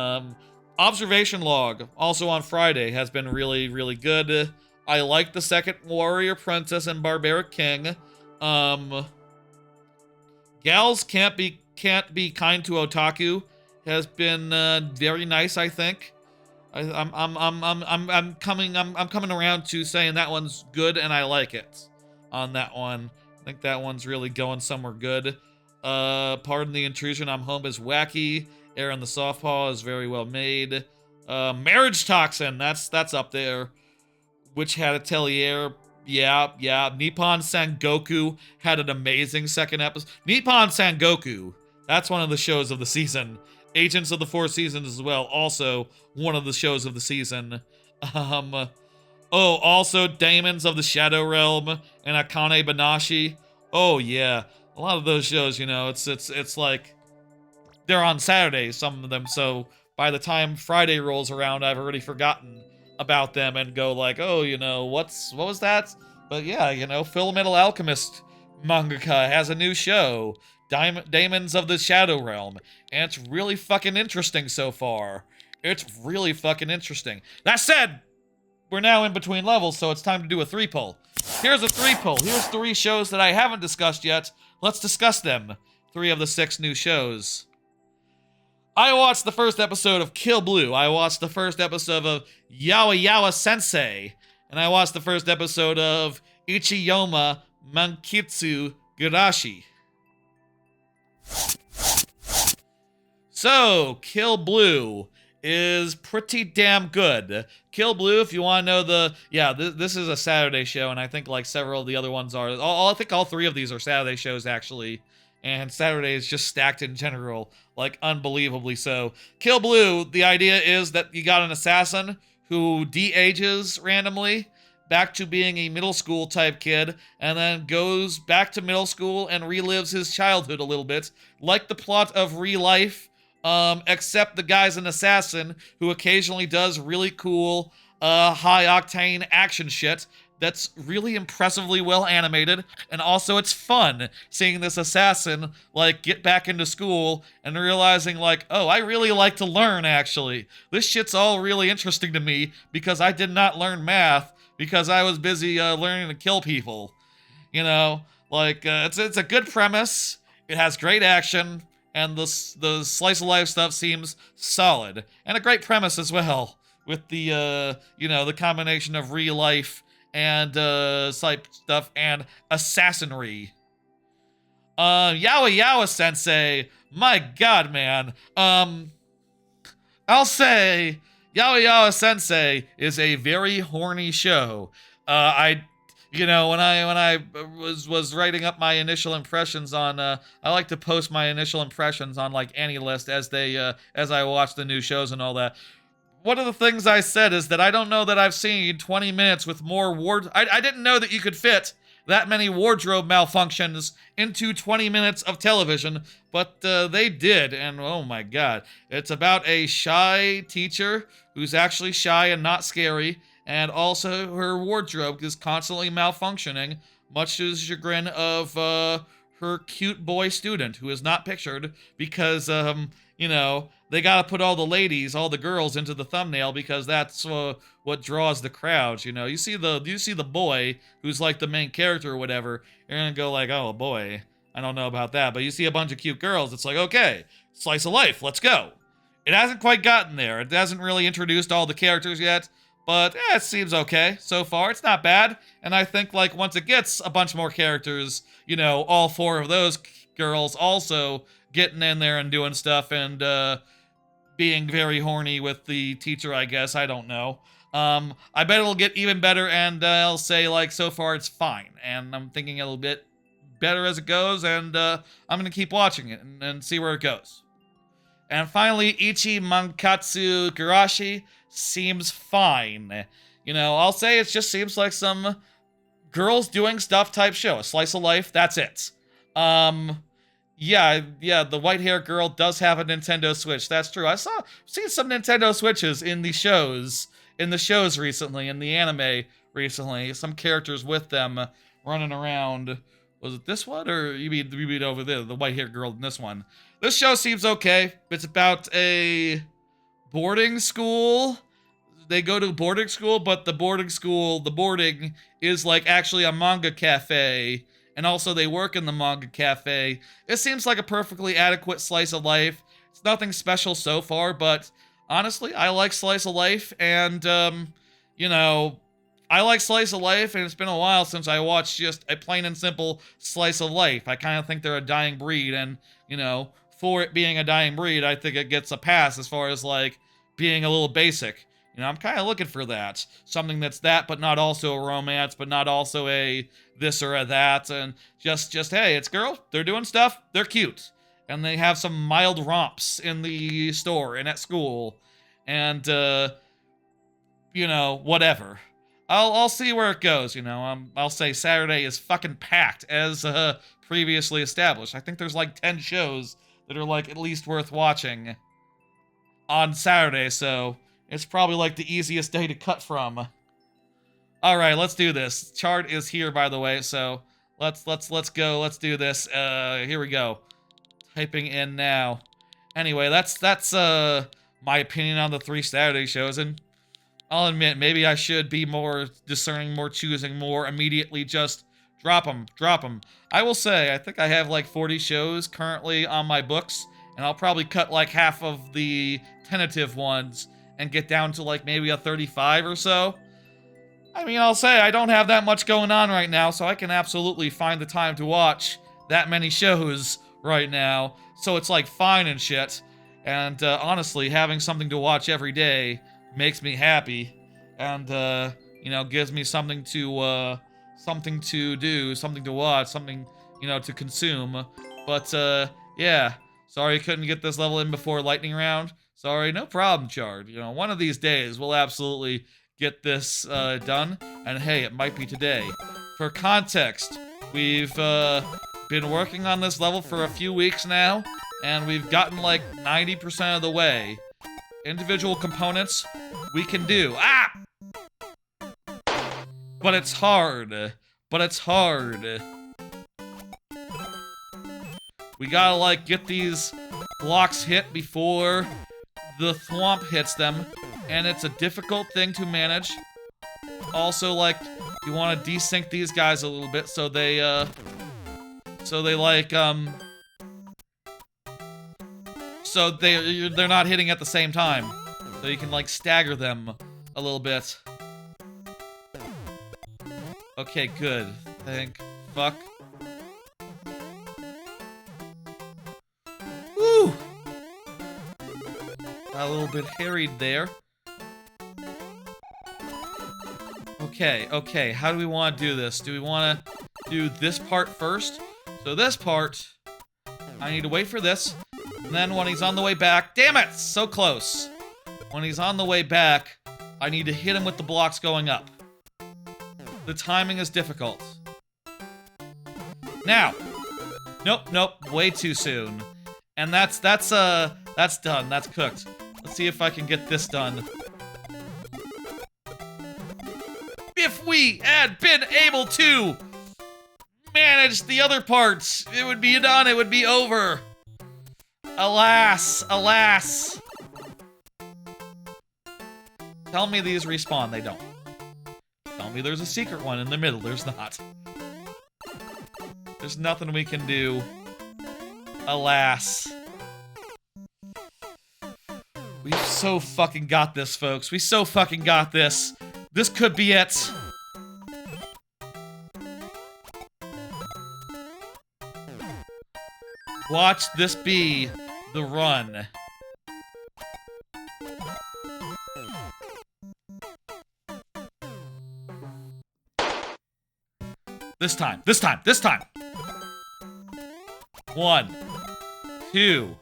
Observation Log, also on Friday, has been really, really good. I like the second Warrior Princess and Barbaric King. Gals Can't Be Kind to Otaku has been very nice, I think. I'm coming around to saying that one's good and I like it on that one. I think that one's really going somewhere good. Pardon the Intrusion, I'm Home is wacky. Aaron the Softpaw is very well made. Marriage Toxin, that's up there. Witch Hat Atelier, yeah. Nippon Sangoku had an amazing second episode. Nippon Sangoku, that's one of the shows of the season. Agents of the Four Seasons as well, also one of the shows of the season. Also Daemons of the Shadow Realm and Akane Banashi. Oh yeah, a lot of those shows, you know, it's like they're on Saturdays, some of them, so by the time Friday rolls around, I've already forgotten about them and go like, oh, you know, what was that? But yeah, you know, Fullmetal Alchemist mangaka has a new show, Daemons of the Shadow Realm, and it's really fucking interesting so far. It's really fucking interesting. That said, we're now in between levels, so it's time to do a 3-pull. Here's a 3-pull. Here's 3 shows that I haven't discussed yet. Let's discuss them. 3 of the 6 new shows. I watched the first episode of Kill Blue. I watched the first episode of Yawa Yawa Sensei. And I watched the first episode of Ichiyoma Mankitsu Gurashi. So, Kill Blue is pretty damn good. Kill Blue, if you want to know this is a Saturday show, and I think like several of the other ones are. I think all 3 of these are Saturday shows, actually. And Saturday is just stacked in general, like unbelievably so. Kill Blue, the idea is that you got an assassin who de-ages randomly back to being a middle school type kid, and then goes back to middle school and relives his childhood a little bit, like the plot of Real Life, except the guy's an assassin who occasionally does really cool, high-octane action shit that's really impressively well animated, and also it's fun seeing this assassin, like, get back into school and realizing, like, oh, I really like to learn, actually. This shit's all really interesting to me because I did not learn math because I was busy learning to kill people. You know, like, it's a good premise, it has great action, and the slice of life stuff seems solid, and a great premise as well, with the, you know, the combination of real life and type stuff and assassinry. Yawa Yawa Sensei, my god, man. I'll say Yawa Yawa Sensei is a very horny show. You know, when I was writing up my initial impressions on, I like to post my initial impressions on like AniList as I watch the new shows and all that. One of the things I said is that I don't know that I've seen 20 minutes with more I didn't know that you could fit that many wardrobe malfunctions into 20 minutes of television, but they did, and oh my god. It's about a shy teacher who's actually shy and not scary, and also her wardrobe is constantly malfunctioning, much to the chagrin of her cute boy student, who is not pictured because they gotta put all the ladies, all the girls into the thumbnail because that's what draws the crowds. You see the boy who's like the main character or whatever. You're gonna go like, oh boy, I don't know about that. But you see a bunch of cute girls, it's like, okay, slice of life, let's go. It hasn't quite gotten there. It hasn't really introduced all the characters yet, but it seems okay so far. It's not bad, and I think like once it gets a bunch more characters, all 4 of those girls also getting in there and doing stuff and being very horny with the teacher, I guess. I don't know. I bet it'll get even better, and I'll say, like, so far it's fine. And I'm thinking it'll get better as it goes, and I'm going to keep watching it and see where it goes. And finally, Ichi Mankatsu Garashi seems fine. I'll say it just seems like some girls doing stuff type show. A slice of life, that's it. Yeah, the white-haired girl does have a Nintendo Switch. That's true. I've seen some Nintendo Switches in the shows recently, in the anime recently. Some characters with them running around. Was it this one, or you mean over there, the white-haired girl in this one? This show seems okay. It's about a boarding school. They go to boarding school, but the boarding is like actually a manga cafe. And also they work in the manga cafe. It seems like a perfectly adequate slice of life. It's nothing special so far, but honestly, I like slice of life, and, I like slice of life, and it's been a while since I watched just a plain and simple slice of life. I kind of think they're a dying breed, and, for it being a dying breed, I think it gets a pass as far as, like, being a little basic. I'm kind of looking for that. Something that's that, but not also a romance, but not also a this or a that, and just hey, it's girls, they're doing stuff, they're cute, and they have some mild romps in the store and at school, and, whatever. I'll see where it goes, I'll say Saturday is fucking packed, as, previously established. I think there's like 10 shows that are like at least worth watching on Saturday, so it's probably like the easiest day to cut from. All right, let's do this. Chart is here, by the way, so let's go. Let's do this. Here we go. Typing in now. Anyway, that's my opinion on the 3 Saturday shows, and I'll admit maybe I should be more discerning, more choosing, more immediately just drop them. I will say I think I have like 40 shows currently on my books, and I'll probably cut like half of the tentative ones and get down to like maybe a 35 or so. I mean, I'll say I don't have that much going on right now, so I can absolutely find the time to watch that many shows right now. So it's like fine and shit. And honestly, having something to watch every day makes me happy, and gives me something to do, something to watch, something to consume. But yeah, sorry I couldn't get this level in before lightning round. Sorry, no problem, Chard. One of these days we'll absolutely get this done, and hey, it might be today. For context, we've been working on this level for a few weeks now, and we've gotten like 90% of the way. Individual components we can do. Ah! But it's hard. We gotta like get these blocks hit before the thwomp hits them, and it's a difficult thing to manage. Also, like, you want to desync these guys a little bit so they're not hitting at the same time. So you can like stagger them a little bit. Okay, good. Thank fuck. Woo! Got a little bit harried there. Okay, how do we want to do this? Do we want to do this part first? So this part, I need to wait for this, and then when he's on the way back, damn it, so close. When he's on the way back, I need to hit him with the blocks going up. The timing is difficult. Now, nope, way too soon. And that's done, that's cooked. Let's see if I can get this done. we had been able to manage the other parts, it would be done, it would be over. Alas, alas. Tell me these respawn, they don't. Tell me there's a secret one in the middle, there's not. There's nothing we can do. Alas. We've so fucking got this, folks. We so fucking got this. This could be it. Watch this be the run. This time, this time, this time. 1, 2,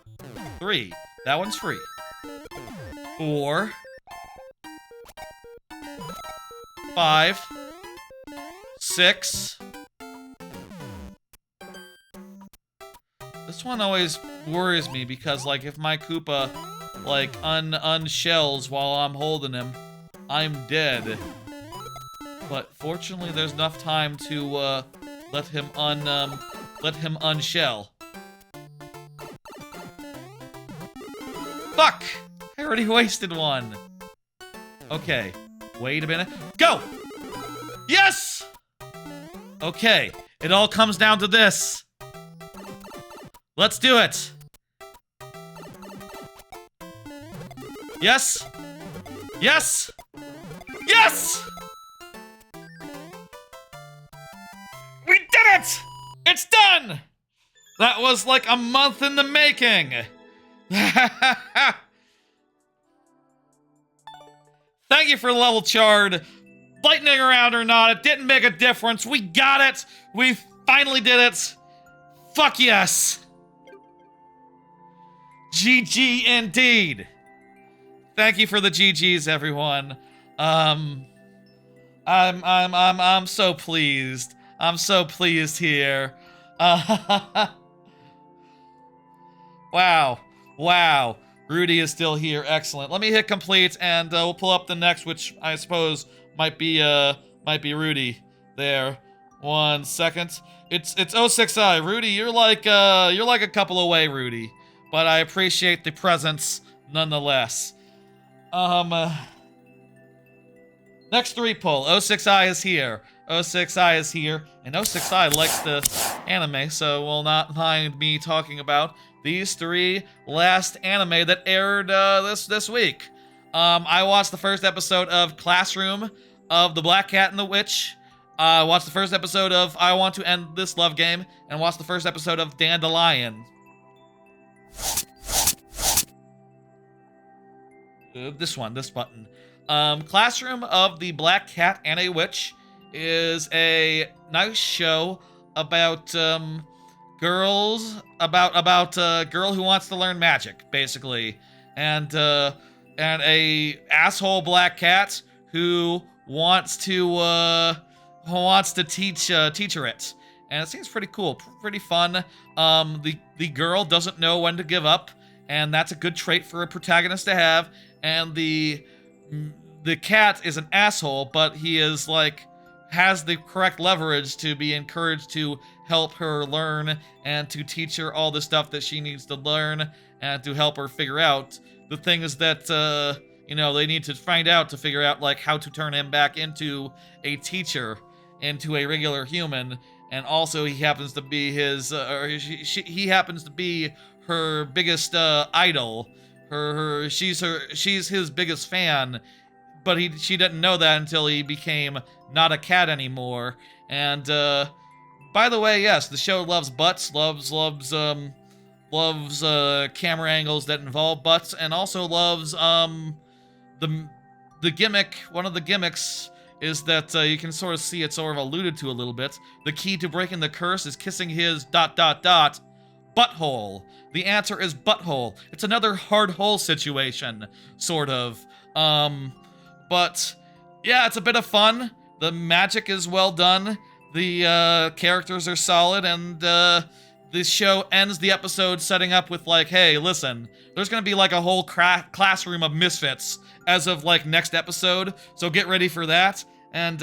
3. That one's free. 4, 5, 6. This one always worries me because, like, if my Koopa, like, unshells while I'm holding him, I'm dead. But fortunately, there's enough time to let him unshell. Fuck! I already wasted one. Okay, wait a minute. Go! Yes! Okay, it all comes down to this. Let's do it. Yes! Yes! Yes! We did it! It's done! That was like a month in the making. Thank you for level chard. Lightning around or not, it didn't make a difference. We got it. We finally did it. Fuck yes. GG indeed. Thank you for the GGs, everyone. I'm so pleased. I'm so pleased here. Wow. Wow. Rudy is still here. Excellent. Let me hit complete and we'll pull up the next, which I suppose might be Rudy. There. 1 second. It's 06i. Rudy, you're like a couple away, Rudy. But I appreciate the presence nonetheless. Next 3 pull. 06i is here. 06i is here. And 06i likes the anime, so will not mind me talking about these 3 last anime that aired this week. I watched the first episode of Classroom of the Black Cat and the Witch. I watched the first episode of I Want to End This Love Game, and watched the first episode of Dandelion. This button. Classroom of the Black Cat and a Witch is a nice show about girls, about a girl who wants to learn magic, basically, and a asshole black cat who wants to teach her it, and it seems pretty cool, pretty fun. The girl doesn't know when to give up, and that's a good trait for a protagonist to have. And the cat is an asshole, but he is like has the correct leverage to be encouraged to help her learn and to teach her all the stuff that she needs to learn and to help her figure out the things that they need to find out to figure out, like how to turn him back into a teacher, into a regular human. And also he happens to be he happens to be her biggest idol. She's his biggest fan, but she didn't know that until he became not a cat anymore. And by the way, yes, the show loves butts, loves camera angles that involve butts, and also loves the gimmick. One of the gimmicks is that you can sort of see it sort of alluded to a little bit. The key to breaking the curse is kissing his ... butthole. The answer is butthole. It's another hard hole situation, sort of. But yeah, it's a bit of fun. The magic is well done. The characters are solid, and this show ends the episode setting up with like, hey, listen, there's gonna be like a whole classroom of misfits as of like next episode, so get ready for that. And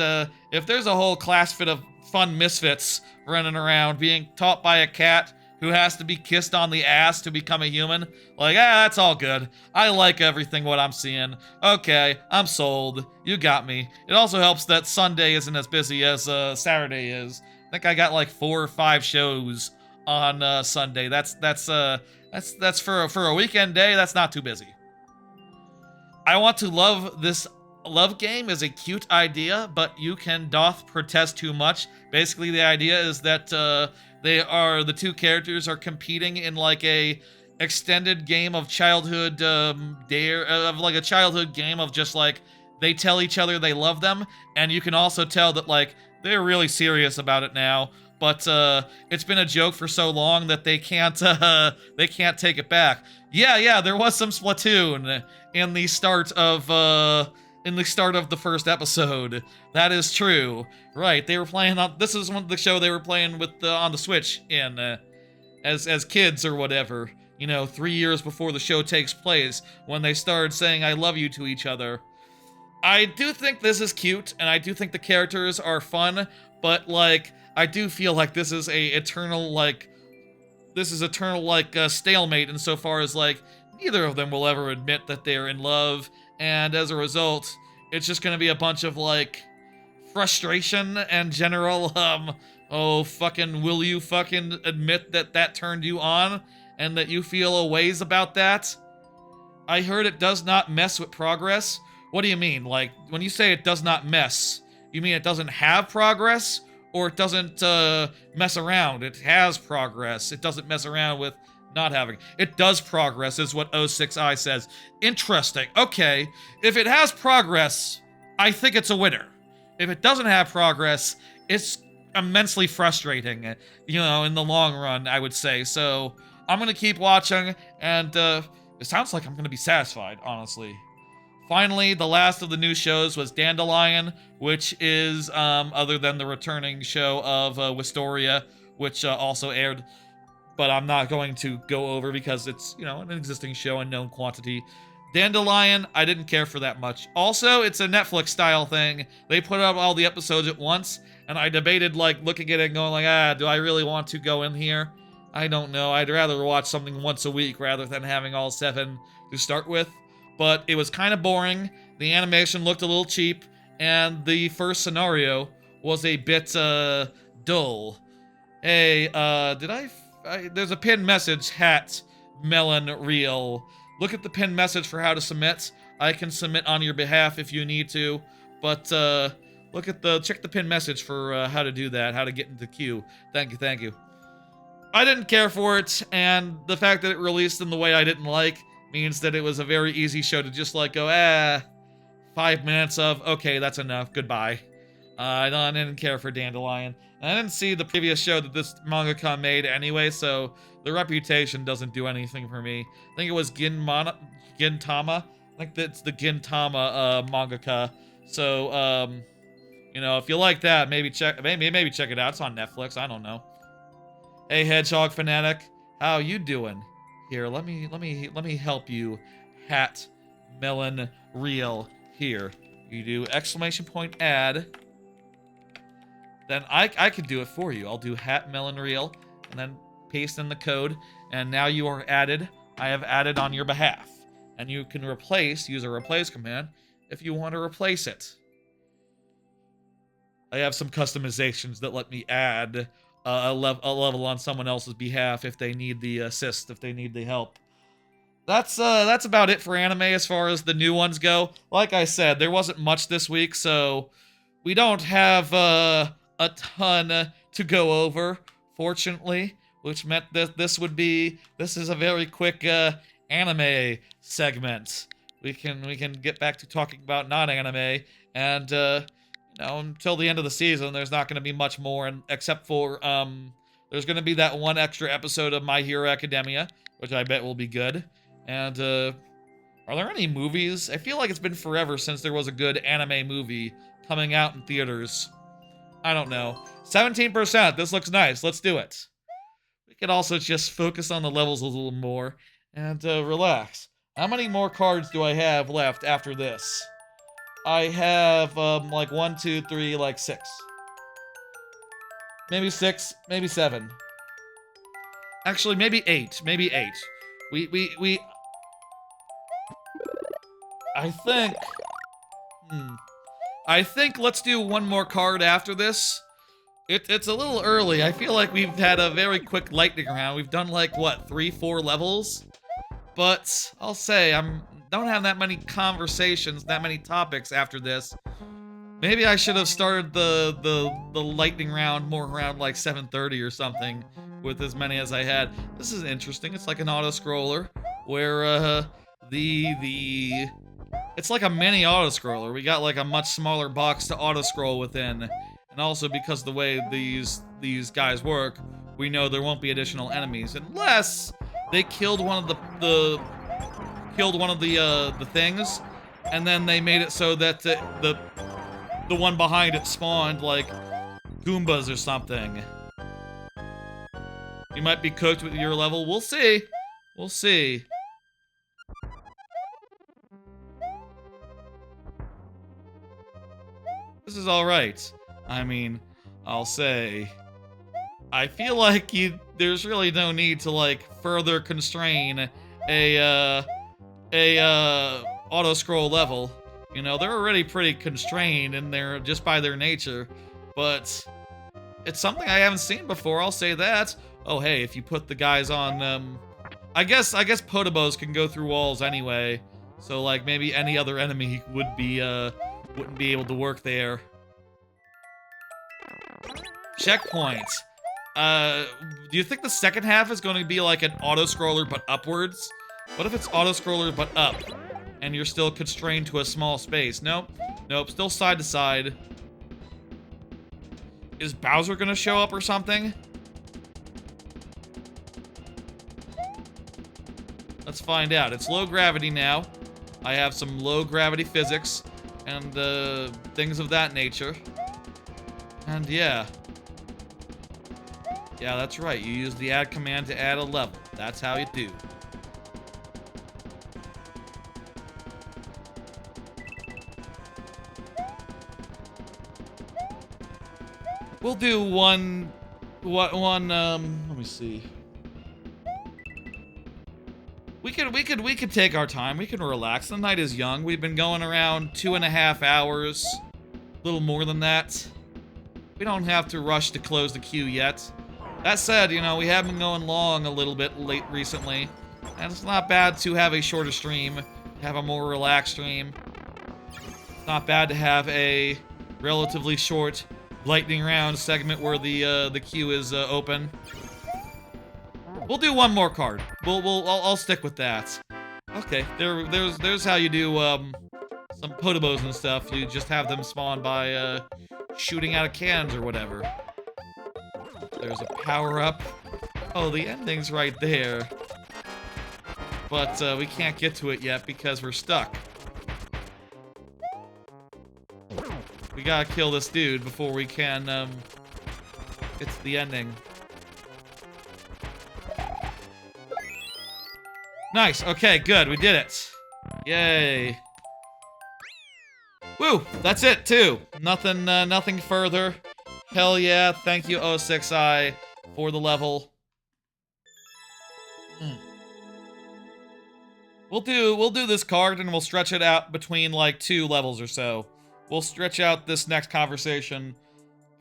if there's a whole class fit of fun misfits running around being taught by a cat who has to be kissed on the ass to become a human, like, that's all good. I like everything what I'm seeing. Okay, I'm sold. You got me. It also helps that Sunday isn't as busy as Saturday is. I think I got like 4 or 5 shows on Sunday. That's for a weekend day. That's not too busy. I want to love this love game is a cute idea, but you can doth protest too much. Basically, the idea is that the two characters are competing in like a extended game of childhood dare of like a childhood game of just like they tell each other they love them, and you can also tell that like they're really serious about it now. But it's been a joke for so long that they can't take it back. Yeah, there was some Splatoon in the start of the first episode. That is true. Right, they were playing on. This is one of the show they were playing with on the Switch in as kids or whatever. 3 years before the show takes place, when they started saying "I love you" to each other. I do think this is cute, and I do think the characters are fun, but like I do feel like this is eternal stalemate insofar as like neither of them will ever admit that they're in love, and as a result, it's just gonna be a bunch of like frustration and general oh fucking will you fucking admit that turned you on and that you feel a ways about that. I heard it does not mess with progress. What do you mean? Like, when you say it does not mess, you mean it doesn't have progress? Or it doesn't mess around? It has progress. It doesn't mess around with not having. It does progress, is what 06i says. Interesting. Okay. If it has progress, I think it's a winner. If it doesn't have progress, it's immensely frustrating, in the long run, I would say. So, I'm going to keep watching, and it sounds like I'm going to be satisfied, honestly. Finally, the last of the new shows was Dandelion, which is, other than the returning show of Wistoria, which also aired, but I'm not going to go over because it's, an existing show and known quantity. Dandelion, I didn't care for that much. Also, it's a Netflix-style thing. They put up all the episodes at once, and I debated, like, looking at it and going like, do I really want to go in here? I don't know. I'd rather watch something once a week rather than having all 7 to start with. But it was kind of boring, the animation looked a little cheap, and the first scenario was a bit, dull. Hey, there's a pinned message, hat, melon, reel. Look at the pinned message for how to submit. I can submit on your behalf if you need to, but, check the pinned message for, how to do that, how to get into the queue. Thank you. I didn't care for it, and the fact that it released in the way I didn't like means that it was a very easy show to just like go, 5 minutes of, okay, that's enough, goodbye. I didn't care for Dandelion. And I didn't see the previous show that this mangaka made anyway, so the reputation doesn't do anything for me. I think it was Gintama. I think that's the Gintama mangaka. So, if you like that, maybe check it out. It's on Netflix. I don't know. Hey, Hedgehog Fanatic, how you doing? Here, let me help you. Hat, melon, reel. Here, you do exclamation point add. Then I could do it for you. I'll do hat, melon, reel, and then paste in the code. And now you are added. I have added on your behalf, and you can use a replace command if you want to replace it. I have some customizations that let me add a level on someone else's behalf if they need the assist, if they need the help. That's about it for anime as far as the new ones go. Like I said, there wasn't much this week, so we don't have a ton to go over, fortunately, which meant that this is a very quick anime segment. We can get back to talking about non-anime, and until the end of the season, there's not going to be much more, except for, there's going to be that one extra episode of My Hero Academia, which I bet will be good. And, are there any movies? I feel like it's been forever since there was a good anime movie coming out in theaters. I don't know. 17%, this looks nice, let's do it. We could also just focus on the levels a little more, and, relax. How many more cards do I have left after this? I have, like 1, 2, 3, like 6. Maybe 6, maybe 7. Actually, maybe 8. Maybe 8. We... I think... I think let's do one more card after this. It's a little early. I feel like we've had a very quick lightning round. We've done like, what, 3, 4 levels? But I'll say, don't have that many conversations, that many topics after this. Maybe I should have started the lightning round more around like 7:30 or something with as many as I had. This is interesting. It's like an auto-scroller where it's like a mini auto-scroller. We got like a much smaller box to auto-scroll within. And also because the way these guys work, we know there won't be additional enemies unless they killed one of the things, and then they made it so that the one behind it spawned like Goombas or something. You might be cooked with your level. We'll see. We'll see. This is all right. I mean, I'll say, I feel like there's really no need to like further constrain a auto scroll level. You know, they're already pretty constrained in their just by their nature, but it's something I haven't seen before. I'll say that. Oh hey, if you put the guys on, I guess Potobos can go through walls anyway, so like maybe any other enemy wouldn't be able to work there. Checkpoints. Do you think the second half is going to be like an auto-scroller but upwards? What if it's auto-scroller but up, and you're still constrained to a small space? Nope. Nope, still side to side. Is Bowser gonna show up or something? Let's find out. It's low gravity now. I have some low gravity physics and things of that nature. And yeah. Yeah, that's right. You use the add command to add a level. That's how you do. We'll do one, let me see. We could take our time. We can relax. The night is young. We've been going around 2.5 hours. A little more than that. We don't have to rush to close the queue yet. That said, you know, we have been going long a little bit late recently. And it's not bad to have a shorter stream, have a more relaxed stream. It's not bad to have a relatively short lightning round segment where the queue is open. We'll do one more card. I'll stick with that. Okay, there's how you do some Potobos and stuff. You just have them spawn by shooting out of cans or whatever. There's a power-up. Oh, the ending's right there. But we can't get to it yet because we're stuck. We gotta kill this dude before we can get to the ending. Nice, okay, good, we did it. Yay. Woo, that's it too. Nothing further. Hell yeah, thank you 06i for the level. We'll do this card and we'll stretch it out between like 2 levels or so. We'll stretch out this next conversation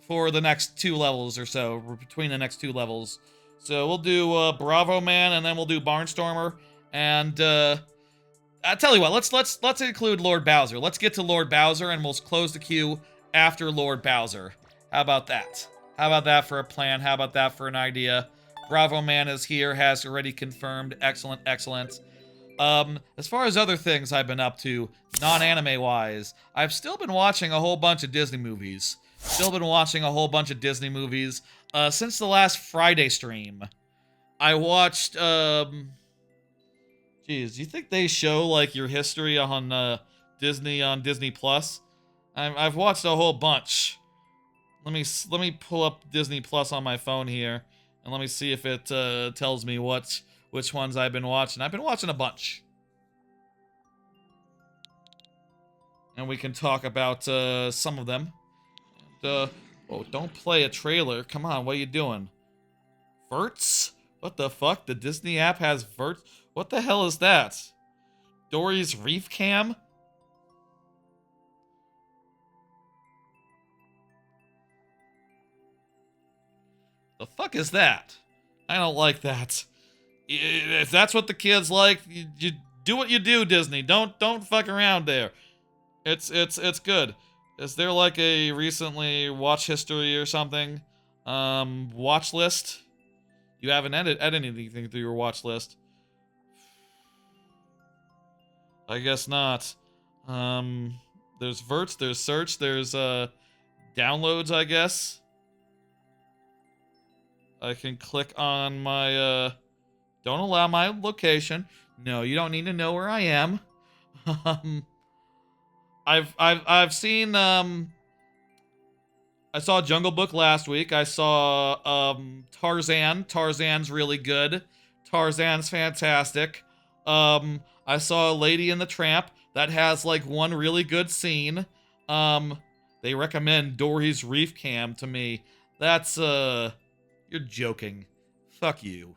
for the next 2 levels or so, between the next 2 levels. So we'll do Bravo Man and then we'll do Barnstormer. And I tell you what, let's include Lord Bowser. Let's get to Lord Bowser and we'll close the queue after Lord Bowser. How about that? How about that for a plan? How about that for an idea? Bravo Man is here, has already confirmed. Excellent, excellent. As far as other things I've been up to, non-anime wise, I've still been watching a whole bunch of Disney movies. Since the last Friday stream. I watched, geez, do you think they show, like, your history on, Disney Plus? I've watched a whole bunch. Let me pull up Disney Plus on my phone here, and let me see if it, tells me which ones I've been watching. I've been watching a bunch. and we can talk about some of them. And, oh, don't play a trailer. Come on, what are you doing? Verts? What the fuck? The Disney app has verts? What the hell is that? Dory's Reef Cam? The fuck is that? I don't like that. If that's what the kids like, you do what you do, Disney. Don't fuck around there. It's good. Is there like a recently watch history or something? Watch list? You haven't edited anything through your watch list. I guess not. There's verts, there's search, there's downloads, I guess. I can click on my don't allow my location. No, you don't need to know where I am. I've seen I saw Jungle Book last week. I saw Tarzan. Tarzan's really good. Tarzan's fantastic. I saw Lady and the Tramp. That has like one really good scene. They recommend Dory's Reef Cam to me. That's you're joking. Fuck you.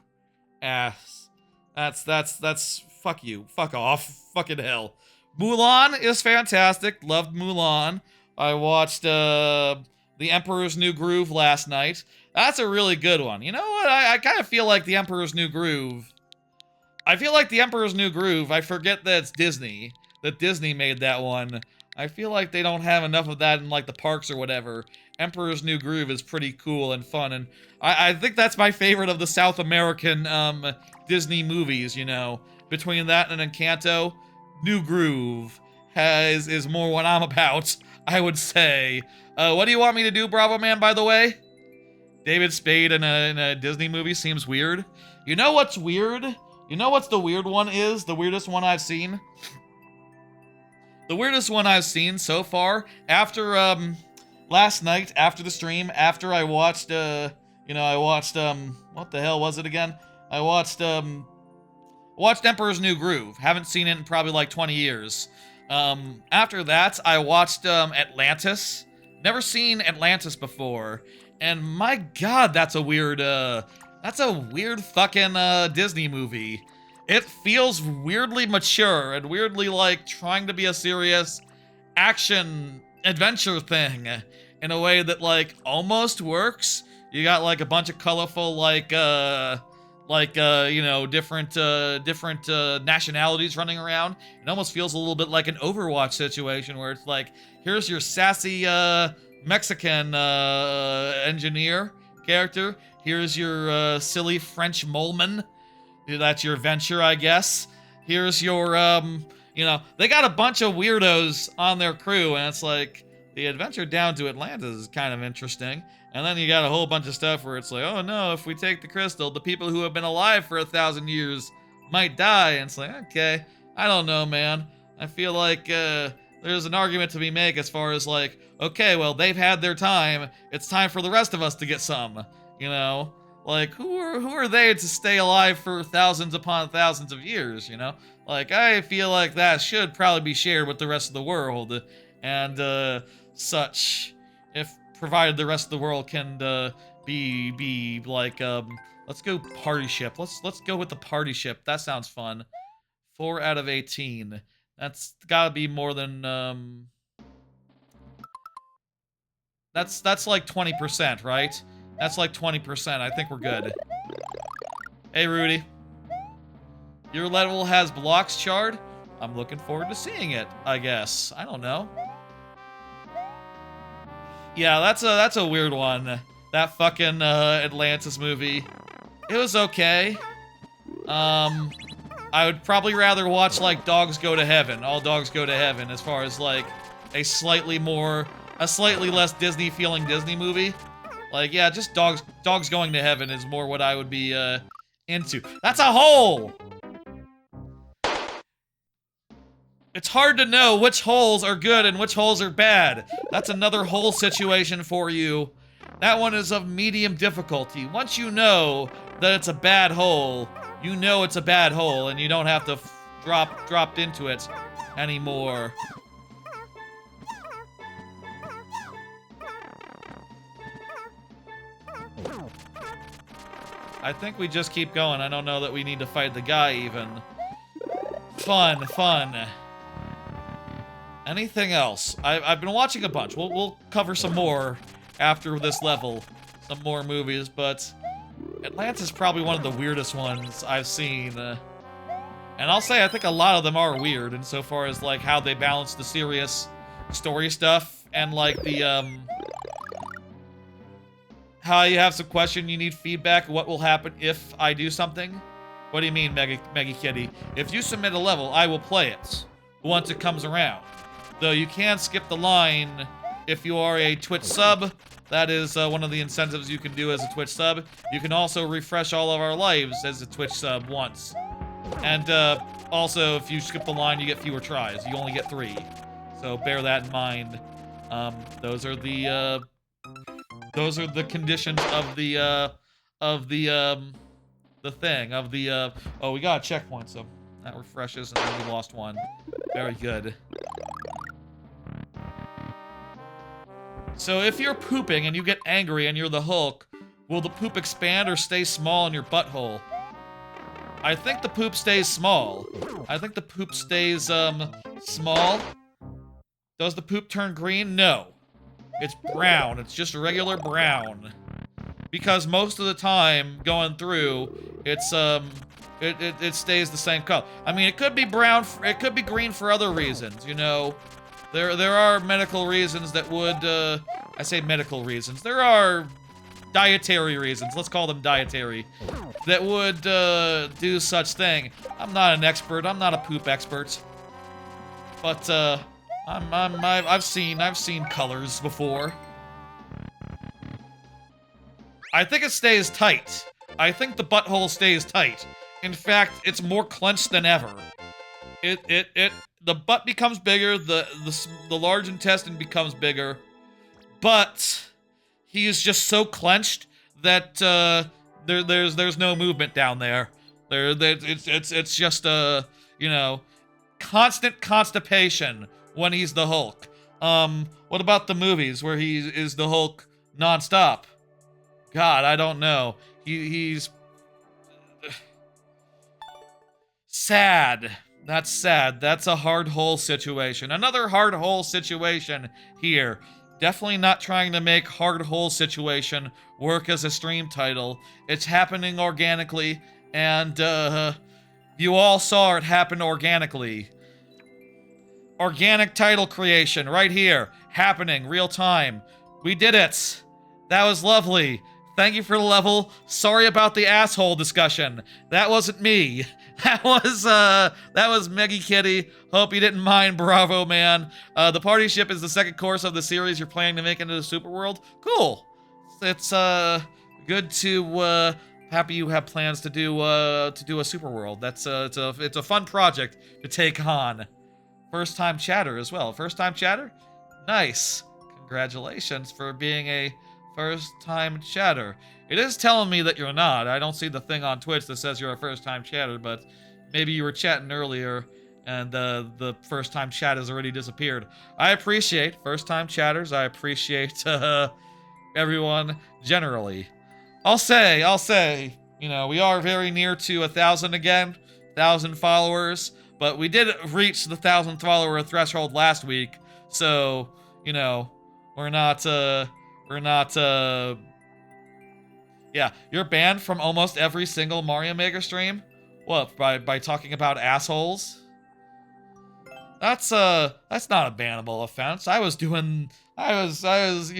Ass. That's fuck you. Fuck off. Fucking hell. Mulan is fantastic. Loved Mulan. I watched The Emperor's New Groove last night. That's a really good one. You know what? I kind of feel like The Emperor's New Groove. I feel like The Emperor's New Groove. I forget that it's Disney. That Disney made that one. I feel like they don't have enough of that in like the parks or whatever. Emperor's New Groove is pretty cool and fun, and I think that's my favorite of the South American Disney movies, you know. Between that and Encanto, New Groove is more what I'm about, I would say. What do you want me to do, Bravo Man, by the way? David Spade in a Disney movie seems weird. You know what's weird? You know what's the weird one is? The weirdest one I've seen? The weirdest one I've seen so far, after, last night, after the stream, after I watched, what the hell was it again? I watched Emperor's New Groove. Haven't seen it in probably like 20 years. After that, I watched, Atlantis. Never seen Atlantis before. And my god, that's a weird fucking, Disney movie. It feels weirdly mature and weirdly like trying to be a serious action adventure thing in a way that like almost works. You got like a bunch of colorful different nationalities running around. It almost feels a little bit like an Overwatch situation where it's like, here's your sassy Mexican engineer character. Here's your silly French moleman. That's your venture, I guess. Here's your, they got a bunch of weirdos on their crew, and it's like, the adventure down to Atlantis is kind of interesting. And then you got a whole bunch of stuff where it's like, oh no, if we take the crystal, the people who have been alive for 1,000 years might die. And it's like, okay, I don't know, man. I feel like there's an argument to be made as far as like, okay, well, they've had their time. It's time for the rest of us to get some, you know? Like, who are they to stay alive for thousands upon thousands of years, you know? Like, I feel like that should probably be shared with the rest of the world, and, such, if provided the rest of the world can, be like, let's go party ship. Let's go with the party ship. That sounds fun. 4 out of 18. That's gotta be more than, that's like 20%, right? That's like 20%. I think we're good. Hey, Rudy. Your level has blocks charred? I'm looking forward to seeing it, I guess. I don't know. Yeah, that's a weird one. That fucking Atlantis movie. It was okay. I would probably rather watch like Dogs Go to Heaven. All Dogs Go to Heaven, as far as like a slightly less Disney feeling Disney movie. Like, yeah, just dogs going to heaven is more what I would be, into. That's a hole! It's hard to know which holes are good and which holes are bad. That's another hole situation for you. That one is of medium difficulty. Once you know that it's a bad hole, you know it's a bad hole, and you don't have to drop into it anymore. I think we just keep going. I don't know that we need to fight the guy even. Fun, fun. Anything else? I've been watching a bunch. We'll cover some more after this level. Some more movies, but Atlanta's probably one of the weirdest ones I've seen. And I'll say I think a lot of them are weird insofar as like how they balance the serious story stuff and like the how you have some question, you need feedback, what will happen if I do something? What do you mean, Meggy Kitty? If you submit a level, I will play it once it comes around. Though you can skip the line if you are a Twitch sub. That is one of the incentives you can do as a Twitch sub. You can also refresh all of our lives as a Twitch sub once. And also, if you skip the line, you get fewer tries. You only get 3. So bear that in mind. Those are the conditions of the thing, of the, oh, we got a checkpoint, so that refreshes, and then we lost one. Very good. So if you're pooping and you get angry and you're the Hulk, will the poop expand or stay small in your butthole? I think the poop stays small. I think the poop stays, small. Does the poop turn green? No. It's brown. It's just regular brown. Because most of the time going through, it's, it stays the same color. I mean, it could be brown, it could be green for other reasons, you know? There are medical reasons that would, I say medical reasons. There are dietary reasons, let's call them dietary, that would, do such thing. I'm not an expert, I'm not a poop expert. But, I've seen colors before. I think it stays tight. I think the butthole stays tight. In fact, it's more clenched than ever. The butt becomes bigger, the large intestine becomes bigger, but he is just so clenched that there's no movement down there. It's just you know, constant constipation when he's the Hulk. What about the movies where he is the Hulk nonstop? God, I don't know. He's sad. That's sad. That's a hard hole situation. Another hard hole situation here. Definitely not trying to make hard hole situation work as a stream title. It's happening organically, and you all saw it happen organically. Organic title creation right here. Happening, real time. We did it. That was lovely. Thank you for the level. Sorry about the asshole discussion. That wasn't me. That was Meggy Kitty. Hope you didn't mind. Bravo, man. The party ship is the second course of the series you're planning to make into the super world. Cool. It's good to happy you have plans to do a super world. That's it's a fun project to take on. First time chatter as well. First time chatter? Nice. Congratulations for being a first time chatter. It is telling me that you're not. I don't see the thing on Twitch that says you're a first time chatter, but maybe you were chatting earlier and the first time chat has already disappeared. I appreciate first time chatters. I appreciate everyone generally. I'll say, you know, we are very near to 1,000 again, 1,000 followers, but we did reach the 1,000 follower threshold last week, so, you know, we're not, yeah, you're banned from almost every single Mario Maker stream? What, by talking about assholes? That's not a bannable offense. I was, you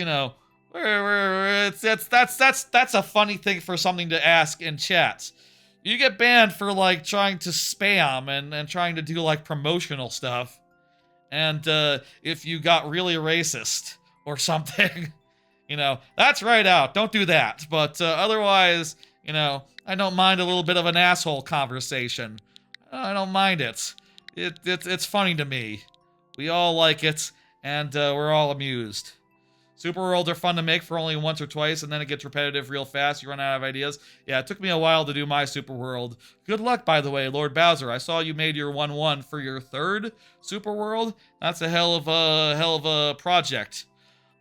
know, that's a funny thing for something to ask in chat. You get banned for, like, trying to spam and trying to do, like, promotional stuff. And, if you got really racist or something, you know, that's right out. Don't do that. But, otherwise, you know, I don't mind a little bit of an asshole conversation. I don't mind it. It's funny to me. We all like it, and, we're all amused. Super worlds are fun to make for only once or twice, and then it gets repetitive real fast. You run out of ideas. Yeah, it took me a while to do my super world. Good luck, by the way, Lord Bowser. I saw you made your 1-1 for your third super world. That's a hell of a project.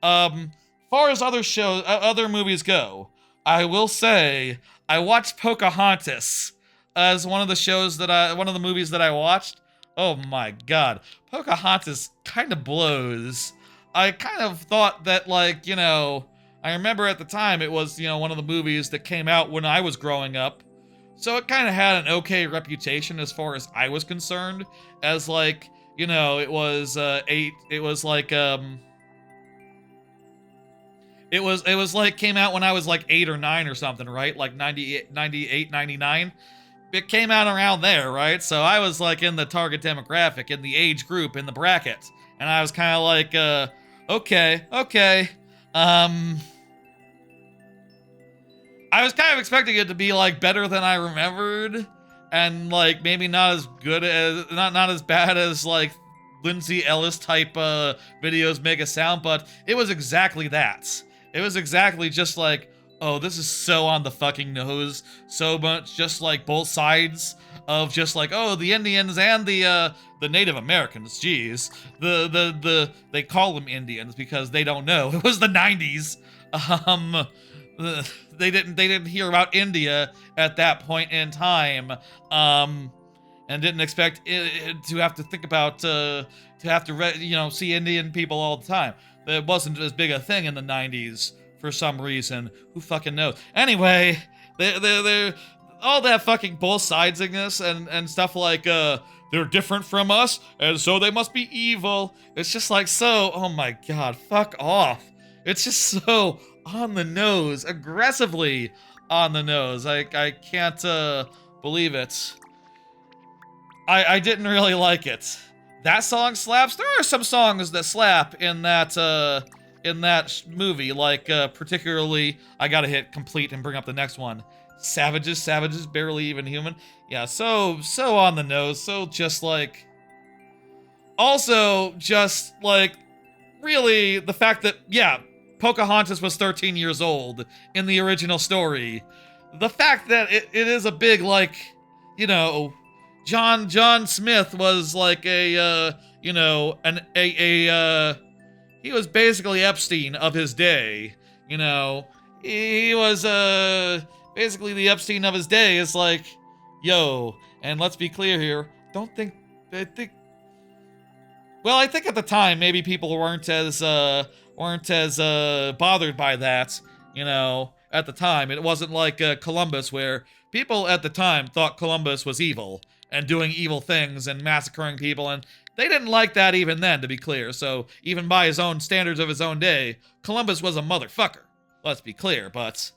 Far as other movies go, I will say I watched Pocahontas as one of the movies that I watched. Oh my god. Pocahontas kind of blows. I kind of thought that, like, I remember at the time it was, one of the movies that came out when I was growing up. So it kind of had an okay reputation as far as I was concerned, as like, it was like came out when I was like 8 or 9 or something, right? Like 98, 99. It came out around there, right? So I was like in the target demographic, in the age group, in the bracket. And I was kind of like, okay. I was kind of expecting it to be like better than I remembered, and like maybe not as good as not as bad as like Lindsay Ellis type videos make it sound, but it was exactly that. It was exactly just like, oh, this is so on the fucking nose, so much just like both sides of just like, oh, the Indians and the Native Americans. Jeez, they call them Indians because they don't know. It was the 90s. They didn't hear about India at that point in time, and didn't expect it to have to think about see Indian people all the time. It wasn't as big a thing in the 90s for some reason. Who fucking knows? Anyway, they're all that fucking both sidesiness and stuff like they're different from us and so they must be evil. It's just like, so, oh my god, fuck off. It's just so on the nose, aggressively on the nose. I can't believe it. I didn't really like it. That song slaps. There are some songs that slap in that movie, like particularly, I gotta hit complete and bring up the next one. Savages, barely even human. Yeah, so on the nose, so just like, also just like, really the fact that, yeah, Pocahontas was 13 years old in the original story. The fact that it is a big, like, John Smith was like a, he was basically Epstein of his day, He was, basically the Epstein of his day. Is like, yo, and let's be clear here, I think at the time, maybe people weren't as bothered by that, at the time. It wasn't like Columbus, where people at the time thought Columbus was evil and doing evil things and massacring people, and they didn't like that even then, to be clear. So even by his own standards of his own day, Columbus was a motherfucker. Let's be clear, but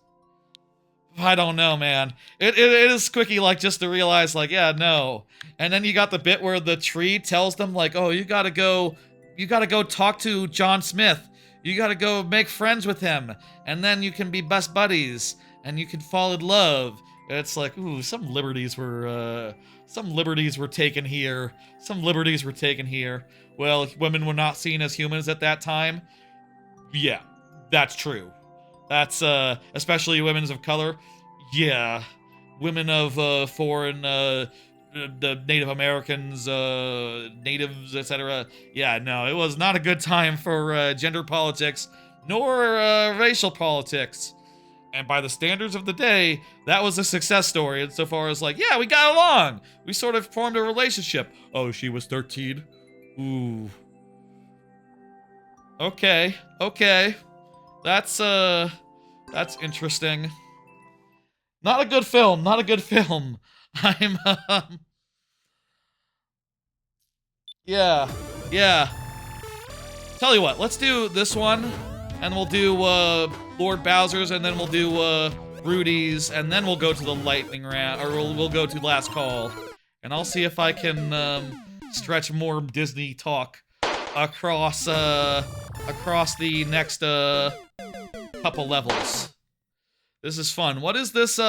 I don't know, man. It is quickie, like, just to realize, like, yeah, no. And then you got the bit where the tree tells them, like, oh, you gotta go talk to John Smith. You gotta go make friends with him. And then you can be best buddies. And you can fall in love. And it's like, ooh, some liberties were taken here. Well, women were not seen as humans at that time. Yeah, that's true. That's, especially women of color. Yeah. Women of, foreign, the Native Americans, natives, etc. Yeah, no, it was not a good time for, gender politics, nor, racial politics. And by the standards of the day, that was a success story insofar as, like, yeah, we got along. We sort of formed a relationship. Oh, she was 13? Ooh. Okay. That's interesting. Not a good film. I'm, yeah. Tell you what, let's do this one, and we'll do, Lord Bowser's, and then we'll do, Rudy's, and then we'll go to the lightning round, or we'll go to last call. And I'll see if I can, stretch more Disney talk across the next, couple levels. This is fun. What is this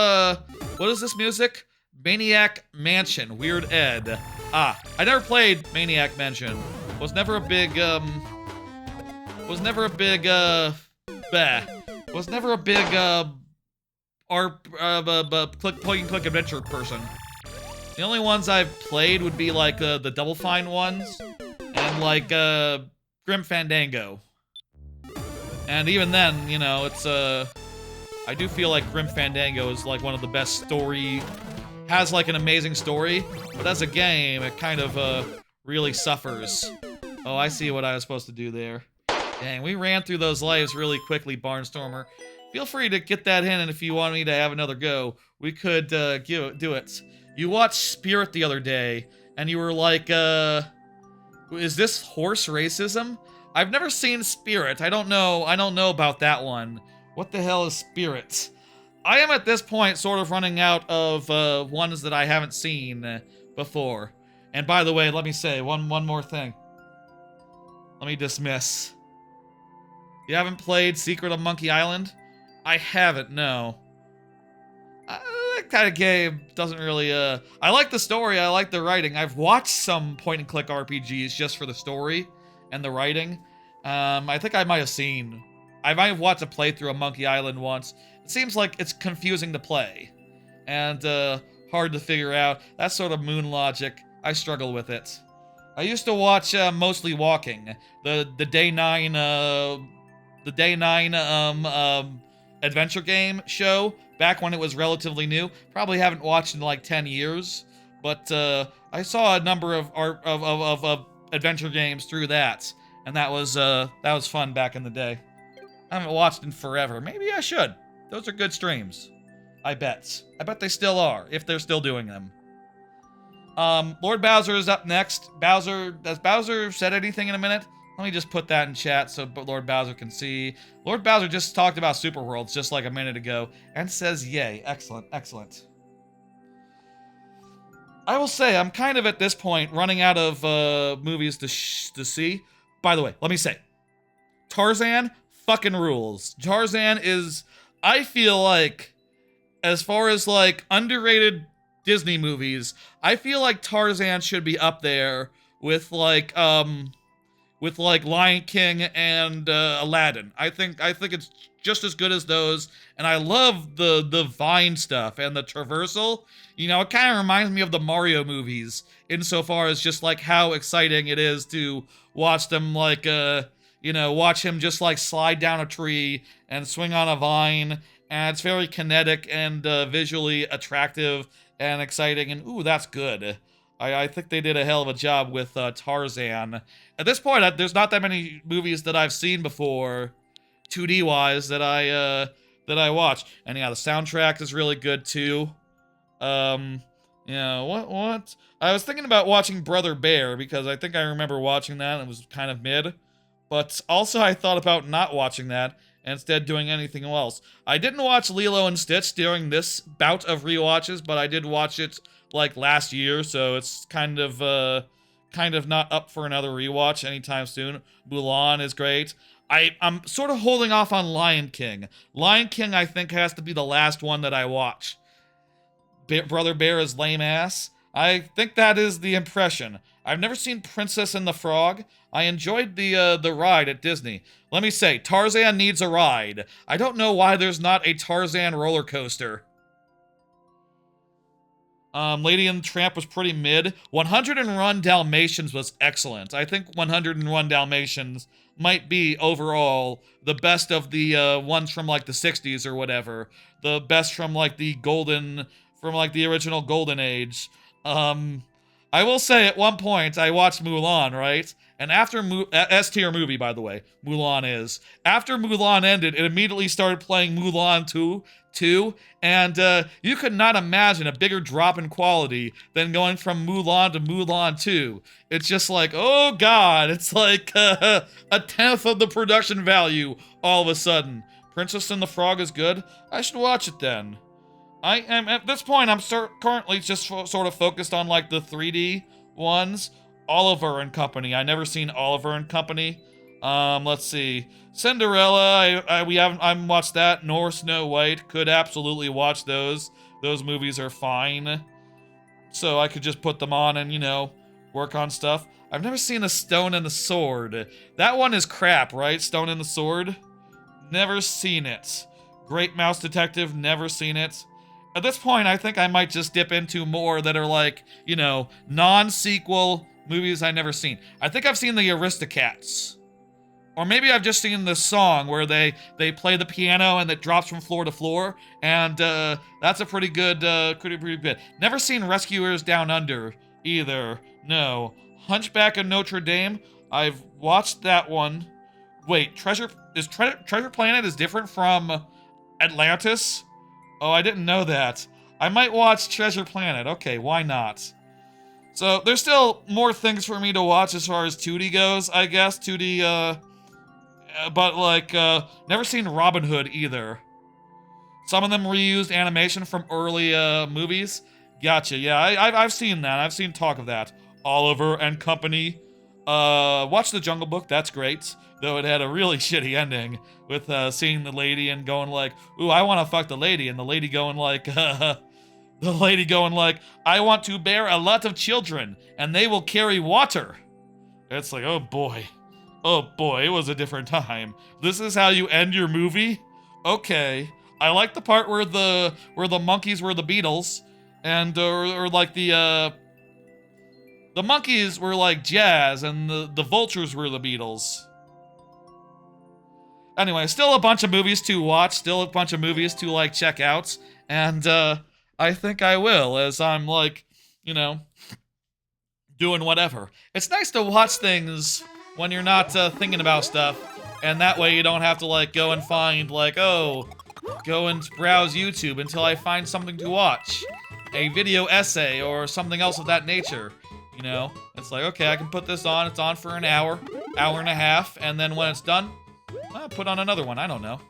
music? Maniac Mansion, Weird Ed. I never played Maniac Mansion. Was never a big click adventure person. The only ones I've played would be like the Double Fine ones and like Grim Fandango. And even then, it's I do feel like Grim Fandango is like one of the best story, has like an amazing story, but as a game, it kind of really suffers. Oh, I see what I was supposed to do there. Dang, we ran through those lives really quickly, Barnstormer. Feel free to get that in, and if you want me to have another go, we could do it. You watched Spirit the other day, and you were like, is this horse racism? I've never seen Spirit. I don't know about that one. What the hell is Spirit? I am at this point sort of running out of ones that I haven't seen before. And by the way, let me say one more thing. Let me dismiss. You haven't played Secret of Monkey Island? I haven't, no. That kind of game doesn't really, I like the story, I like the writing. I've watched some point-and-click RPGs just for the story and the writing. I think I might have watched a playthrough of Monkey Island once. It seems like it's confusing to play. And, hard to figure out. That sort of moon logic, I struggle with it. I used to watch, Mostly Walking. The Day 9, adventure game show back when it was relatively new. Probably haven't watched in like 10 years, but I saw a number of adventure games through that, and that was fun back in the day. I haven't watched in forever. Maybe I should. Those are good streams. I bet they still are, if they're still doing them. Lord Bowser is up next. Has Bowser said anything in a minute? Let me just put that in chat so Lord Bowser can see. Lord Bowser just talked about Super Worlds just like a minute ago and says yay. Excellent, excellent. I will say, I'm kind of at this point running out of movies to see. By the way, let me say, Tarzan fucking rules. Tarzan is, I feel like, as far as like underrated Disney movies, I feel like Tarzan should be up there with like Lion King and Aladdin. I think it's just as good as those, and I love the vine stuff and the traversal. You know, it kind of reminds me of the Mario movies insofar as just like how exciting it is to watch them like watch him just like slide down a tree and swing on a vine, and it's very kinetic and visually attractive and exciting, and ooh, that's good. I think they did a hell of a job with Tarzan. At this point, there's not that many movies that I've seen before, 2D-wise, that I watch. And yeah, the soundtrack is really good too. Yeah, what? I was thinking about watching Brother Bear because I think I remember watching that and it was kind of mid. But also I thought about not watching that and instead doing anything else. I didn't watch Lilo and Stitch during this bout of rewatches, but I did watch it like last year, so it's kind of not up for another rewatch anytime soon. Mulan is great. I'm sort of holding off on Lion King. Lion King, I think, has to be the last one that I watch. Brother Bear is lame ass. I think that is the impression. I've never seen Princess and the Frog. I enjoyed the ride at Disney. Let me say, Tarzan needs a ride. I don't know why there's not a Tarzan roller coaster. Lady and the Tramp was pretty mid. 101 Dalmatians was excellent. I think 101 Dalmatians might be, overall, the best of the ones from, like, the 60s or whatever. The best from, like, the original Golden Age. I will say, at one point, I watched Mulan, right? And after S-tier movie, by the way, Mulan is. After Mulan ended, it immediately started playing Mulan 2, and you could not imagine a bigger drop in quality than going from Mulan to Mulan 2. It's just like, oh god, it's like a tenth of the production value all of a sudden. Princess and the Frog is good? I should watch it then. I am, at this point, I'm currently just sort of focused on like the 3D ones. Oliver and Company. I never seen Oliver and Company. Let's see. Cinderella, I haven't watched that, nor Snow White. Could absolutely watch those. Those movies are fine. So I could just put them on and, you know, work on stuff. I've never seen A Stone and the Sword. That one is crap, right? Stone and the Sword? Never seen it. Great Mouse Detective, never seen it. At this point, I think I might just dip into more that are like, you know, non-sequel movies I've never seen. I think I've seen the Aristocats. Or maybe I've just seen this song where they play the piano and it drops from floor to floor, and that's a pretty good, pretty good. Never seen Rescuers Down Under either. No. Hunchback of Notre Dame. I've watched that one. Wait, Treasure Planet is different from Atlantis? Oh, I didn't know that. I might watch Treasure Planet. Okay, why not? So there's still more things for me to watch as far as 2D goes, I guess. 2D, but like, never seen Robin Hood either. Some of them reused animation from early movies. Gotcha. Yeah, I've seen that. I've seen talk of that. Oliver and Company. Watch The Jungle Book. That's great. Though it had a really shitty ending with seeing the lady and going like, "Ooh, I want to fuck the lady," and the lady going like, "I want to bear a lot of children, and they will carry water." It's like, oh boy, it was a different time. This is how you end your movie? Okay. I like the part where the monkeys were the Beatles, and or like the monkeys were like jazz, and the vultures were the Beatles. Anyway, still a bunch of movies to watch, still a bunch of movies to like check out, and I think I will, as I'm like, you know, doing whatever. It's nice to watch things when you're not thinking about stuff, and that way you don't have to like go and find like, oh, go and browse YouTube until I find something to watch, a video essay or something else of that nature. You know, it's like, okay, I can put this on. It's on for an hour and a half, and then when it's done, I'll put on another one. I don't know.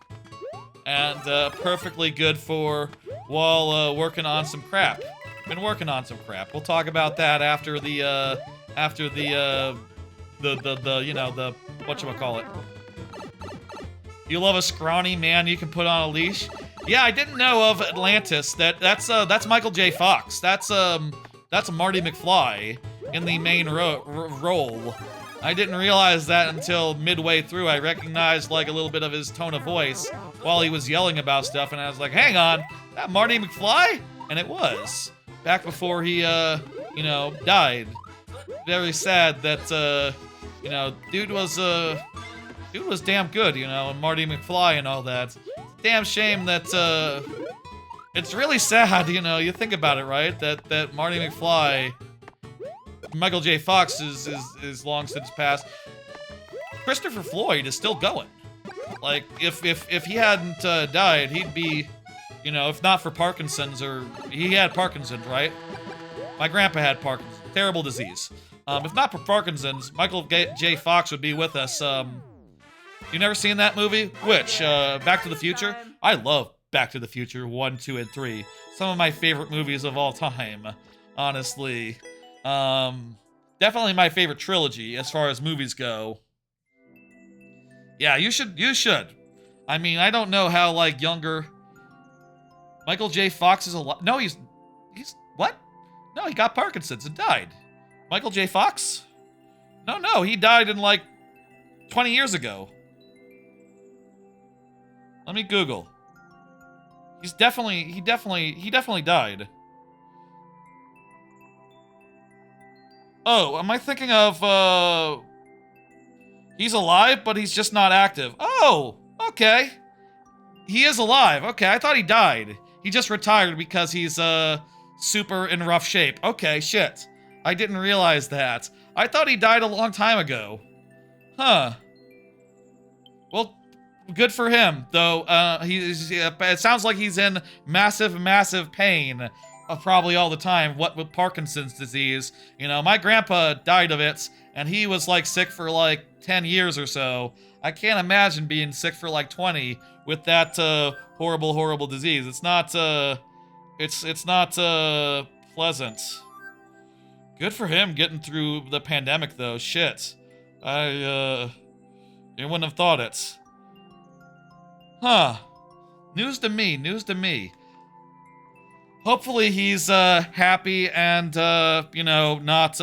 And perfectly good for while working on some crap. Been working on some crap. We'll talk about that after the you know, the whatchamacallit. You love a scrawny man you can put on a leash? Yeah, I didn't know of Atlantis. That's Michael J. Fox. That's Marty McFly in the main role. I didn't realize that until midway through. I recognized like a little bit of his tone of voice while he was yelling about stuff, and I was like, hang on, that Marty McFly? And it was. Back before he, you know, died. Very sad that, you know, dude was damn good, you know, and Marty McFly and all that. Damn shame that, it's really sad, you know, you think about it, right? That Marty McFly, Michael J. Fox is long since passed. Christopher Floyd is still going. Like, if he hadn't died, he'd be, you know, if not for Parkinson's, or he had Parkinson's, right? My grandpa had Parkinson's, terrible disease. If not for Parkinson's, Michael J. Fox would be with us. You never seen that movie? Which, Back to the Future? I love Back to the Future 1, 2, and 3. Some of my favorite movies of all time, honestly. Definitely my favorite trilogy as far as movies go. Yeah, you should. I mean, I don't know how, like, younger... Michael J. Fox is alive. No, he's what? No, he got Parkinson's and died. Michael J. Fox? No, he died in, like, 20 years ago. Let me Google. He definitely died. Oh, am I thinking of, he's alive, but he's just not active. Oh, okay. He is alive. Okay, I thought he died. He just retired because he's, super in rough shape. Okay, shit. I didn't realize that. I thought he died a long time ago. Huh. Well, good for him, though. It sounds like he's in massive pain. Probably all the time, what with Parkinson's disease. You know, my grandpa died of it, and he was, like, sick for, like, 10 years or so. I can't imagine being sick for, like, 20 with that, horrible disease. It's not, it's not, pleasant. Good for him getting through the pandemic, though. Shit. You wouldn't have thought it. Huh. News to me. Hopefully he's happy and you know, not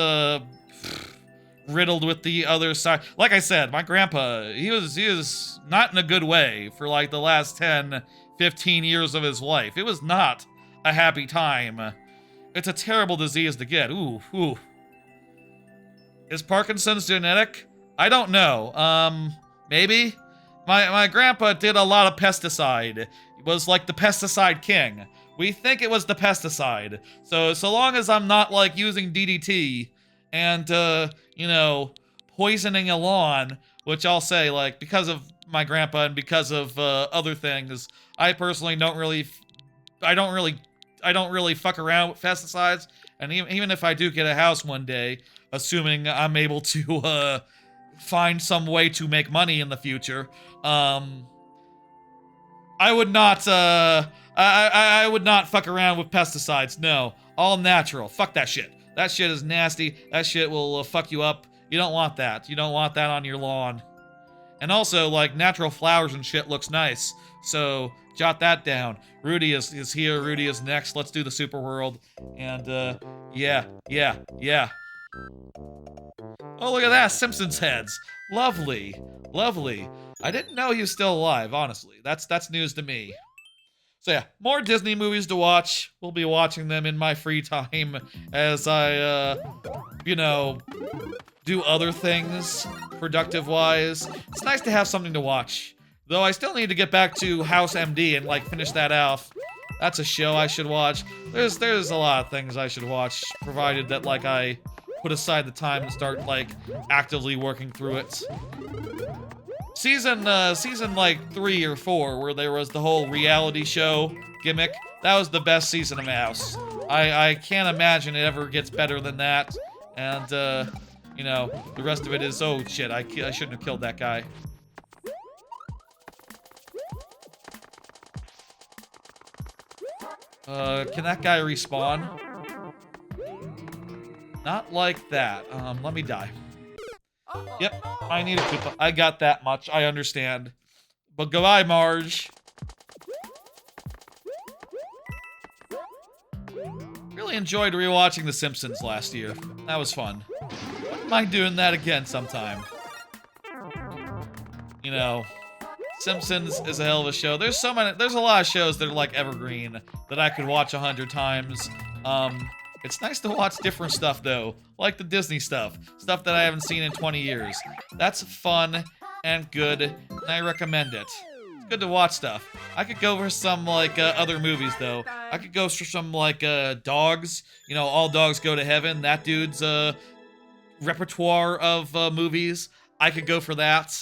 riddled with the other side. Like I said, my grandpa, he was not in a good way for like the last 10, 15 years of his life. It was not a happy time. It's a terrible disease to get. Ooh. Is Parkinson's genetic? I don't know. Maybe? My grandpa did a lot of pesticide. He was like the pesticide king. We think it was the pesticide. So long as I'm not like using DDT and you know, poisoning a lawn, which I'll say like because of my grandpa and because of other things, I personally I don't really fuck around with pesticides. And even if I do get a house one day, assuming I'm able to find some way to make money in the future, I would not I would not fuck around with pesticides. No, all natural. Fuck that shit. That shit is nasty. That shit will fuck you up. You don't want that. You don't want that on your lawn. And also, like, natural flowers and shit looks nice. So, jot that down. Rudy is here. Rudy is next. Let's do the super world. And, yeah. Oh, look at that. Simpsons heads. Lovely. Lovely. I didn't know he was still alive, honestly. That's news to me. So yeah, more Disney movies to watch. We'll be watching them in my free time as I, you know, do other things productive-wise. It's nice to have something to watch. Though I still need to get back to House MD and, like, finish that off. That's a show I should watch. There's a lot of things I should watch, provided that, like, I put aside the time and start, like, actively working through it. Season, like, 3 or 4, where there was the whole reality show gimmick, that was the best season of Mouse. I can't imagine it ever gets better than that. And, you know, the rest of it is, oh shit, I shouldn't have killed that guy. Can that guy respawn? Not like that. Let me die. Yep, I need a Koopa. I got that much, I understand. But goodbye, Marge. Really enjoyed rewatching The Simpsons last year. That was fun. Wouldn't mind doing that again sometime. You know, Simpsons is a hell of a show. There's a lot of shows that are like evergreen that I could watch 100 times. It's nice to watch different stuff though, like the Disney stuff that I haven't seen in 20 years. That's fun and good, and I recommend it. It's good to watch stuff. I could go for some like other movies though. I could go for some like Dogs. You know, All Dogs Go to Heaven. That dude's repertoire of movies. I could go for that.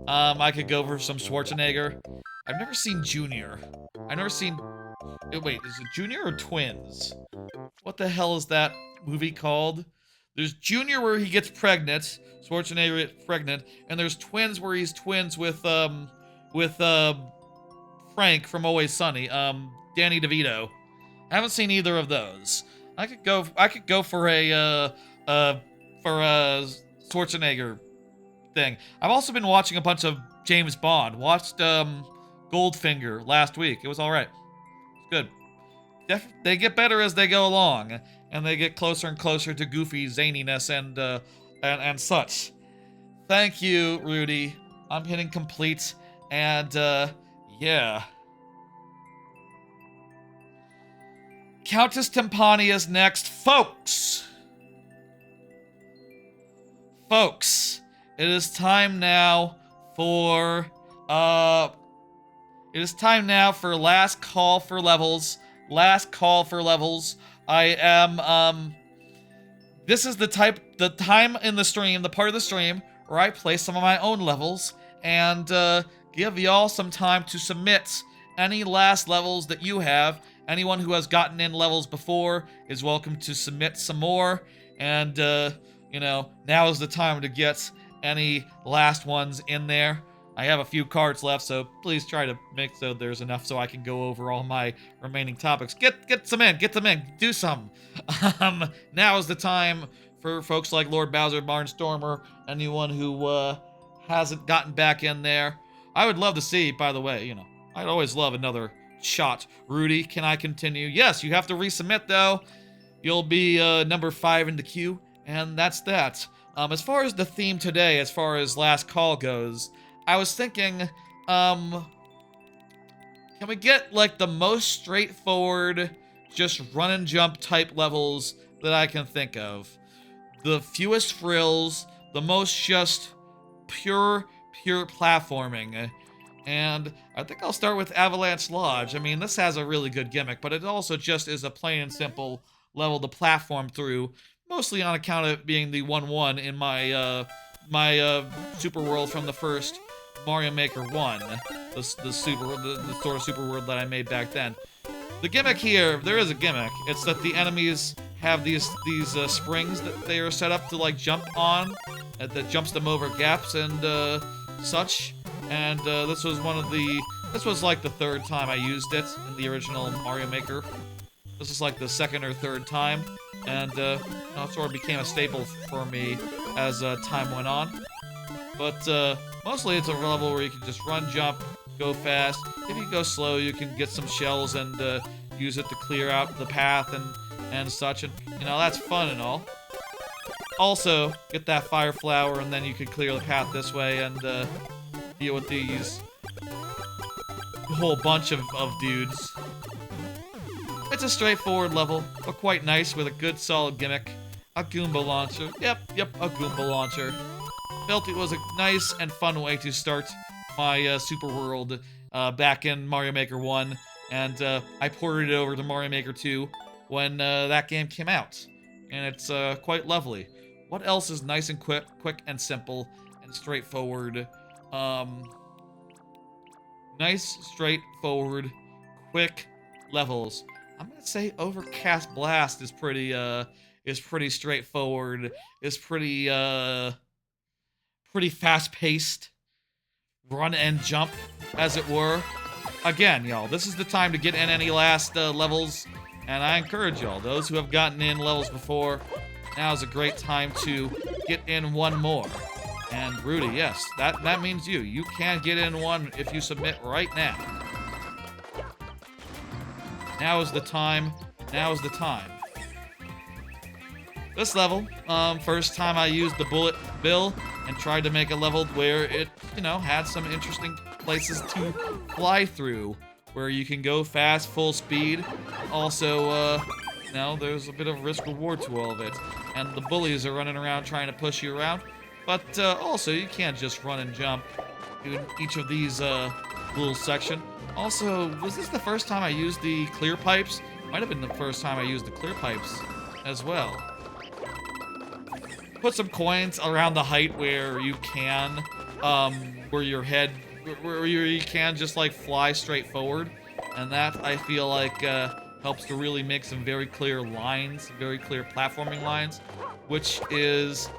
I could go for some Schwarzenegger. I've never seen Junior. I've never seen... Wait, is it Junior or Twins? What the hell is that movie called? There's Junior where he gets pregnant. Schwarzenegger gets pregnant. And there's Twins where he's twins with Frank from Always Sunny. Danny DeVito. I haven't seen either of those. I could go for a Schwarzenegger thing. I've also been watching a bunch of James Bond. Watched Goldfinger last week. It was alright. It's good. They get better as they go along, and they get closer and closer to goofy zaniness and such. Thank you, Rudy. I'm hitting complete, and yeah. Countess Timpani is next, folks. Folks, it is time now for last call for levels. Last call for levels. I am this is the time in the stream, the part of the stream where I play some of my own levels and give y'all some time to submit any last levels that you have. Anyone who has gotten in levels before is welcome to submit some more, and you know, now is the time to get any last ones in there. I have a few cards left, so please try to make so there's enough so I can go over all my remaining topics. Get some in, do some. Now is the time for folks like Lord Bowser, Barnstormer, anyone who hasn't gotten back in there. I would love to see, by the way, you know, I'd always love another shot. Rudy, can I continue? Yes, you have to resubmit though. You'll be number 5 in the queue, and that's that. As far as the theme today, as far as last call goes, I was thinking, can we get, like, the most straightforward, just run and jump type levels that I can think of? The fewest frills, the most just pure pure platforming. And I think I'll start with Avalanche Lodge. I mean, this has a really good gimmick, but it also just is a plain and simple level to platform through, mostly on account of it being the 1-1 in my super world from the first Mario Maker 1, the sort of super world that I made back then. The gimmick here, there is a gimmick. It's that the enemies have these springs that they are set up to like jump on, that jumps them over gaps and such. And this was like the third time I used it in the original Mario Maker. This is like the second or third time, and it sort of became a staple for me as time went on. But mostly it's a level where you can just run, jump, go fast. If you go slow, you can get some shells and use it to clear out the path and such, and that's fun and all. Also, get that fire flower, and then you can clear the path this way and deal with these whole bunch of dudes. It's a straightforward level, but quite nice with a good solid gimmick. A Goomba launcher. Yep, a Goomba launcher. Felt it was a nice and fun way to start my Super World back in Mario Maker 1, and I ported it over to Mario Maker 2 when that game came out, and it's quite lovely. What else is nice and quick and simple and straightforward? Nice, straightforward, quick levels. I'm gonna say Overcast Blast is pretty straightforward. Is pretty fast-paced. Run and jump, as it were. Again, y'all, this is the time to get in any last levels, and I encourage y'all, those who have gotten in levels before, now is a great time to get in one more. And Rudy, yes, that means you. You can get in one if you submit right now. Now is the time. Now is the time. This level, first time I used the bullet bill and tried to make a level where it, had some interesting places to fly through, where you can go fast, full speed. Also, there's a bit of risk-reward to all of it. And the bullies are running around trying to push you around. But also, you can't just run and jump in each of these little sections. Also, was this the first time I used the clear pipes? Might have been the first time I used the clear pipes as well. Put some coins around the height where you can, where you can just like fly straight forward, and that I feel like helps to really make some very clear lines, very clear platforming lines, which is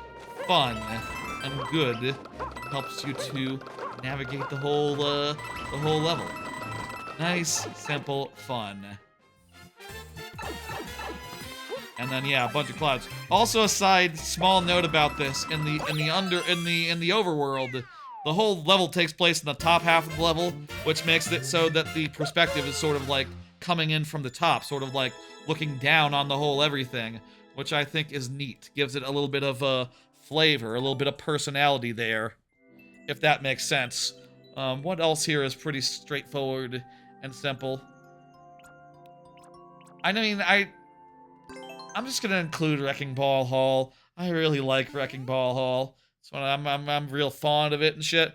fun and good. Helps you to navigate the whole level. Nice, simple, fun. And then yeah, a bunch of clouds. Also, a small note about this: in the overworld, the whole level takes place in the top half of the level, which makes it so that the perspective is sort of like coming in from the top, sort of like looking down on the whole everything, which I think is neat. Gives it a little bit of a flavor, a little bit of personality there, if that makes sense. What else here is pretty straightforward and simple? I mean, I'm just gonna include Wrecking Ball Hall. I really like Wrecking Ball Hall. So I'm real fond of it and shit.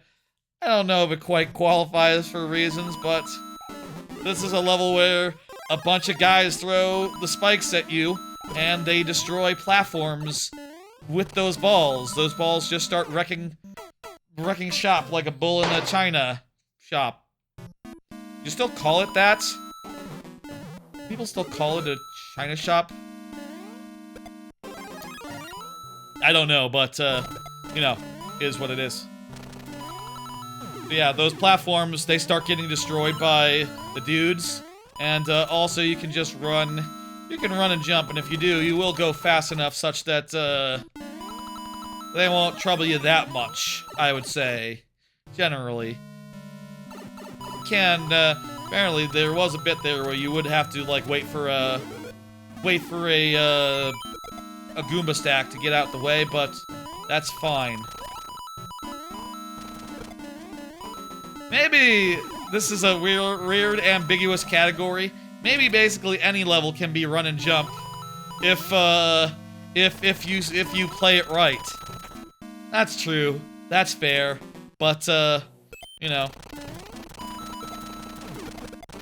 I don't know if it quite qualifies for reasons, but this is a level where a bunch of guys throw the spikes at you, and they destroy platforms with those balls. Those balls just start wrecking shop like a bull in a china shop. You still call it that? People still call it a china shop? I don't know, but, is what it is. But yeah, those platforms, they start getting destroyed by the dudes, and also you can just run, and jump, and if you do, you will go fast enough such that, they won't trouble you that much, I would say, generally. Apparently there was a bit there where you would have to, like, wait for a Goomba stack to get out the way, but that's fine. Maybe this is a weird, ambiguous category. Maybe basically any level can be run and jump if you play it right. That's true. That's fair. But, you know,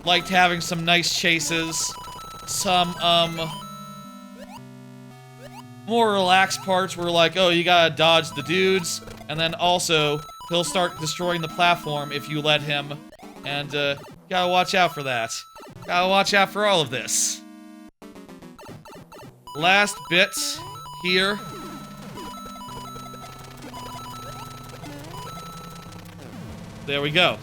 liked having some nice chases, some, more relaxed parts where like, oh, you gotta dodge the dudes, and then also, he'll start destroying the platform if you let him, and, gotta watch out for that. Gotta watch out for all of this. Last bit here. There we go.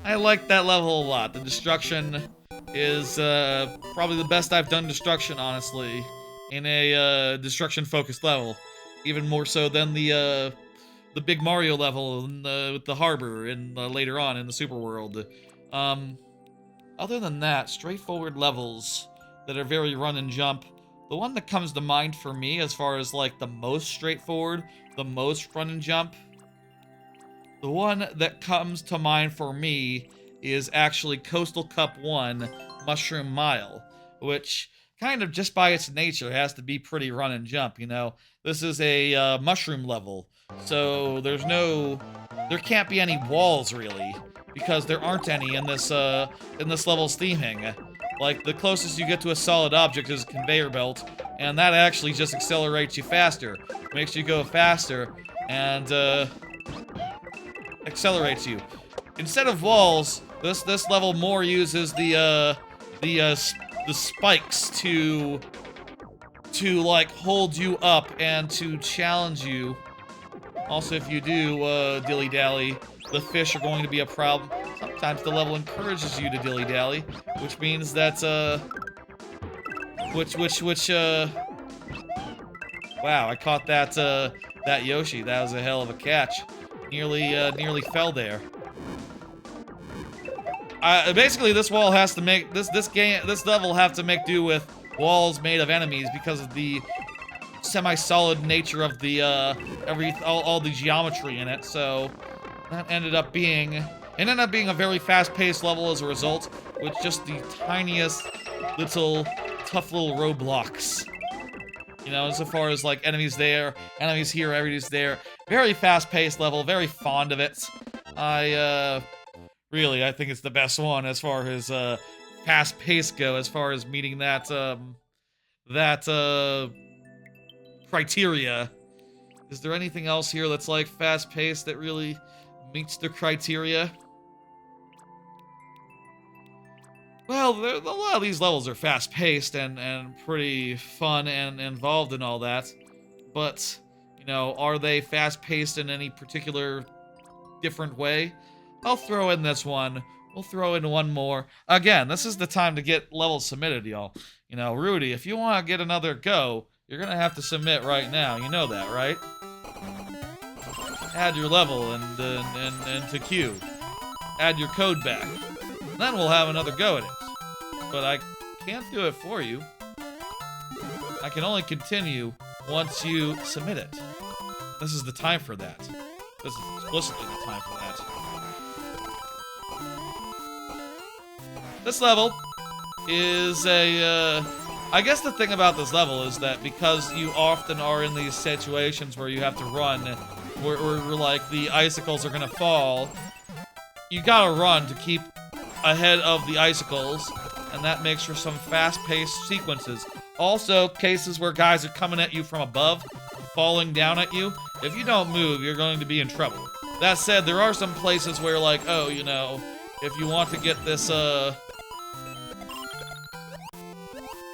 I like that level a lot. The destruction is probably the best I've done destruction, honestly, in a destruction-focused level. Even more so than the big Mario level with the harbor and later on in the Super World. Other than that, straightforward levels that are very run and jump. The one that comes to mind for me as far as like the most straightforward, the most run and jump, the one that comes to mind for me is actually Coastal Cup 1 Mushroom Mile, which kind of just by its nature has to be pretty run and jump, you know? This is a mushroom level, so there can't be any walls really, because there aren't any in this level's theming. Like, the closest you get to a solid object is a conveyor belt, and that actually just accelerates you faster. Makes you go faster, and, accelerates you. Instead of walls, this level more uses the spikes to like hold you up and to challenge you. Also, if you do dilly-dally, the fish are going to be a problem. Sometimes the level encourages you to dilly-dally, which means that wow, I caught that Yoshi. That was a hell of a catch. Nearly fell there. Basically, this wall has to make this level have to make do with walls made of enemies because of the semi-solid nature of the all the geometry in it. So that ended up being a very fast-paced level as a result, with just the tiniest little tough little roadblocks. You know, so far as like enemies there, enemies here, enemies there. Very fast-paced level, very fond of it. Really, I think it's the best one as far as fast pace go, as far as meeting that criteria. Is there anything else here that's like fast paced that really meets the criteria? Well, a lot of these levels are fast paced and pretty fun and involved in all that, but you know, are they fast paced in any particular different way? I'll throw in this one. We'll throw in one more. Again, this is the time to get levels submitted, y'all. You know, Rudy, if you want to get another go, you're going to have to submit right now. You know that, right? Add your level and to queue. Add your code back. Then we'll have another go at it. But I can't do it for you. I can only continue once you submit it. This is the time for that. This is explicitly the time for that. This level is I guess the thing about this level is that because you often are in these situations where you have to run, where like the icicles are gonna fall, you gotta run to keep ahead of the icicles, and that makes for some fast-paced sequences. Also, cases where guys are coming at you from above, falling down at you. If you don't move, you're going to be in trouble. That said, there are some places where like, oh, you know, if you want to get this,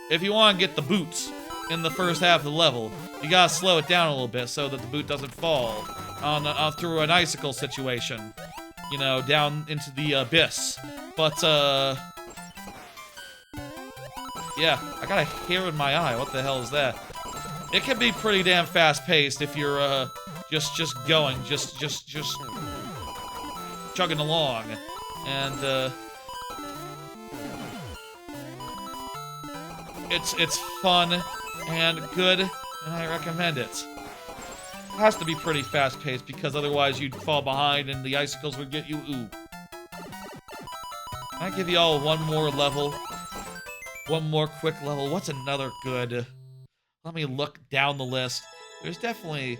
if you want to get the boots in the first half of the level, you gotta slow it down a little bit so that the boot doesn't fall through an icicle situation, you know, down into the abyss. But, yeah, I got a hair in my eye. What the hell is that? It can be pretty damn fast-paced if you're, just going, just chugging along. And, it's fun and good, and I recommend it. It has to be pretty fast-paced because otherwise you'd fall behind and the icicles would get you. Ooh. Can I give you all one more level? One more quick level. What's another good? Let me look down the list. There's definitely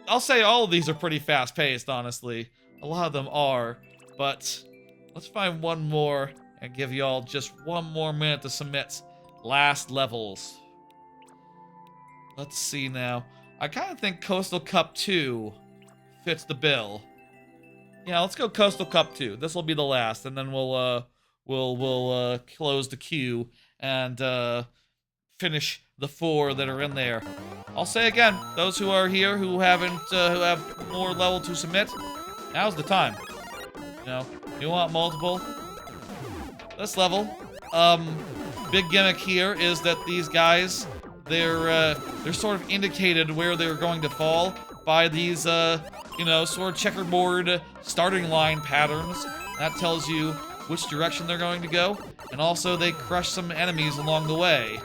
I'll say all of these are pretty fast-paced, honestly. A lot of them are, but let's find one more and give y'all just one more minute to submit. Last levels. Let's see now. I kind of think Coastal Cup 2 fits the bill. Yeah, let's go Coastal Cup 2. This will be the last, and then we'll close the queue and finish the 4 that are in there. I'll say again, those who are here who haven't who have more level to submit, now's the time. You know, you want multiple? This level, big gimmick here is that these guys, they're sort of indicated where they're going to fall by these you know, sort of checkerboard starting line patterns. That tells you which direction they're going to go, and also they crush some enemies along the way,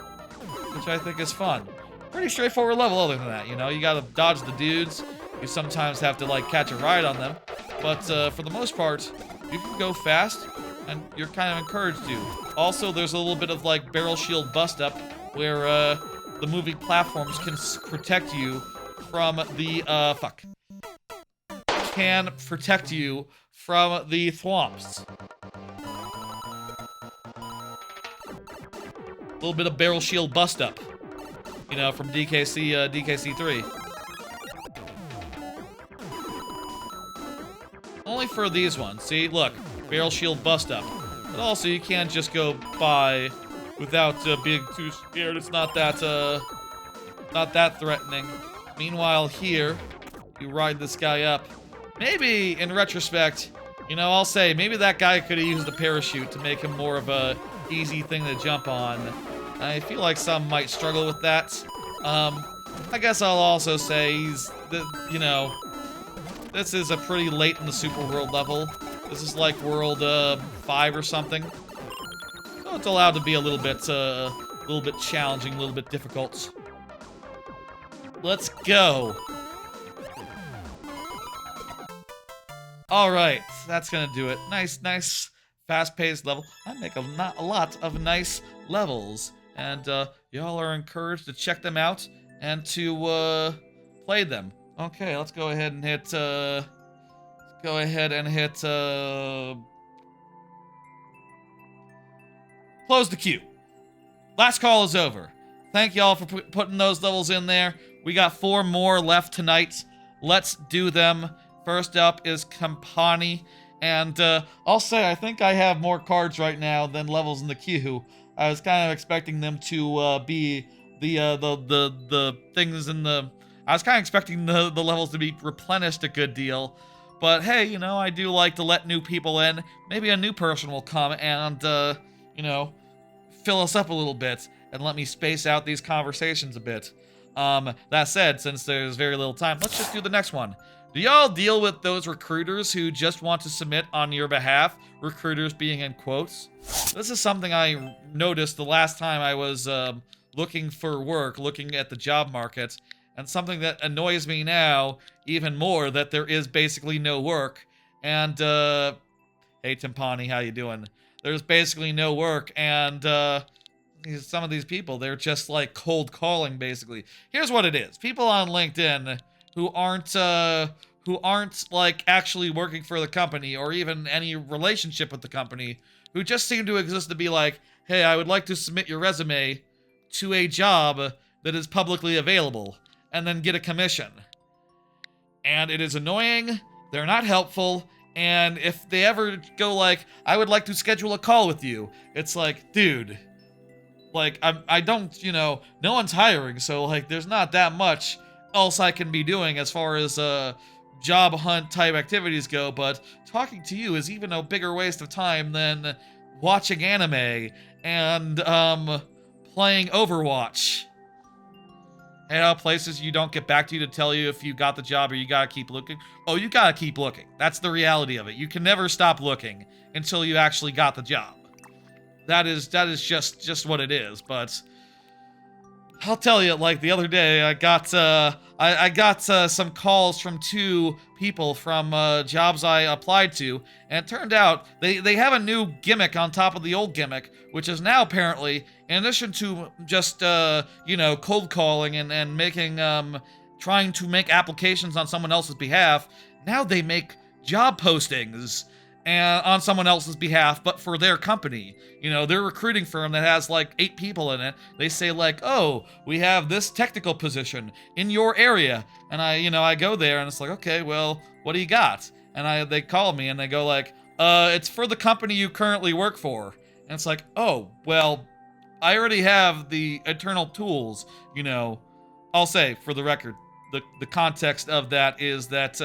which I think is fun. Pretty straightforward level other than that, you know? You gotta dodge the dudes. You sometimes have to, like, catch a ride on them. But, for the most part, you can go fast, and you're kind of encouraged to. Also, there's a little bit of, like, barrel shield bust-up, where, the moving platforms can protect you from the, can protect you from the thwomps. A little bit of barrel shield bust-up. You know, from DKC3. Only for these ones. See, look, barrel shield bust up. But also, you can't just go by without being too scared. It's not that threatening. Meanwhile, here, you ride this guy up. Maybe, in retrospect, you know, I'll say, maybe that guy could have used a parachute to make him more of a easy thing to jump on. I feel like some might struggle with that. I guess I'll also say you know, this is a pretty late in the Super World level. This is like World 5 or something. So it's allowed to be a little bit challenging, a little bit difficult. Let's go. All right, that's gonna do it. Nice, fast-paced level. I make a lot of nice levels. And y'all are encouraged to check them out and to play them. Okay, let's go ahead and hit close the queue. Last call is over. Thank y'all for putting those levels in there. We got 4 more left tonight. Let's do them. First up is Campani, and I'll say I think I have more cards right now than levels in the queue. I was kind of expecting them to be the things in the... I was kind of expecting the levels to be replenished a good deal. But hey, you know, I do like to let new people in. Maybe a new person will come and, you know, fill us up a little bit and let me space out these conversations a bit. That said, since there's very little time, let's just do the next one. Do y'all deal with those recruiters who just want to submit on your behalf? Recruiters being in quotes. This is something I noticed the last time I was looking for work, looking at the job market, and something that annoys me now even more, that there is basically no work. And, hey Timpani, how you doing? There's basically no work, and some of these people, they're just like cold calling, basically. Here's what it is. People on LinkedIn who aren't like actually working for the company or even any relationship with the company, who just seem to exist to be like, hey, I would like to submit your resume to a job that is publicly available, and then get a commission. And it is annoying, they're not helpful, and if they ever go like, I would like to schedule a call with you, it's like, dude, like, I don't, you know, no one's hiring, so like, there's not that much else I can be doing as far as job hunt type activities go, but talking to you is even a bigger waste of time than watching anime and playing Overwatch. And places you don't get back to you to tell you if you got the job or you gotta keep looking. Oh, you gotta keep looking. That's the reality of it. You can never stop looking until you actually got the job. That is just what it is, but I'll tell you, like, the other day, I got some calls from 2 people from jobs I applied to, and it turned out they have a new gimmick on top of the old gimmick, which is now apparently, in addition to just, you know, cold calling and making trying to make applications on someone else's behalf. Now they make job postings and on someone else's behalf, but for their company. You know, their recruiting firm that has like 8 people in it. They say like, "Oh, we have this technical position in your area," and I go there and it's like, "Okay, well, what do you got?" And they call me and they go like, "It's for the company you currently work for," and it's like, "Oh, well, I already have the internal tools." You know, I'll say for the record, the context of that is that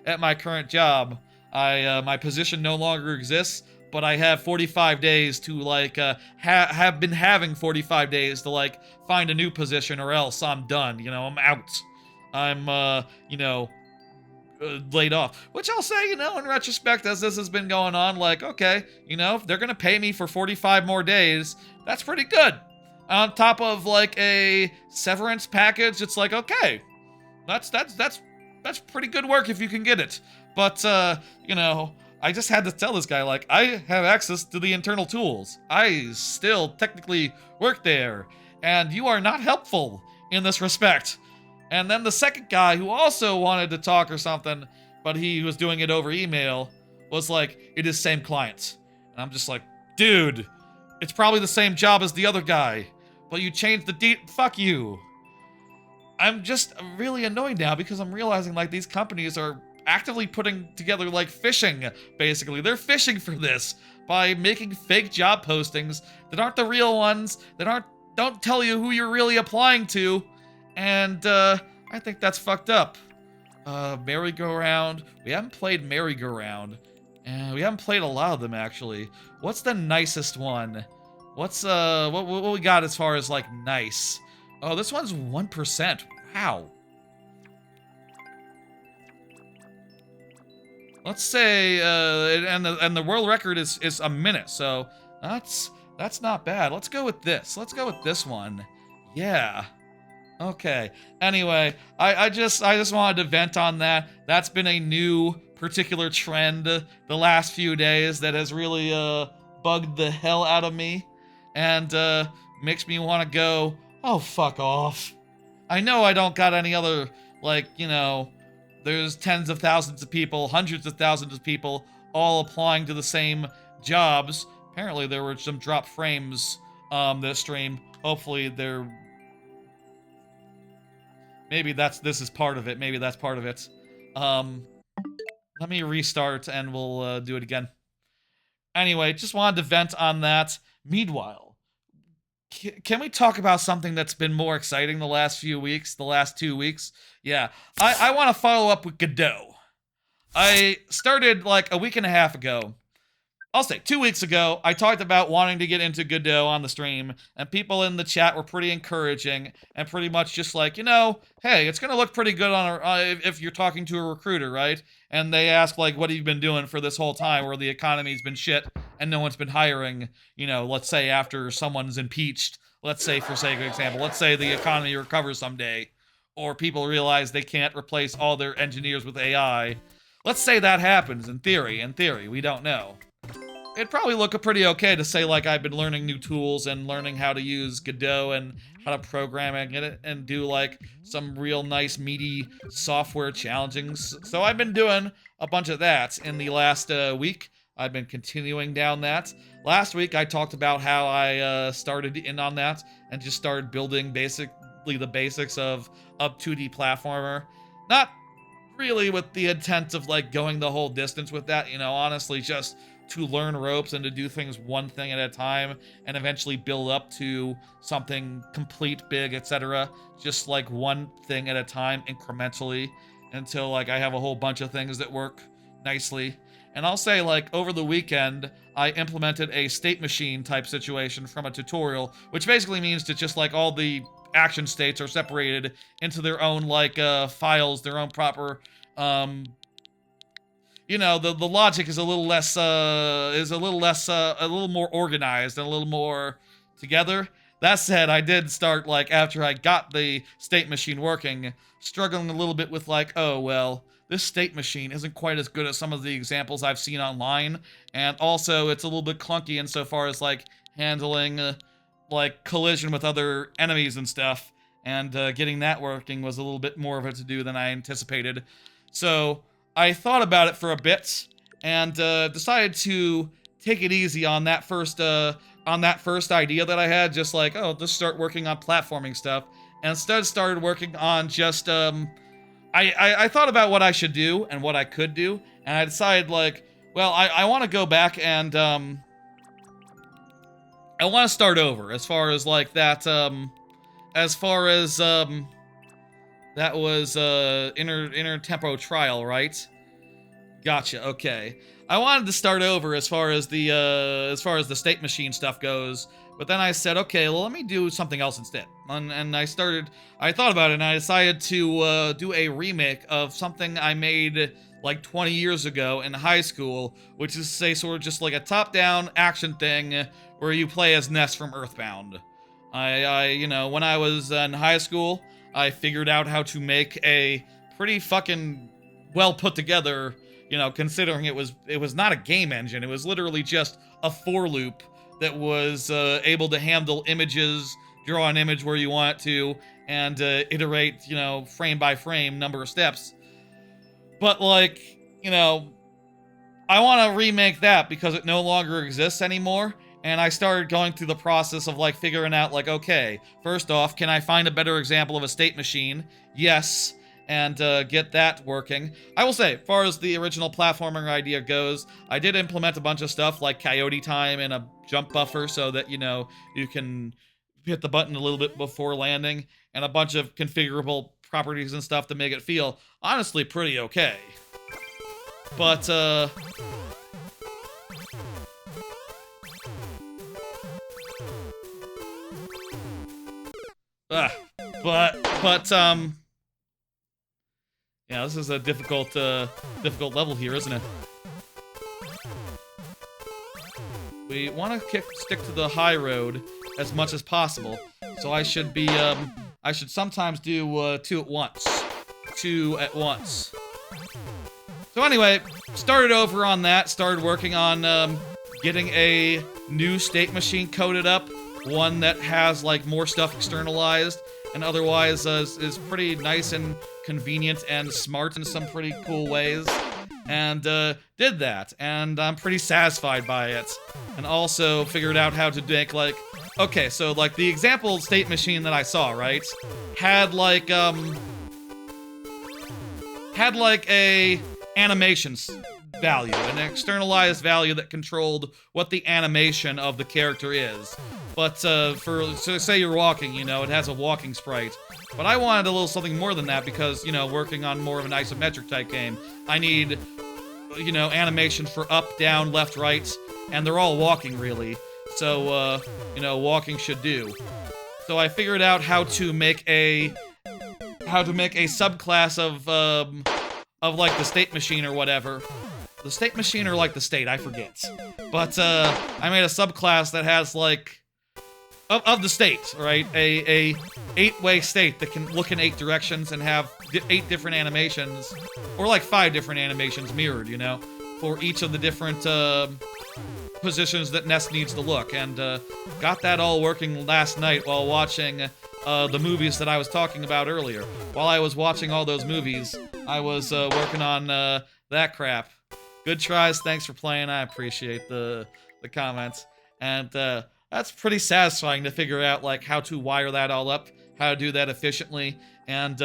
at my current job, my position no longer exists, but I have 45 days to like have been having 45 days to like find a new position, or else I'm done. You know, I'm out. I'm laid off. Which I'll say, in retrospect, as this has been going on, like, okay, if they're gonna pay me for 45 more days, that's pretty good. On top of like a severance package, it's like, okay, that's pretty good work if you can get it. But I just had to tell this guy, like, I have access to the internal tools. I still technically work there, and you are not helpful in this respect. And then the second guy, who also wanted to talk or something, but he was doing it over email, was like, "It is same client." And I'm just like, dude, it's probably the same job as the other guy, but you changed the fuck you. I'm just really annoyed now because I'm realizing like these companies are actively putting together like phishing, basically. They're phishing for this by making fake job postings that aren't the real ones, that don't tell you who you're really applying to. And I think that's fucked up. Merry-go-round. We haven't played merry-go-round. We haven't played a lot of them, actually. What's the nicest one? What's what we got as far as like nice? Oh, this one's 1%. Wow. Let's say and the world record is a minute, so that's not bad. Let's go with this. Let's go with this one. Yeah. Okay. Anyway, I just wanted to vent on that. That's been a new particular trend the last few days that has really bugged the hell out of me, and makes me want to go, oh, fuck off. I know I don't got any other, like, there's tens of thousands of people, hundreds of thousands of people all applying to the same jobs. Apparently there were some drop frames this stream. Hopefully they're... Maybe this is part of it. Maybe that's part of it. Let me restart and we'll do it again. Anyway, just wanted to vent on that. Meanwhile, can we talk about something that's been more exciting the last few weeks, the last 2 weeks? Yeah, I want to follow up with Godot. I started like a week and a half ago. I'll say 2 weeks ago, I talked about wanting to get into Godot on the stream, and people in the chat were pretty encouraging, and pretty much just like, hey, it's gonna look pretty good on if you're talking to a recruiter, right? And they ask like, what have you been doing for this whole time where the economy's been shit and no one's been hiring, let's say after someone's impeached, let's say for sake of example, let's say the economy recovers someday, or people realize they can't replace all their engineers with AI. Let's say that happens in theory, we don't know. It'd probably look pretty okay to say, like, I've been learning new tools and learning how to use Godot and how to program it and do, like, some real nice, meaty software challengings. So I've been doing a bunch of that in the last week. I've been continuing down that. Last week, I talked about how I started in on that and just started building basically the basics of a 2D platformer. Not really with the intent of, like, going the whole distance with that, honestly, just to learn ropes and to do things one thing at a time and eventually build up to something complete, big, etc. Just like one thing at a time, incrementally, until like I have a whole bunch of things that work nicely. And I'll say, like, over the weekend, I implemented a state machine type situation from a tutorial, which basically means that just like all the action states are separated into their own like files, their own proper the logic is a little more organized and a little more together. That said, I did start, like, after I got the state machine working, struggling a little bit with, like, oh, well, this state machine isn't quite as good as some of the examples I've seen online, and also it's a little bit clunky insofar as, like, handling, like, collision with other enemies and stuff. and getting that working was a little bit more of a to-do than I anticipated. So I thought about it for a bit, and decided to take it easy on that first idea that I had, just like, oh, just start working on platforming stuff, and instead started working on just I thought about what I should do and what I could do, and I decided, like, well, I want to go back and I want to start over as far as like that that was inner tempo trial, right? Gotcha. Okay. I wanted to start over as far as the state machine stuff goes, but then I said, okay, well, let me do something else instead. And I thought about it, and I decided to do a remake of something I made like 20 years ago in high school, which is, say, sort of just like a top-down action thing where you play as Ness from Earthbound. You know, when I was in high school, I figured out how to make a pretty fucking well put together, you know, considering it was not a game engine. It was literally just a for loop that was able to handle images, draw an image where you want it to, and iterate, you know, frame by frame number of steps. But, like, you know, I want to remake that because it no longer exists anymore. And I started going through the process of, like, figuring out, like, okay, first off, can I find a better example of a state machine? Yes. And get that working. I will say, as far as the original platforming idea goes, I did implement a bunch of stuff like coyote time and a jump buffer so that, you know, you can hit the button a little bit before landing, and a bunch of configurable properties and stuff to make it feel, honestly, pretty okay. But, yeah, this is a difficult level here, isn't it? We want to stick to the high road as much as possible, so I should be, I should sometimes do, two at once. So anyway, started over on that, started working on, getting a new state machine coded up, one that has, like, more stuff externalized, and otherwise is pretty nice and convenient and smart in some pretty cool ways. And did that, and I'm pretty satisfied by it. And also figured out how to make, like, okay, so like the example state machine that I saw, right, had like a animations value, an externalized value that controlled what the animation of the character is. But so say you're walking, you know, it has a walking sprite. But I wanted a little something more than that because, you know, working on more of an isometric type game, I need, you know, animations for up, down, left, right, and they're all walking, really. So, you know, walking should do. So I figured out how to make a subclass of like the state machine or whatever. The state machine or like the state, I forget. But I made a subclass that has like of the state, right? A 8-way state that can look in 8 directions and have 8 different animations, or like 5 different animations mirrored, you know, for each of the different positions that Ness needs to look. And got that all working last night while watching the movies that I was talking about earlier. While I was watching all those movies, I was working on that crap. Good tries, thanks for playing, I appreciate the comments. And that's pretty satisfying to figure out, like, how to wire that all up, how to do that efficiently, and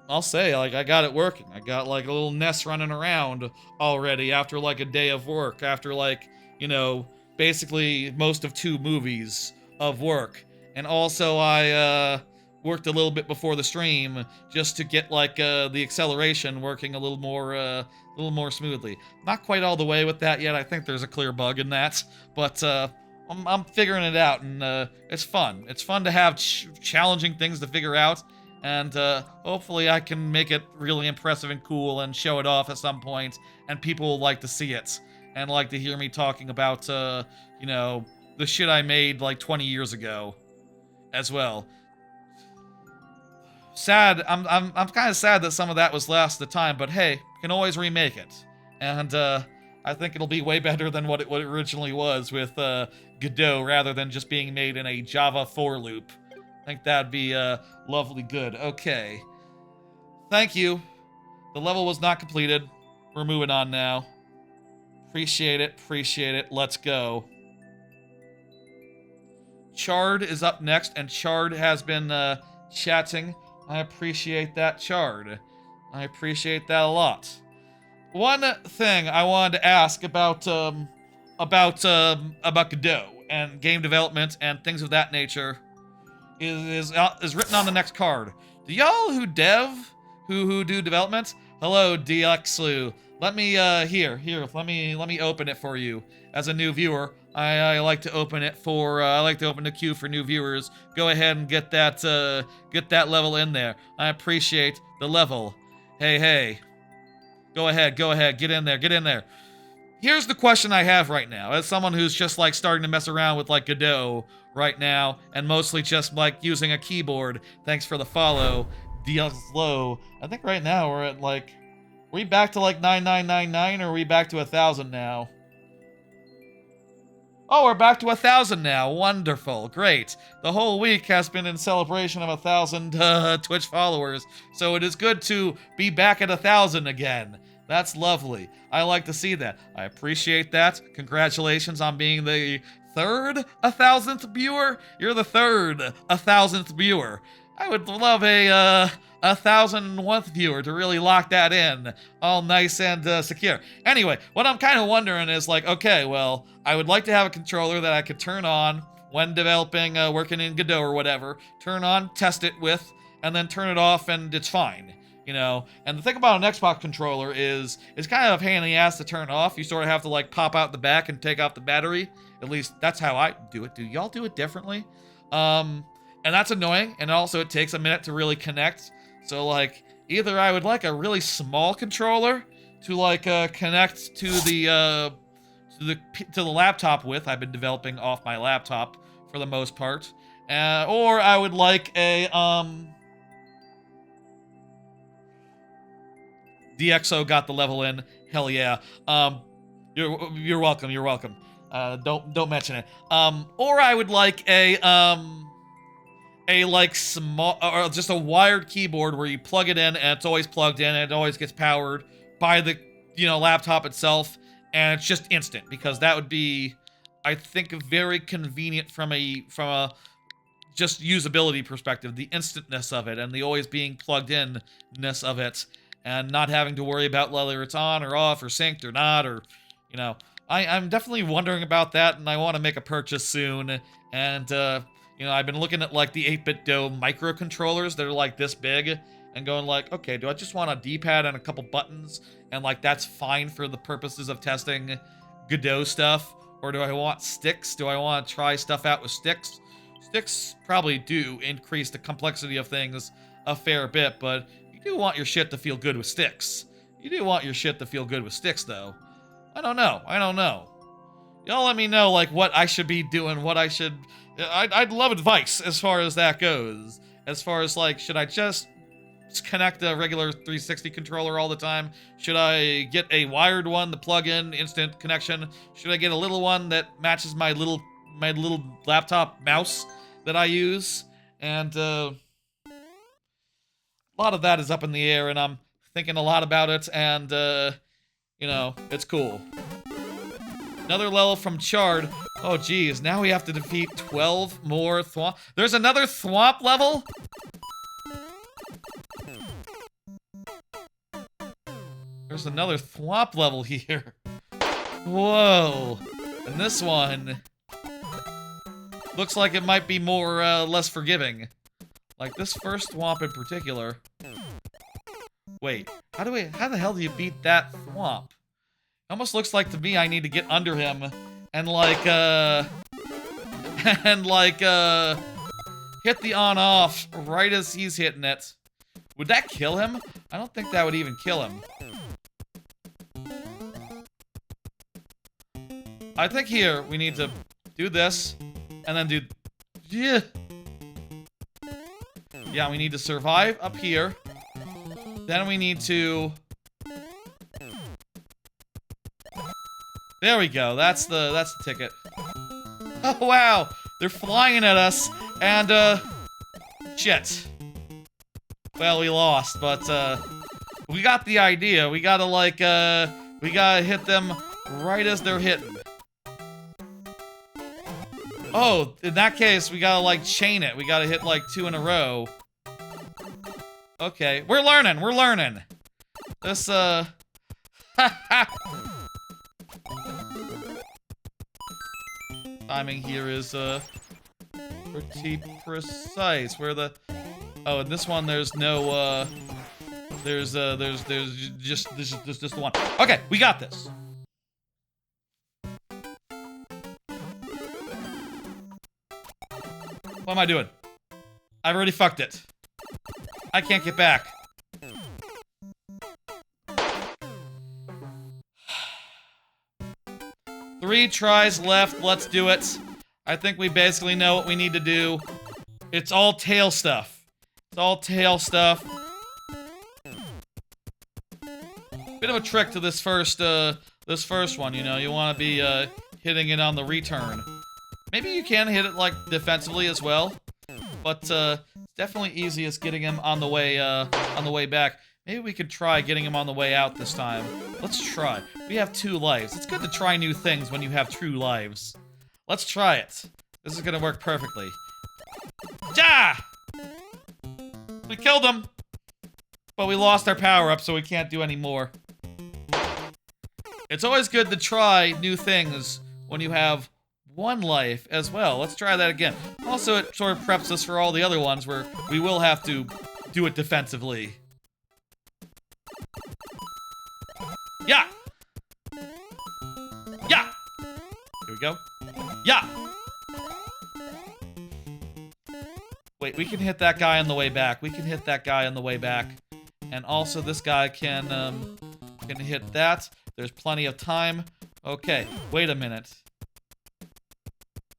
I'll say, like, I got it working. I got, like, a little Ness running around already after, like, a day of work, after, like, you know, basically most of 2 movies of work. And also I worked a little bit before the stream just to get, like, the acceleration working a little more smoothly. Not quite all the way with that yet. I think there's a clear bug in that, but I'm figuring it out, and it's fun. It's fun to have challenging things to figure out, and hopefully I can make it really impressive and cool and show it off at some point, and people will like to see it, and like to hear me talking about, you know, the shit I made like 20 years ago as well. Sad, I'm kind of sad that some of that was lost at the time, but hey, can always remake it. And I think it'll be way better than what it originally was with Godot, rather than just being made in a Java for loop. I think that'd be lovely good. Okay. Thank you. The level was not completed. We're moving on now. Appreciate it. Appreciate it. Let's go. Chard is up next, and Chard has been chatting. I appreciate that, Chard. I appreciate that a lot. One thing I wanted to ask about Godot and game development and things of that nature is written on the next card. Do y'all who do development? Hello, DXLU. Let me here. Let me open it for you. As a new viewer, I like to open it for I like to open the queue for new viewers. Go ahead and get that level in there. I appreciate the level. Hey. Go ahead, get in there. Here's the question I have right now, as someone who's just like starting to mess around with like Godot right now, and mostly just like using a keyboard. Thanks for the follow, DXLO. I think right now we're at like, are we back to like 9999 or are we back to 1,000 now? Oh, we're back to 1,000 now. Wonderful. Great. The whole week has been in celebration of 1,000 Twitch followers, so it is good to be back at 1,000 again. That's lovely. I like to see that. I appreciate that. Congratulations on being the third 1,000th viewer. You're the third 1,000th viewer. I would love a 1,001th viewer to really lock that in, all nice and secure. Anyway, what I'm kind of wondering is like, okay, well, I would like to have a controller that I could turn on when developing, working in Godot or whatever. Turn on, test it with, and then turn it off, and it's fine. You know, and the thing about an Xbox controller is it's kind of a pain in the ass to turn off. You sort of have to like pop out the back and take off the battery. At least that's how I do it. Do y'all do it differently? And that's annoying, and also it takes a minute to really connect. So like, either I would like a really small controller to like connect to the laptop with. I've been developing off my laptop for the most part, or I would like a DxO got the level in. Hell yeah. You're welcome. You're welcome. Don't mention it. Or I would like a like small, or just a wired keyboard where you plug it in and it's always plugged in and it always gets powered by the, you know, laptop itself, and it's just instant, because that would be, I think, very convenient from a just usability perspective, the instantness of it and the always being plugged in-ness of it, and not having to worry about whether it's on or off or synced or not, or, you know, I'm definitely wondering about that, and I want to make a purchase soon. And you know, I've been looking at like the 8BitDo microcontrollers that are like this big, and going like, okay, do I just want a D-pad and a couple buttons, and like that's fine for the purposes of testing Godot stuff, or do I want sticks? Do I want to try stuff out with sticks? Sticks probably do increase the complexity of things a fair bit, but you do want your shit to feel good with sticks. You do want your shit to feel good with sticks, though. I don't know. Y'all let me know, like, what I should be doing, what I should... I'd love advice as far as that goes. As far as, like, should I just connect a regular 360 controller all the time? Should I get a wired one, the plug-in, instant connection? Should I get a little one that matches my little laptop mouse that I use? And, a lot of that is up in the air, and I'm thinking a lot about it, and, you know, it's cool. Another level from Chard. Oh, geez. Now we have to defeat 12 more Thwomp. There's another Thwomp level? There's another Thwomp level here. Whoa. And this one looks like it might be more, less forgiving. Like this first Thwomp in particular. Wait. How the hell do you beat that Thwomp? Almost looks like to me I need to get under him and like hit the on-off right as he's hitting it. Would that kill him? I don't think that would even kill him. I think here we need to do this and then do... Yeah. Yeah, we need to survive up here. Then we need to... There we go. That's the ticket. Oh wow, they're flying at us, and Shit. Well, we lost, but, we got the idea. We gotta, like, we gotta hit them right as they're hitting. Oh, in that case, we gotta, like, chain it. We gotta hit, like, 2 in a row. Okay, we're learning, we're learning. This, timing here is, pretty precise. Where the... Oh, in this one, there's no, there's just the one. Okay, we got this. What am I doing? I've already fucked it. I can't get back. Three tries left. Let's do it. I think we basically know what we need to do. It's all tail stuff. It's all tail stuff. Bit of a trick to this first one, you know. You want to be hitting it on the return. Maybe you can hit it like defensively as well, but definitely easiest getting him on the way back. Maybe we could try getting him on the way out this time. Let's try. We have 2 lives. It's good to try new things when you have 2 lives. Let's try it. This is gonna work perfectly. Ja! We killed him! But we lost our power up, so we can't do any more. It's always good to try new things when you have 1 life as well. Let's try that again. Also, it sort of preps us for all the other ones where we will have to do it defensively. Yeah! Yeah! Here we go. Yeah! Wait, we can hit that guy on the way back. We can hit that guy on the way back. And also this guy can hit that. There's plenty of time. Okay, wait a minute.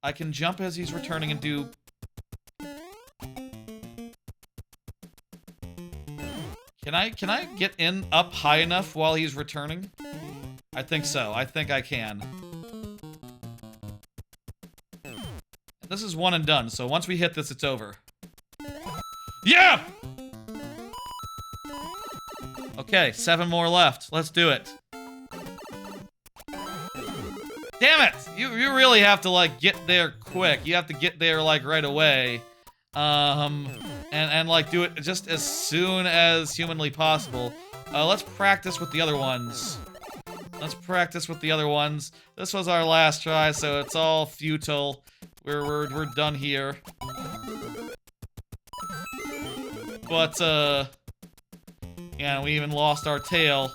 I can jump as he's returning and do... Can I get in up high enough while he's returning? I think so. I think I can. This is 1 and done, so once we hit this, it's over. Yeah! Okay, 7 more left. Let's do it. Damn it! You really have to, like, get there quick. You have to get there, like, right away. And like, do it just as soon as humanly possible. Let's practice with the other ones. Let's practice with the other ones. This was our last try, so it's all futile. We're done here. But, yeah, we even lost our tail.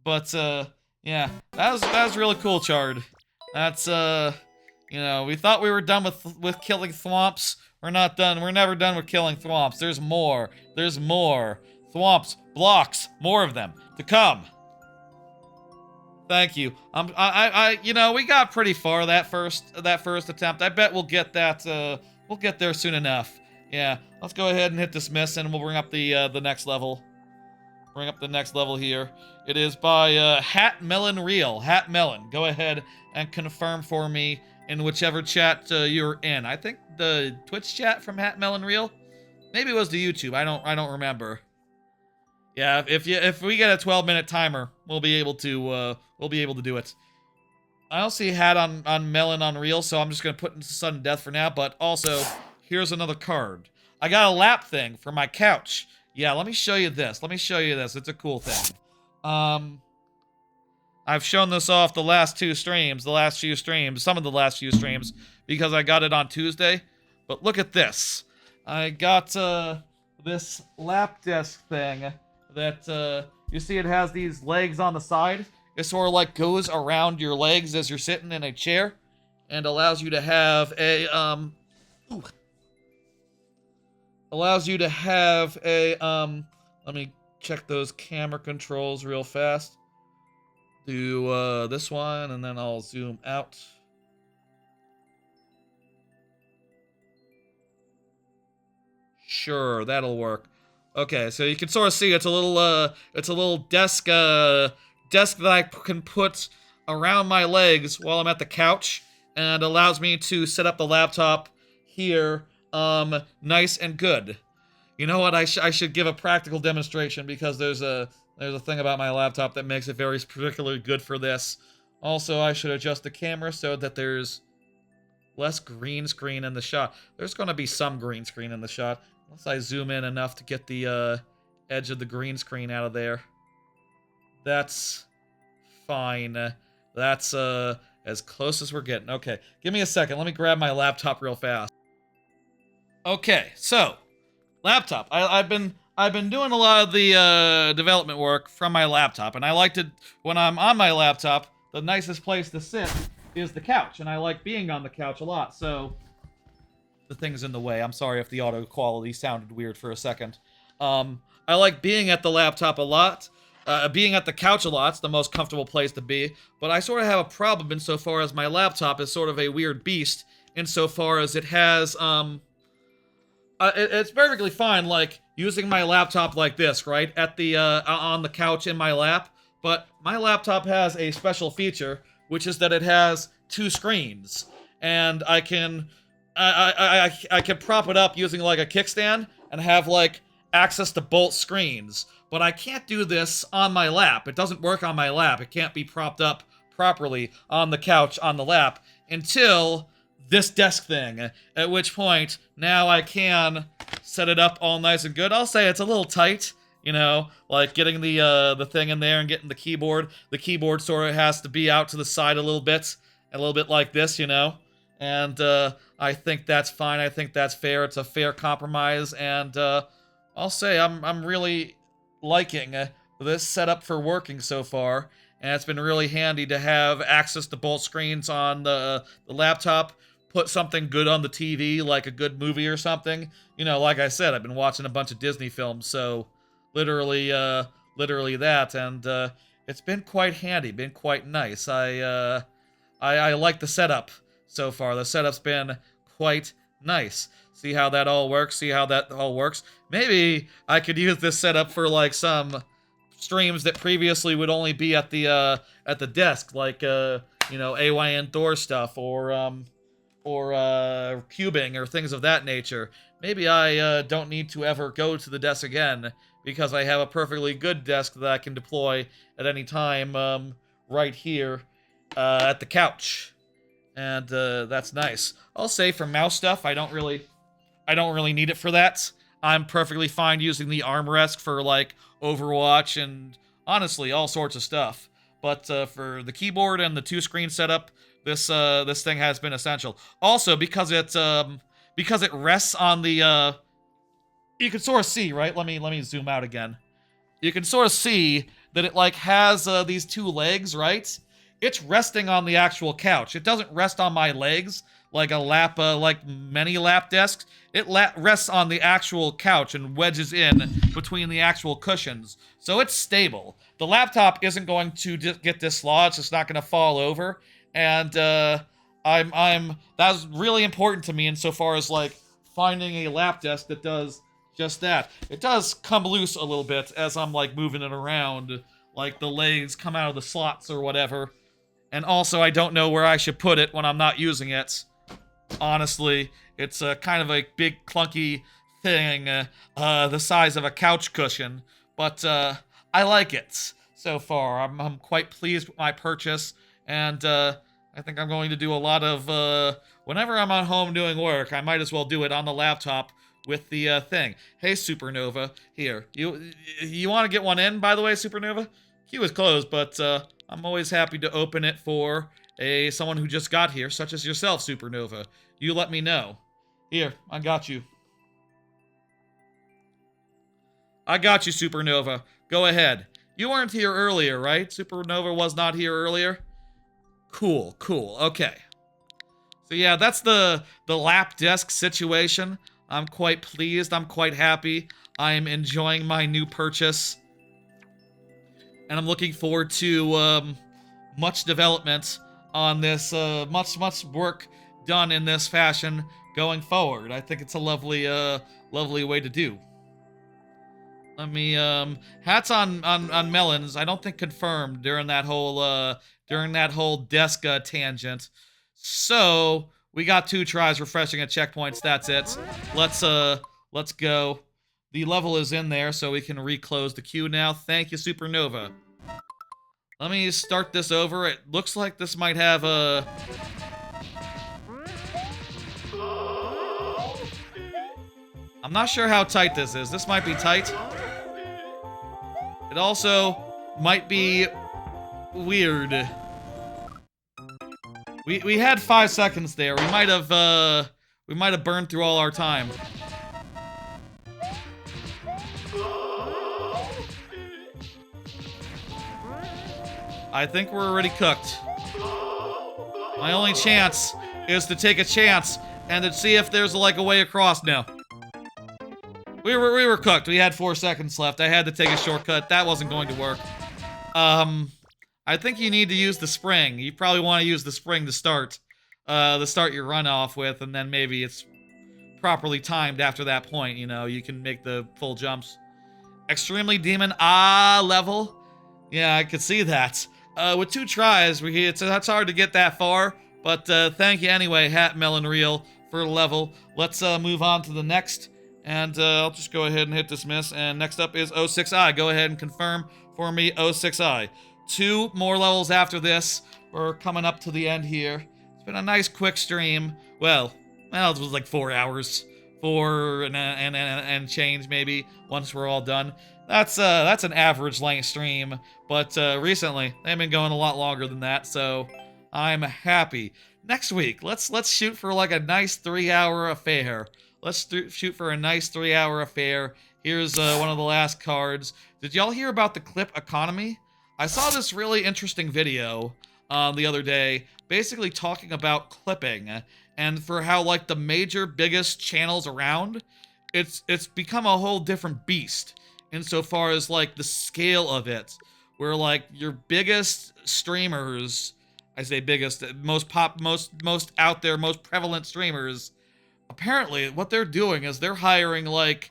But, yeah, that was really cool, Chard. That's, you know, we thought we were done with killing thwomps. We're not done. We're never done with killing thwomps. There's more. There's more. Thwomps, blocks, more of them to come. Thank you. You know, we got pretty far that first attempt. I bet we'll get that. We'll get there soon enough. Yeah. Let's go ahead and hit dismiss, and we'll bring up the next level. Bring up the next level here. It is by Hat Melon Real. Hat Melon. Go ahead and confirm for me in whichever chat you're in. I think the Twitch chat from Hat Melon Real. Maybe it was the YouTube. I don't remember. Yeah, if we get a 12-minute timer, we'll be able to do it. I don't see Hat on Melon on Real, so I'm just gonna put into sudden death for now. But also, here's another card. I got a lap thing for my couch. Yeah, let me show you this. Let me show you this. It's a cool thing. I've shown this off the last few streams, some of the last few streams, because I got it on Tuesday. But look at this. I got this lap desk thing that, you see it has these legs on the side. It sort of like goes around your legs as you're sitting in a chair and allows you to have a, let me check those camera controls real fast. Do, this one, and then I'll zoom out. Sure, that'll work. Okay, so you can sort of see it's a little desk that I can put around my legs while I'm at the couch, and allows me to set up the laptop here nice and good. You know what? I should give a practical demonstration because there's a thing about my laptop that makes it very particularly good for this. Also, I should adjust the camera so that there's less green screen in the shot. There's going to be some green screen in the shot, unless I zoom in enough to get the edge of the green screen out of there. That's fine. That's as close as we're getting. Okay, give me a second. Let me grab my laptop real fast. Okay, so laptop. I've been doing a lot of the development work from my laptop, and I like to when I'm on my laptop. The nicest place to sit is the couch, and I like being on the couch a lot. So the thing's in the way. I'm sorry if the audio quality sounded weird for a second. I like being at the laptop a lot. Being at the couch a lot's the most comfortable place to be, but I sort of have a problem insofar as my laptop is sort of a weird beast insofar as it has, it's perfectly fine, like, using my laptop like this, right? At the, on the couch in my lap, but my laptop has a special feature, which is that it has two screens, and I can prop it up using, like, a kickstand and have, like, access to both screens, but I can't do this on my lap. It doesn't work on my lap. It can't be propped up properly on the couch on the lap until this desk thing, at which point now I can set it up all nice and good. I'll say it's a little tight, you know, like getting the thing in there and getting the keyboard. The keyboard sort of has to be out to the side a little bit like this, you know, and I think that's fine. I think that's fair. It's a fair compromise, and I'll say I'm really liking this setup for working so far, and it's been really handy to have access to both screens on the laptop, put something good on the TV, like a good movie or something. You know, like I said, I've been watching a bunch of Disney films, so literally that, and it's been quite handy, been quite nice. I like the setup so far. The setup's been quite nice. See how that all works? Maybe I could use this setup for, like, some streams that previously would only be at the desk, like, you know, AYN Thor stuff, or cubing, or things of that nature. Maybe I don't need to ever go to the desk again, because I have a perfectly good desk that I can deploy at any time, right here, at the couch. And that's nice. I'll say for mouse stuff, I don't really need it for that. I'm perfectly fine using the armrest for, like, Overwatch and honestly all sorts of stuff. But for the keyboard and the two-screen setup, this thing has been essential. Also, because it rests on the you can sort of see, right? Let me zoom out again. You can sort of see that it, like, has these two legs, right? It's resting on the actual couch. It doesn't rest on my legs like a lap, like many lap desks. It rests on the actual couch and wedges in between the actual cushions. So it's stable. The laptop isn't going to get dislodged. It's not going to fall over. And that's really important to me insofar as, like, finding a lap desk that does just that. It does come loose a little bit as I'm, like, moving it around. Like, the legs come out of the slots or whatever. And also, I don't know where I should put it when I'm not using it. Honestly, it's a kind of a big, clunky thing, the size of a couch cushion. But I like it so far. I'm quite pleased with my purchase, and I think I'm going to do a lot of, whenever I'm at home doing work, I might as well do it on the laptop with the thing. Hey, Supernova, here. You want to get one in, by the way, Supernova? Queue is closed, but I'm always happy to open it for someone who just got here, such as yourself, Supernova. You let me know. Here, I got you. I got you, Supernova. Go ahead. You weren't here earlier, right? Supernova was not here earlier? Cool, okay. So yeah, that's the lap desk situation. I'm quite pleased. I'm quite happy. I'm enjoying my new purchase. And I'm looking forward to much development on this, much work done in this fashion going forward. I think it's a lovely way to do. Let me, hats on Melons. I don't think confirmed during that whole desk tangent. So we got 2 tries refreshing at checkpoints. That's it. Let's go. The level is in there, so we can reclose the queue now. Thank you, Supernova. Let me start this over. It looks like this might have a... I'm not sure how tight this is. This might be tight. It also might be weird. We had 5 seconds there. We might have burned through all our time. I think we're already cooked. My only chance is to take a chance and to see if there's like a way across now. We were cooked. We had 4 seconds left. I had to take a shortcut. That wasn't going to work. I think you need to use the spring. You probably want to use the spring to start your run off with, and then maybe it's properly timed after that point. You know, you can make the full jumps. Extremely demon level. Yeah, I could see that. With 2 tries, that's hard to get that far. But thank you anyway, Hat Melon Reel, for the level. Let's move on to the next. And I'll just go ahead and hit dismiss. And next up is 06I. Go ahead and confirm for me 06I. 2 more levels after this. We're coming up to the end here. It's been a nice quick stream. Well, it was like 4 hours. 4 and change maybe once we're all done. That's an average length stream. But recently, they've been going a lot longer than that. So I'm happy. Next week, let's shoot for like a nice 3-hour affair. Let's shoot for a nice 3-hour affair. Here's one of the last cards. Did y'all hear about the clip economy? I saw this really interesting video the other day, basically talking about clipping and for how like the major biggest channels around, it's become a whole different beast insofar as like the scale of it, where like your biggest streamers, I say biggest, most out there, most prevalent streamers. Apparently, what they're doing is they're hiring, like,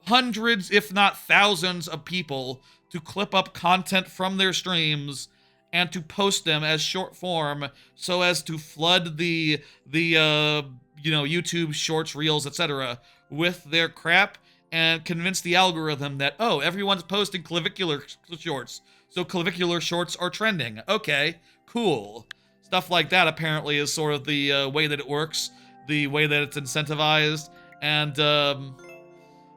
hundreds, if not thousands, of people to clip up content from their streams and to post them as short form so as to flood the YouTube shorts, reels, etc. with their crap and convince the algorithm that, oh, everyone's posting clavicular shorts, so clavicular shorts are trending. Okay, cool. Stuff like that, apparently, is sort of the way that it works. The way that it's incentivized, and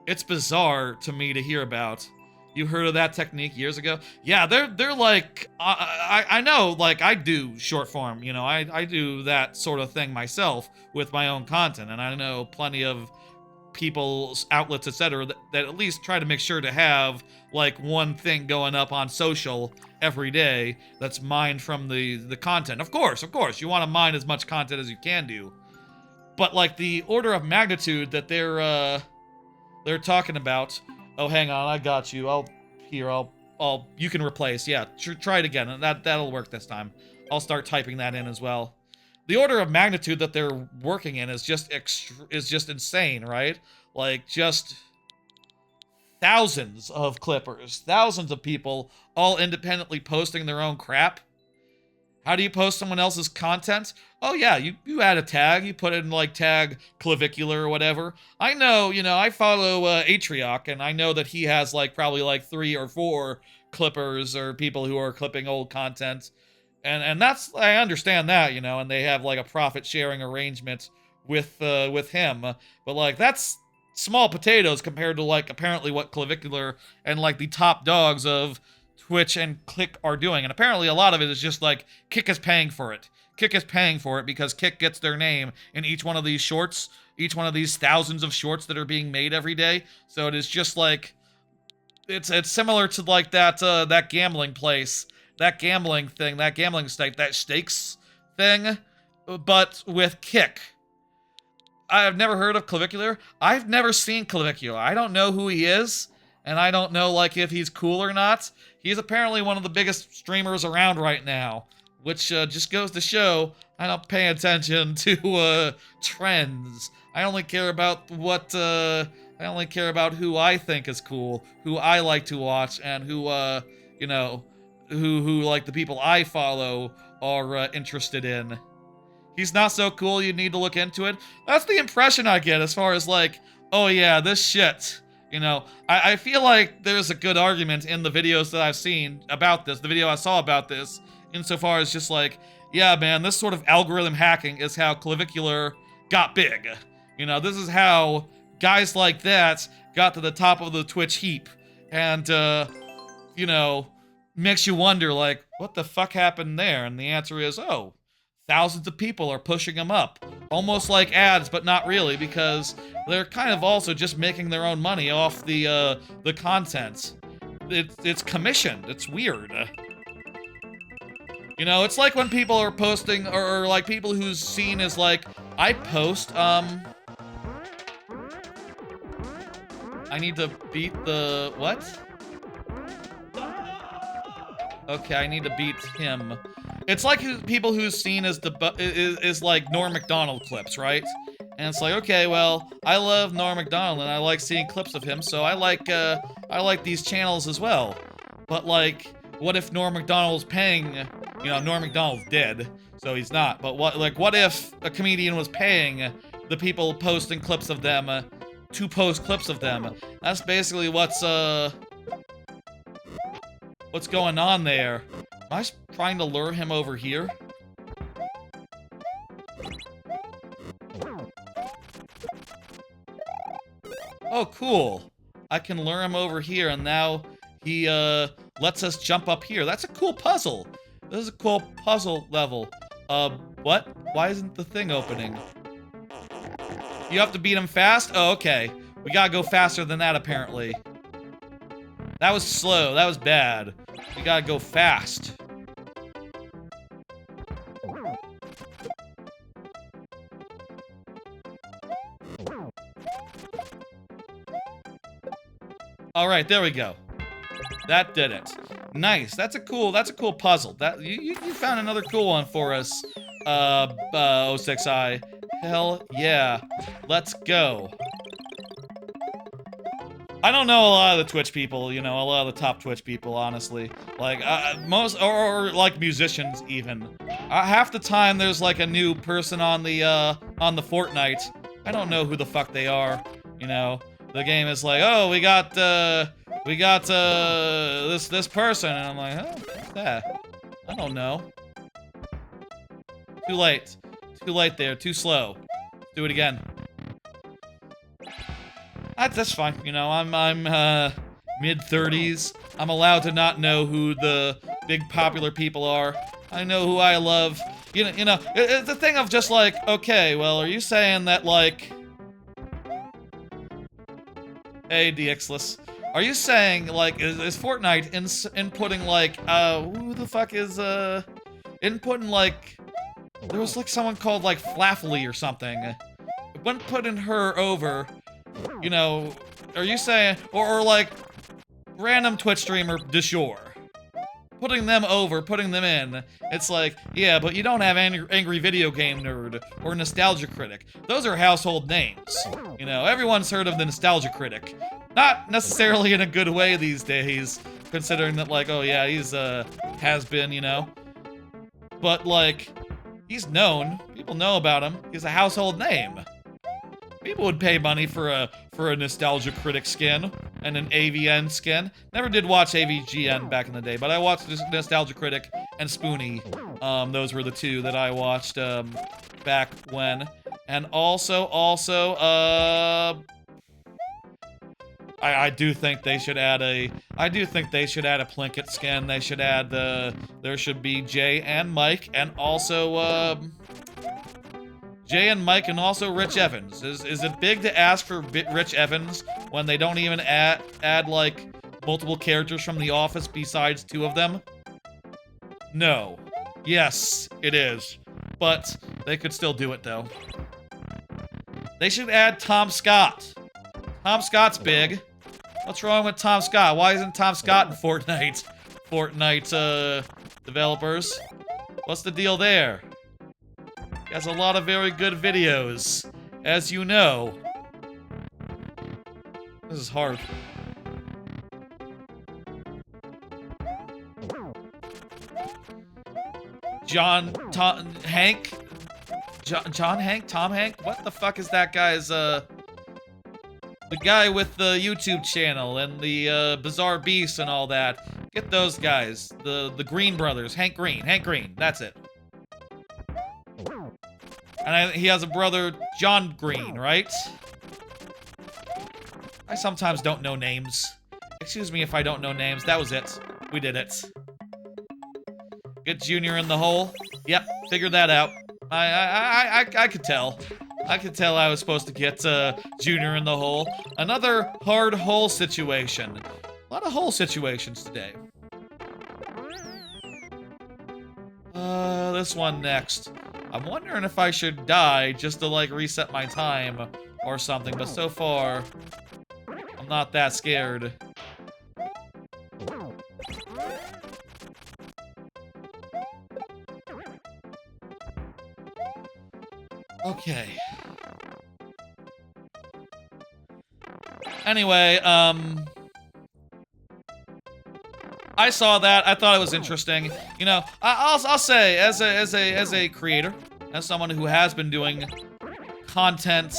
it's bizarre to me to hear about. You heard of that technique years ago? Yeah, they're like, I know, like, I do short form, you know, I do that sort of thing myself with my own content, and I know plenty of people's outlets, etc., that at least try to make sure to have, like, one thing going up on social every day that's mined from the content. Of course, you want to mine as much content as you can do. But like the order of magnitude that they're talking about. Oh, hang on, I got you. You can replace. Yeah, try it again, and that'll work this time. I'll start typing that in as well. The order of magnitude that they're working in is just insane, right? Like just thousands of clippers, thousands of people all independently posting their own crap. How do you post someone else's content? Oh yeah, you add a tag, you put in like tag clavicular or whatever. I know, I follow Atrioc, and I know that he has like probably like 3 or 4 clippers or people who are clipping old content. And that's, I understand that, and they have like a profit sharing arrangement with him. But like that's small potatoes compared to like apparently what clavicular and like the top dogs of Twitch and Kick are doing. And apparently a lot of it is just like Kick is paying for it. Kick is paying for it because Kick gets their name in each one of these shorts, each one of these thousands of shorts that are being made every day. So it is just like, it's similar to like that gambling place, that gambling thing, that gambling site, that stakes thing, but with Kick. I've never heard of Clavicular. I've never seen Clavicular. I don't know who he is, and I don't know like if he's cool or not. He's apparently one of the biggest streamers around right now, which just goes to show I don't pay attention to trends. I only care about what I only care about who I think is cool, who I like to watch, and who who like the people I follow are interested in. He's not so cool, you need to look into it. That's the impression I get as far as like, oh yeah, this shit. You know, I feel like there's a good argument in the videos that I've seen about this, the video I saw about this, insofar as just like, yeah, man, this sort of algorithm hacking is how Clavicular got big. You know, this is how guys like that got to the top of the Twitch heap. And, you know, makes you wonder, like, what the fuck happened there? And the answer is, oh, thousands of people are pushing them up. Almost like ads, but not really, because they're kind of also just making their own money off the content. It's commissioned. It's weird. You know, it's like when people are posting, or like people who's seen as like, I post, I need to beat the, what? Okay, I need to beat him. It's like people who's seen as is like Norm Macdonald clips, right? And it's like, okay, well, I love Norm Macdonald and I like seeing clips of him, so I like these channels as well. But like, what if Norm Macdonald's paying? You know, Norm Macdonald's dead, so he's not. But what if a comedian was paying the people posting clips of them to post clips of them? That's basically what's going on there. Am I trying to lure him over here? Oh, cool. I can lure him over here, and now he, lets us jump up here. That's a cool puzzle. This is a cool puzzle level. What? Why isn't the thing opening? You have to beat him fast? Oh, okay. We gotta go faster than that, apparently. That was slow. That was bad. We gotta go fast. Alright, there we go. That did it. Nice. That's a cool puzzle. That you found another cool one for us, 06i. Hell yeah. Let's go. I don't know a lot of the Twitch people, you know, a lot of the top Twitch people, honestly. Like, most, or like musicians, even. Half the time, there's like a new person on the Fortnite. I don't know who the fuck they are, you know. The game is like, oh, we got this person, and I'm like, oh, what's that? I don't know. Too late. Too late there, too slow. Do it again. That's fine, you know, I'm mid-30s. I'm allowed to not know who the big popular people are. I know who I love. You know, it's the thing of just like, okay, well, are you saying that, like... Hey, DXless. Are you saying, like, is Fortnite inputting, like, who the fuck is, inputting, like... There was, like, someone called, like, Flaffly or something. When putting her over... You know, are you saying, or like, random Twitch streamer du jour, putting them over, putting them in, it's like, yeah, but you don't have Angry Video Game Nerd or Nostalgia Critic. Those are household names. You know, everyone's heard of the Nostalgia Critic. Not necessarily in a good way these days, considering that, like, oh yeah, he's, has been, you know. But, like, he's known. People know about him. He's a household name. People would pay money for a Nostalgia Critic skin and an AVN skin. Never did watch AVGN back in the day, but I watched Nostalgia Critic and Spoonie. Those were the two that I watched back when. And also, I do think they should add a Plinkett skin. They should add there should be Jay and Mike, and also Jay and Mike, and also Rich Evans. Is it big to ask for Rich Evans when they don't even add like multiple characters from The Office besides two of them? No. Yes, it is. But they could still do it though. They should add Tom Scott. Tom Scott's big. What's wrong with Tom Scott? Why isn't Tom Scott in Fortnite? Fortnite developers. What's the deal there? He has a lot of very good videos, as you know. This is hard. Hank? John Hank? Tom Hank? What the fuck is that guy's, the guy with the YouTube channel and the, Bizarre Beast and all that. Get those guys. The Green brothers. Hank Green. That's it. And he has a brother, John Green, right? I sometimes don't know names. Excuse me if I don't know names. That was it. We did it. Get Junior in the hole. Yep, figured that out. I could tell. I could tell I was supposed to get Junior in the hole. Another hard hole situation. A lot of hole situations today. This one next. I'm wondering if I should die just to, like, reset my time or something, but so far, I'm not that scared. Okay. Anyway, I saw that. I thought it was interesting. You know, I'll say, as a creator, as someone who has been doing content,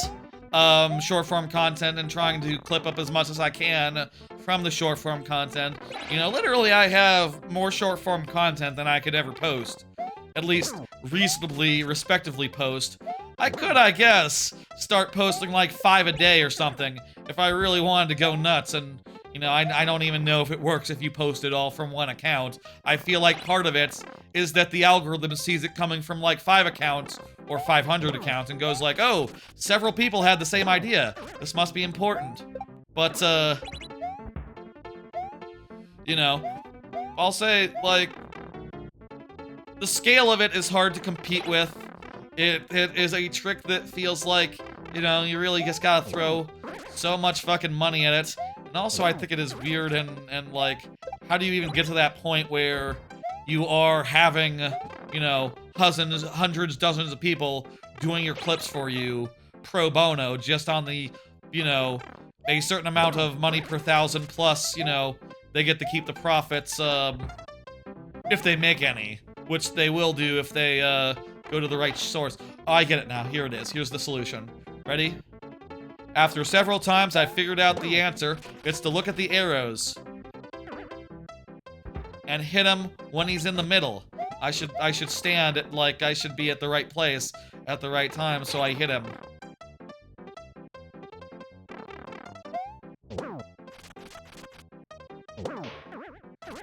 short form content, and trying to clip up as much as I can from the short form content. You know, literally, I have more short form content than I could ever post. At least reasonably, respectively post. I could, I guess, start posting like 5 a day or something if I really wanted to go nuts. And, you know, I don't even know if it works if you post it all from one account. I feel like part of it is that the algorithm sees it coming from like 5 accounts or 500 accounts and goes like, oh, several people had the same idea. This must be important. But, you know, I'll say, like, the scale of it is hard to compete with. It is a trick that feels like, you know, you really just gotta throw so much fucking money at it. And also, I think it is weird and like, how do you even get to that point where you are having, you know, hundreds, dozens of people doing your clips for you pro bono just on the, you know, a certain amount of money per 1,000 plus, you know, they get to keep the profits, if they make any, which they will do if they, go to the right source. Oh, I get it now. Here it is. Here's the solution. Ready? After several times, I figured out the answer. It's to look at the arrows and hit him when he's in the middle. I should stand at, like, I should be at the right place at the right time, so I hit him.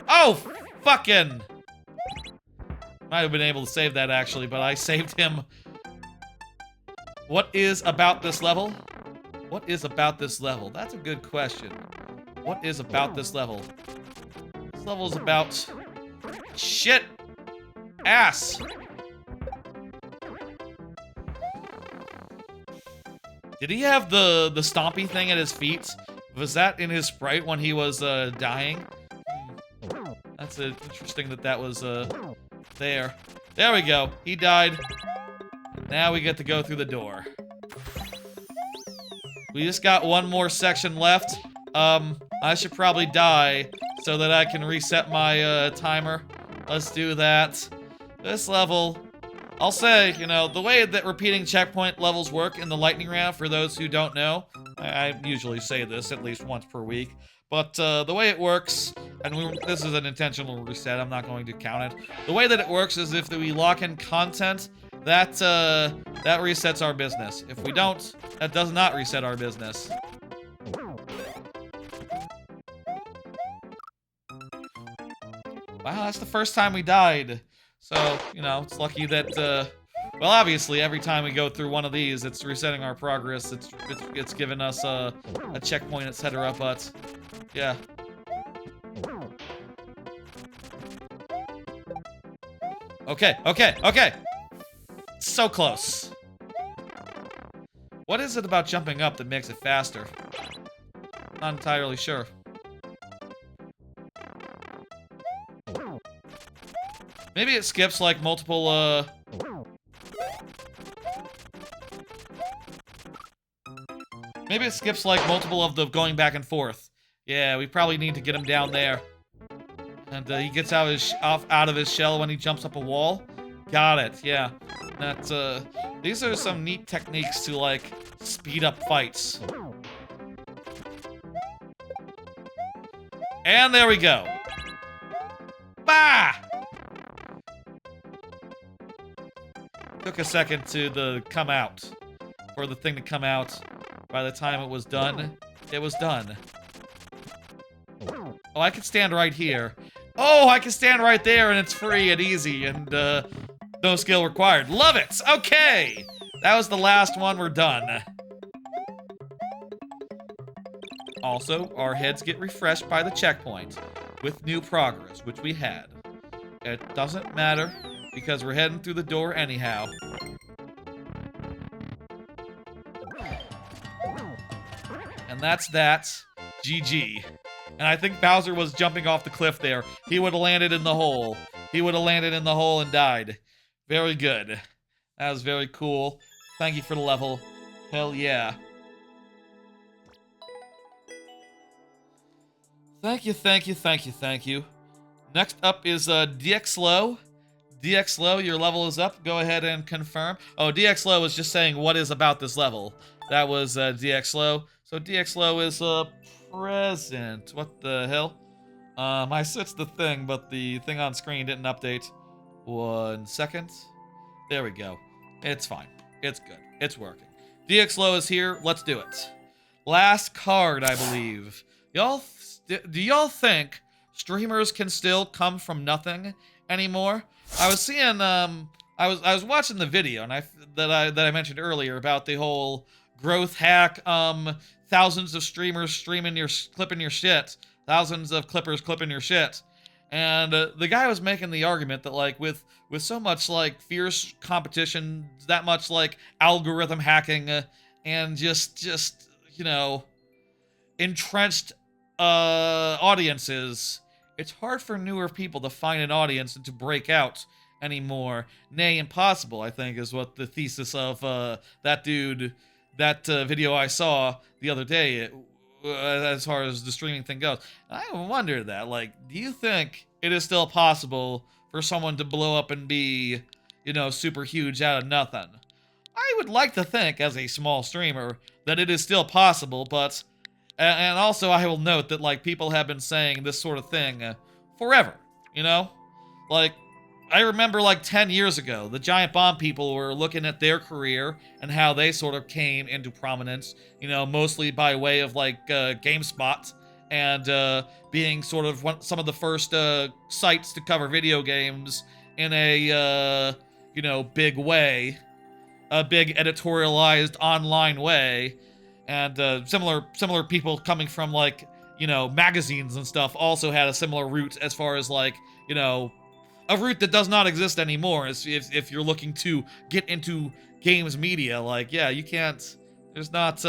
Oh, fucking! Might have been able to save that, actually, but I saved him. What is about this level? What is about this level? That's a good question. What is about this level? This level is about... shit! Ass! Did he have the stompy thing at his feet? Was that in his sprite when he was, dying? That's interesting that was, there. There we go. He died. Now we get to go through the door. We just got one more section left. I should probably die so that I can reset my, timer. Let's do that. This level, I'll say, you know, the way that repeating checkpoint levels work in the lightning round, for those who don't know, I usually say this at least once per week, but the way it works, and this is an intentional reset, I'm not going to count it. The way that it works is if we lock in content, that resets our business. If we don't, that does not reset our business. Wow, that's the first time we died. So, you know, it's lucky that, well, obviously, every time we go through one of these, it's resetting our progress, it's giving us a checkpoint, etc., but, yeah. Okay. So close. What is it about jumping up that makes it faster? Not entirely sure. Maybe it skips, like, multiple, maybe it skips, like, multiple of the going back and forth. Yeah, we probably need to get him down there. And, he gets out of his shell when he jumps up a wall. Got it, yeah. That's, these are some neat techniques to, like, speed up fights. And there we go. Bah! Took a second to come out. For the thing to come out. By the time it was done, it was done. Oh, I can stand right here. Oh, I can stand right there and it's free and easy and, no skill required. Love it! Okay! That was the last one, we're done. Also, our heads get refreshed by the checkpoint with new progress, which we had. It doesn't matter, because we're heading through the door anyhow. And that's that. GG. And I think Bowser was jumping off the cliff there. He would have landed in the hole. He would have landed in the hole and died. Very good. That was very cool. Thank you for the level. Hell yeah. Thank you, thank you, thank you, thank you. Next up is DXLow. DXLow, your level is up. Go ahead and confirm. Oh, DXLow was just saying what is about this level. That was DXLow. So DXLow is present. What the hell? I switched the thing, but the thing on screen didn't update. 1 second. There we go. It's fine. It's good. It's working. DXLow is here. Let's do it. Last card, I believe. Do y'all think streamers can still come from nothing anymore? I was seeing I was watching the video and that I mentioned earlier about the whole growth hack, thousands of streamers clipping your shit, thousands of clippers clipping your shit. And the guy was making the argument that, like, with so much, like, fierce competition, that much, like, algorithm hacking, and just you know, entrenched audiences, it's hard for newer people to find an audience and to break out anymore. Nay, impossible, I think, is what the thesis of that video I saw the other day, as far as the streaming thing goes. I wonder that, like, do you think it is still possible for someone to blow up and be, you know, super huge out of nothing? I would like to think, as a small streamer, that it is still possible, but... And also, I will note that, like, people have been saying this sort of thing forever, you know? Like, I remember, like, 10 years ago, the Giant Bomb people were looking at their career and how they sort of came into prominence, you know, mostly by way of, like, GameSpot and being sort of some of the first sites to cover video games in a, you know, big way. A big editorialized online way. And similar people coming from, like, you know, magazines and stuff also had a similar route as far as, like, you know, a route that does not exist anymore. If you're looking to get into games media, like, yeah, you can't, there's not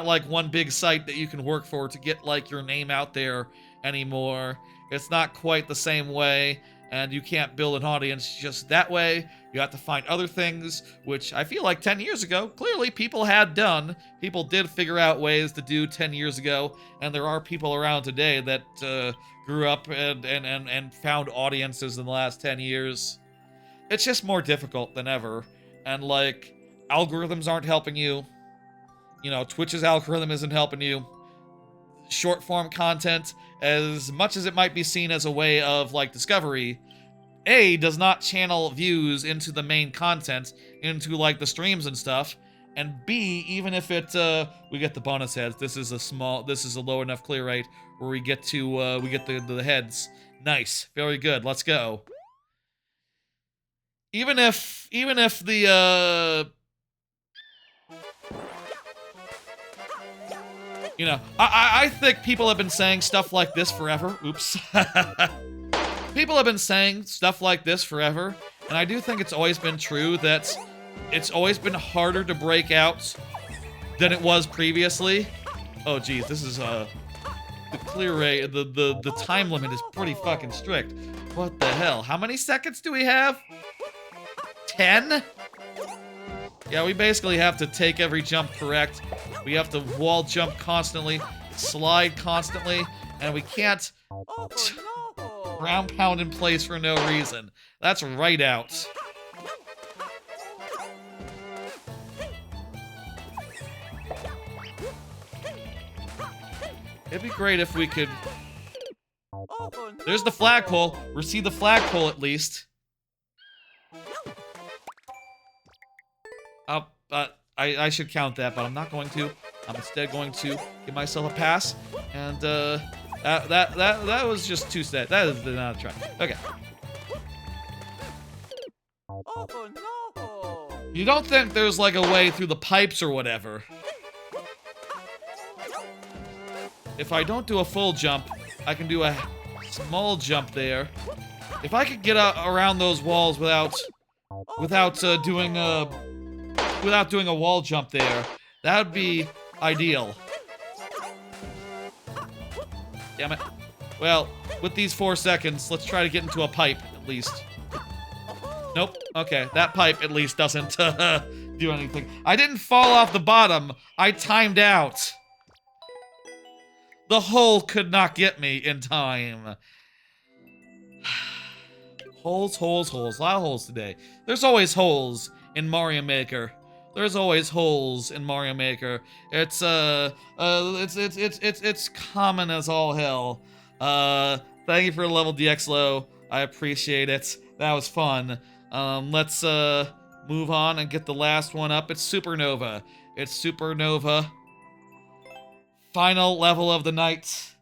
like one big site that you can work for to get, like, your name out there anymore. It's not quite the same way, and you can't build an audience just that way. You have to find other things, which I feel like 10 years ago, clearly people had done. People did figure out ways to do 10 years ago, and there are people around today that grew up and found audiences in the last 10 years. It's just more difficult than ever, and, like, algorithms aren't helping you. You know, Twitch's algorithm isn't helping you. Short-form content, as much as it might be seen as a way of, like, discovery, A, does not channel views into the main content, into, like, the streams and stuff, and B, even if it, we get the bonus heads, this is a low enough clear rate where we get to, we get the heads. Nice. Very good. Let's go. Even if the, you know, I think people have been saying stuff like this forever. Oops. People have been saying stuff like this forever, and I do think it's always been true that it's always been harder to break out than it was previously. Oh, geez, this is, the clear rate, the time limit is pretty fucking strict. What the hell? How many seconds do we have? 10? Yeah, we basically have to take every jump correct. We have to wall jump constantly, slide constantly, and we can't... Ground pound in place for no reason. That's right out. It'd be great if we could... There's the flagpole. We see the flagpole at least. I should count that, but I'm not going to. I'm instead going to give myself a pass, and that was just too sad. That is not a try. Okay. You don't think there's like a way through the pipes or whatever? If I don't do a full jump, I can do a small jump there. If I could get around those walls without doing a wall jump there, that would be ideal. Damn it. Well, with these 4 seconds, let's try to get into a pipe at least. Nope. Okay, that pipe at least doesn't do anything. I didn't fall off the bottom. I timed out. The hole could not get me in time. Holes, holes, holes. A lot of holes today. There's always holes in Mario Maker. There's always holes in Mario Maker. It's common as all hell. Thank you for the level DXLO. I appreciate it. That was fun. Let's move on and get the last one up. It's Supernova. It's Supernova. Final level of the night.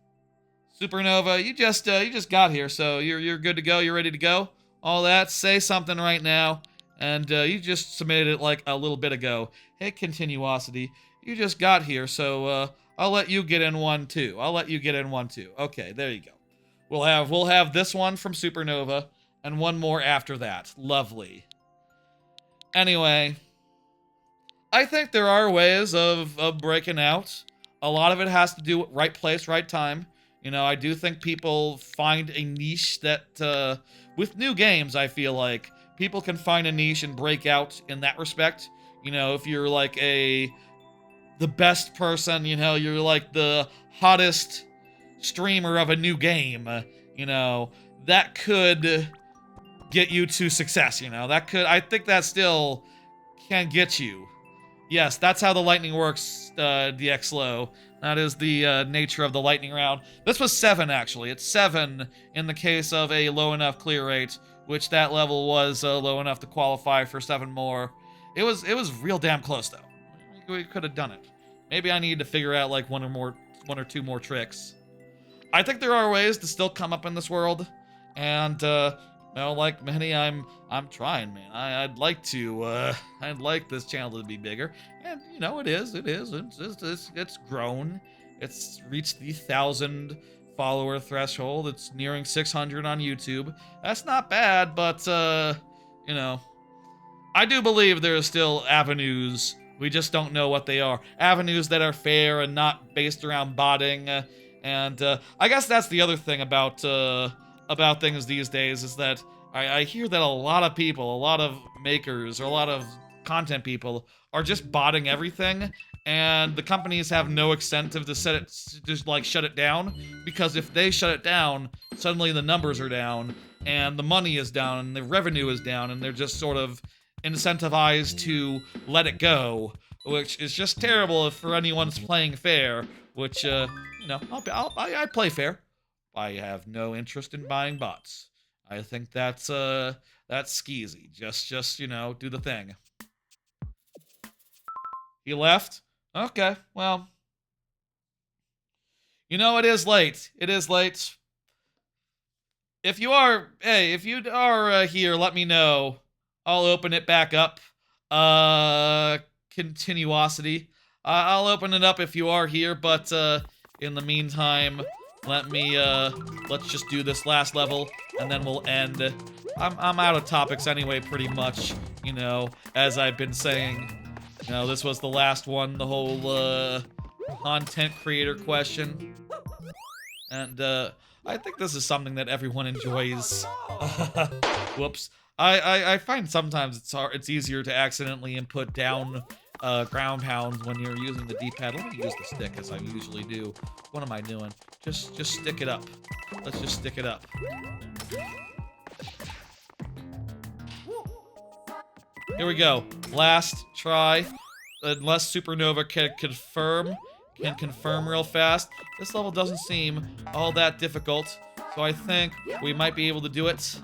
Supernova, you just got here, so you're good to go. You're ready to go. All that. Say something right now. And you just submitted it like a little bit ago. Hey, Continuosity, you just got here, so I'll let you get in one too. Okay, there you go. We'll have this one from Supernova and one more after that. Lovely. Anyway, I think there are ways of breaking out. A lot of it has to do with right place, right time. You know, I do think people find a niche that, with new games, I feel like, people can find a niche and break out in that respect. You know, if you're like the best person, you know, you're like the hottest streamer of a new game, you know, that could get you to success, you know. I think that still can get you. Yes, that's how the lightning works, DXLO. That is the nature of the lightning round. This was 7, actually. It's 7 in the case of a low enough clear rate, which that level was low enough to qualify for 7 more. It was real damn close, though. We could have done it. Maybe I need to figure out, like, one or two more tricks. I think there are ways to still come up in this world, and, you know, like many, I'm trying, man. I'd like this channel to be bigger, and you know, it is. It's grown. It's reached the 1,000 follower threshold. It's nearing 600 on YouTube. That's not bad, but you know, I do believe there are still avenues. We just don't know what they are. Avenues that are fair and not based around botting. And I guess that's the other thing about things these days is that I hear that a lot of people, a lot of makers, or a lot of content people are just botting everything, and the companies have no incentive to shut it down, because if they shut it down, suddenly the numbers are down, and the money is down, and the revenue is down, and they're just sort of incentivized to let it go, which is just terrible for anyone's playing fair, which, you know, I play fair. I have no interest in buying bots. I think that's skeezy. Just, you know, do the thing. He left? Okay, well. You know, it is late. It is late. If you are here, let me know. I'll open it back up. Continuosity. I'll open it up if you are here, but, in the meantime, let's just do this last level, and then we'll end. I'm out of topics anyway, pretty much, you know, as I've been saying. You know, this was the last one, the whole, content creator question. And, I think this is something that everyone enjoys. Whoops. I find sometimes it's easier to accidentally input down ground pound when you're using the D-pad. Let me use the stick as I usually do. What am I doing? Just stick it up. Let's just stick it up. Here we go. Last try. Unless Supernova can confirm real fast. This level doesn't seem all that difficult, so I think we might be able to do it.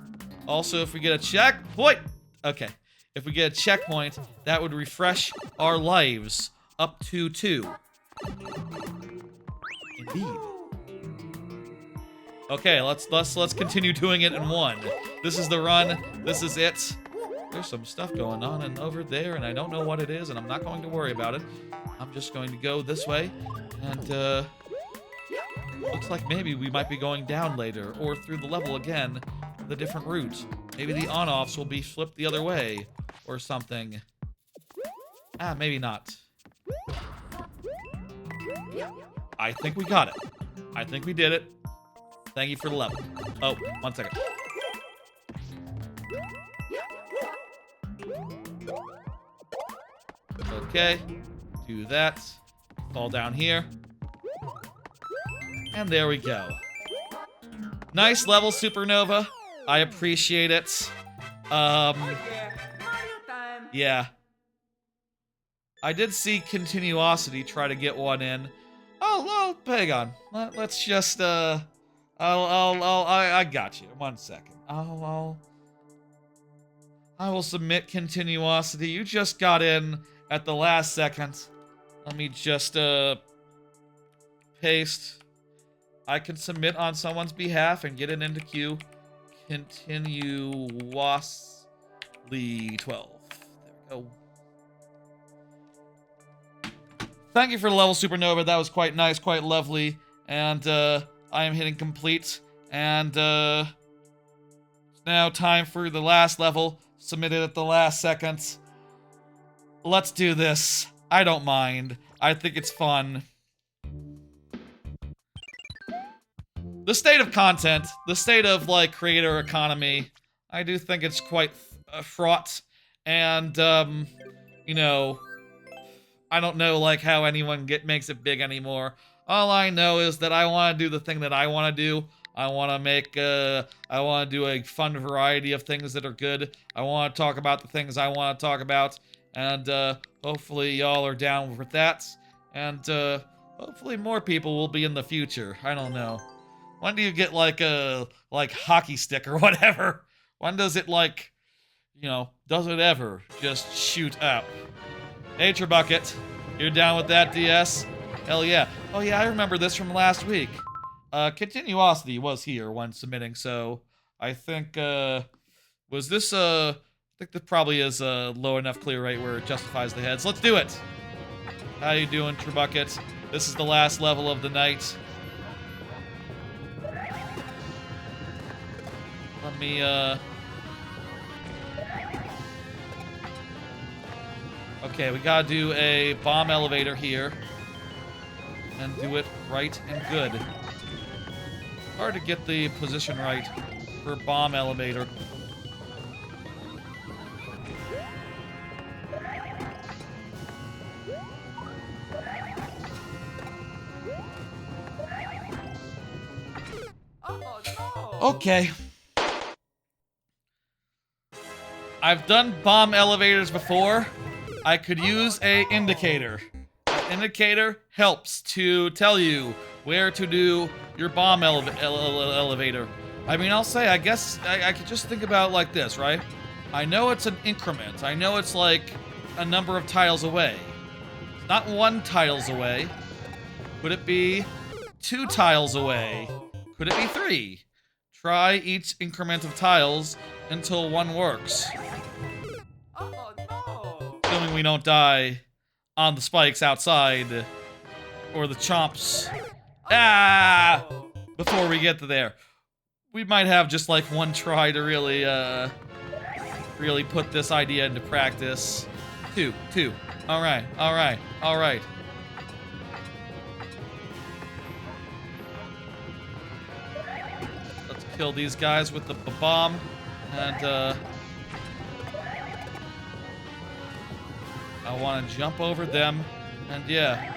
Also, if we get a checkpoint, okay. If we get a checkpoint, that would refresh our lives up to 2. Indeed. Okay, let's continue doing it in 1. This is the run. This is it. There's some stuff going on and over there, and I don't know what it is, and I'm not going to worry about it. I'm just going to go this way, and looks like maybe we might be going down later, or through the level again, the different route. Maybe the on-offs will be flipped the other way, or something. Ah, maybe not. I think we got it. I think we did it. Thank you for the level. Oh, 1 second. Okay, do that. Fall down here. And there we go. Nice level, Supernova. I appreciate it. Yeah. I did see Continuosity try to get one in. Oh, well, hang on. Let's just, I got you. 1 second. I will submit Continuosity. You just got in at the last second. Let me just, paste. I can submit on someone's behalf and get it into queue. Continuously 12. There we go. Thank you for the level, Supernova. That was quite nice, quite lovely. And, I am hitting complete. And, it's now time for the last level. Submitted at the last second. Let's do this. I don't mind. I think it's fun. The state of content, the state of, like, creator economy, I do think it's quite fraught. And, you know, I don't know, like, how anyone makes it big anymore. All I know is that I want to do the thing that I want to do. I want to make, I want to do a fun variety of things that are good. I want to talk about the things I want to talk about. And, hopefully y'all are down with that. And, hopefully more people will be in the future. I don't know. When do you get, like, a, hockey stick or whatever? When does it, like, you know, does it ever just shoot up? Hey, Tribucket. You're down with that, DS? Hell yeah. Oh yeah, I remember this from last week. Continuosity was here when submitting, so I think, was this, I think this probably is a low enough clear rate where it justifies the heads. Let's do it! How you doing, Tribucket? This is the last level of the night. Let me, okay, we gotta do a bomb elevator here. And do it right and good. Hard to get the position right for bomb elevator. Okay. I've done bomb elevators before. I could use a indicator. An indicator helps to tell you where to do your bomb elevator. I mean, I'll say, I guess, I could just think about it like this, right? I know it's an increment. I know it's like a number of tiles away. It's not 1 tiles away. Could it be 2 tiles away? Could it be 3? Try each increment of tiles until 1 works. Oh no! Assuming we don't die on the spikes outside. Or the chomps. Ah! Before we get to there. We might have just like 1 try to really, really put this idea into practice. 2. Alright. Let's kill these guys with the bomb. And, I want to jump over them, and yeah.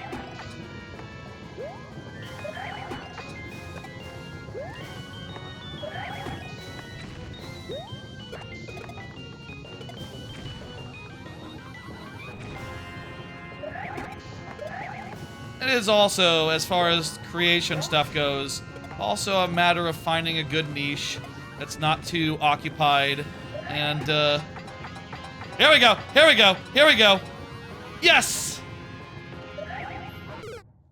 It is also, as far as creation stuff goes, also a matter of finding a good niche that's not too occupied. And, here we go! Here we go! Here we go! Yes!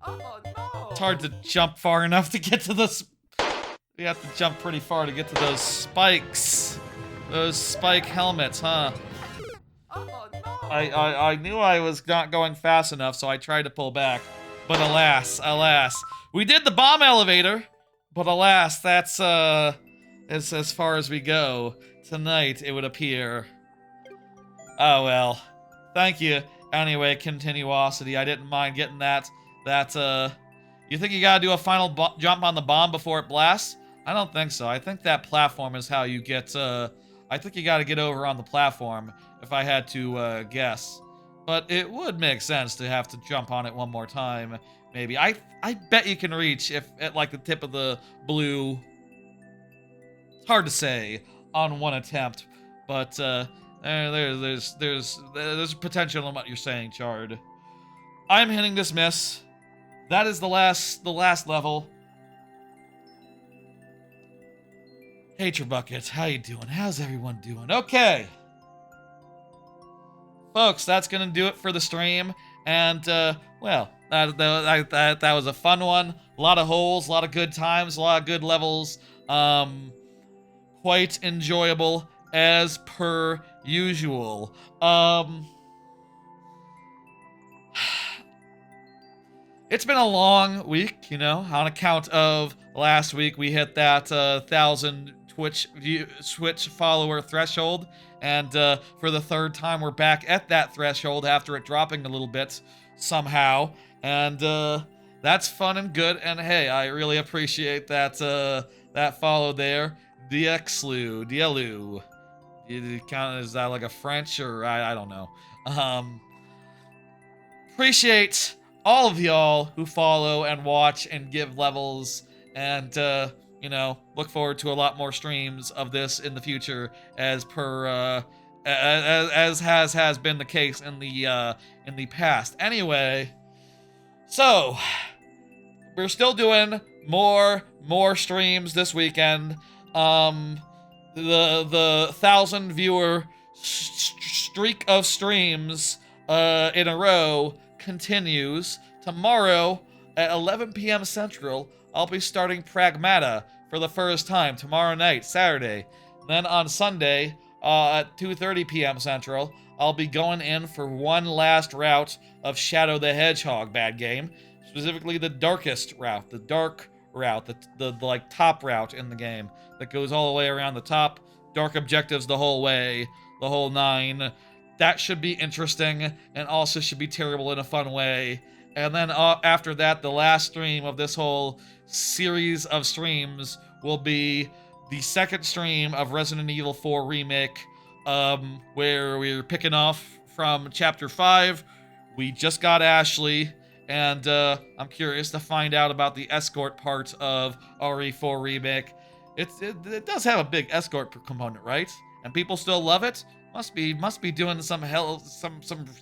Oh no! It's hard to jump far enough to get to this. We have to jump pretty far to get to those spikes. Those spike helmets, huh? Oh no! I knew I was not going fast enough, so I tried to pull back. But alas, alas. We did the bomb elevator, but alas, that's, as far as we go. Tonight, it would appear. Oh, well. Thank you. Anyway, Continuosity. I didn't mind getting that. You think you gotta do a final jump on the bomb before it blasts? I don't think so. I think that platform is how you get, I think you gotta get over on the platform, if I had to, guess. But it would make sense to have to jump on it one more time, maybe. I bet you can reach if at like the tip of the blue. It's hard to say on one attempt, but there's potential in what you're saying, Chard. I'm hitting dismiss. That is the last level. Hey, Trebucket, how you doing? How's everyone doing? Okay. Folks, that's gonna do it for the stream, and well, that was a fun one. A lot of holes, a lot of good times, a lot of good levels. Quite enjoyable as per usual. It's been a long week, you know, on account of last week we hit that 1,000 Twitch follower threshold. And for the third time, we're back at that threshold after it dropping a little bit somehow. And that's fun and good. And hey, I really appreciate that that follow there. Dielu. Is that like a French or I don't know. Appreciate all of y'all who follow and watch and give levels. And you know, look forward to a lot more streams of this in the future, as per as has been the case in the past. Anyway, so we're still doing more streams this weekend. The 1,000 viewer streak of streams in a row continues. Tomorrow at 11 p.m. Central, I'll be starting Pragmata for the first time tomorrow night, Saturday. Then on Sunday, at 2:30 p.m. Central, I'll be going in for one last route of Shadow the Hedgehog bad game, specifically the darkest route, the dark route, the like top route in the game that goes all the way around the top, dark objectives the whole way, the whole nine. That should be interesting and also should be terrible in a fun way. And then after that, the last stream of this whole series of streams will be the second stream of Resident Evil 4 Remake, where we're picking off from Chapter 5. We just got Ashley, and I'm curious to find out about the escort part of RE4 Remake. It does have a big escort component, right? And people still love it? Must be doing some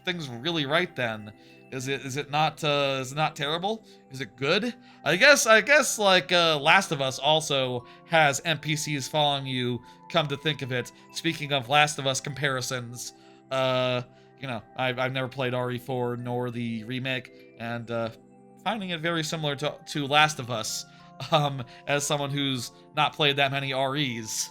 things really right then. Is it not terrible? Is it good? I guess like Last of Us also has NPCs following you, come to think of it. Speaking of Last of Us comparisons, you know, I've never played RE4 nor the remake, and finding it very similar to Last of Us, as someone who's not played that many REs.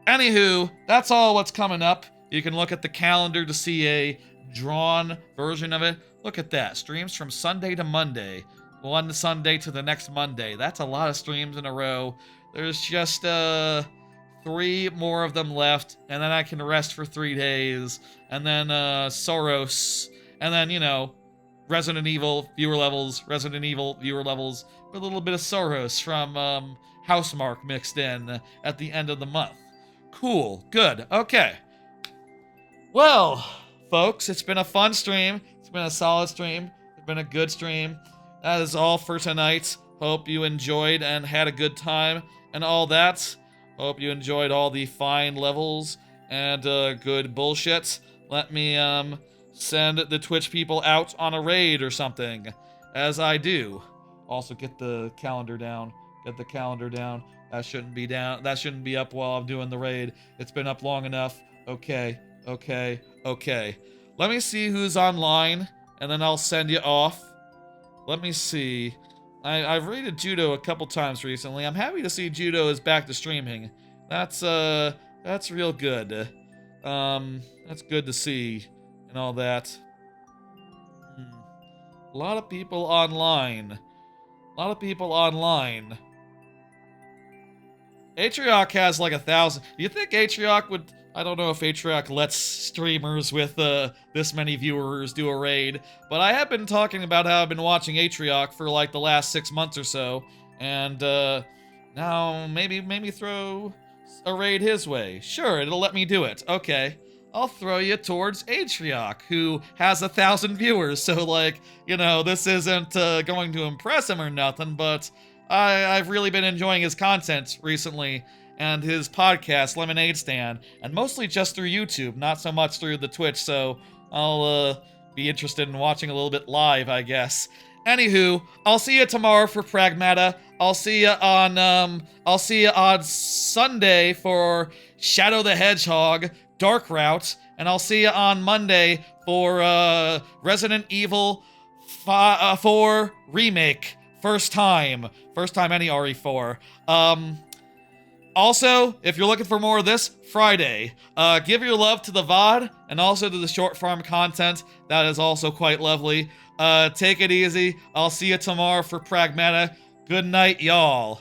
Anywho, that's all what's coming up. You can look at the calendar to see a drawn version of it. Look at that. Streams from Sunday to Monday. One Sunday to the next Monday. That's a lot of streams in a row. There's just 3 more of them left, and then I can rest for 3 days. And then Soros. And then, you know, Resident Evil viewer levels, Resident Evil viewer levels, with a little bit of Soros from Housemarque mixed in at the end of the month. Cool. Good. Okay. Well, folks, it's been a fun stream. It's been a solid stream. It's been a good stream. That is all for tonight. Hope you enjoyed and had a good time and all that. Hope you enjoyed all the fine levels and good bullshit. Let me send the Twitch people out on a raid or something, as I do. Also, get the calendar down. Get the calendar down. That shouldn't be down. That shouldn't be up while I'm doing the raid. It's been up long enough. Okay. Let me see who's online, and then I'll send you off. Let me see. I've raided Judo a couple times recently. I'm happy to see Judo is back to streaming. That's real good. That's good to see and all that. A lot of people online. Atrioc has like 1,000. Do you think Atrioc would... I don't know if Atrioc lets streamers with this many viewers do a raid, but I have been talking about how I've been watching Atrioc for like the last 6 months or so, and now maybe throw a raid his way. Sure, it'll let me do it. Okay. I'll throw you towards Atrioc, who has 1,000 viewers, so like, you know, this isn't going to impress him or nothing, but I've really been enjoying his content recently, and his podcast, Lemonade Stand, and mostly just through YouTube, not so much through the Twitch, so I'll be interested in watching a little bit live, I guess. Anywho, I'll see you tomorrow for Pragmata. I'll see you on Sunday for Shadow the Hedgehog, Dark Route, and I'll see you on Monday for Resident Evil 4 Remake. First time any RE4. Also, if you're looking for more of this, Friday, give your love to the VOD and also to the short farm content. That is also quite lovely. Take it easy. I'll see you tomorrow for Pragmata. Good night, y'all.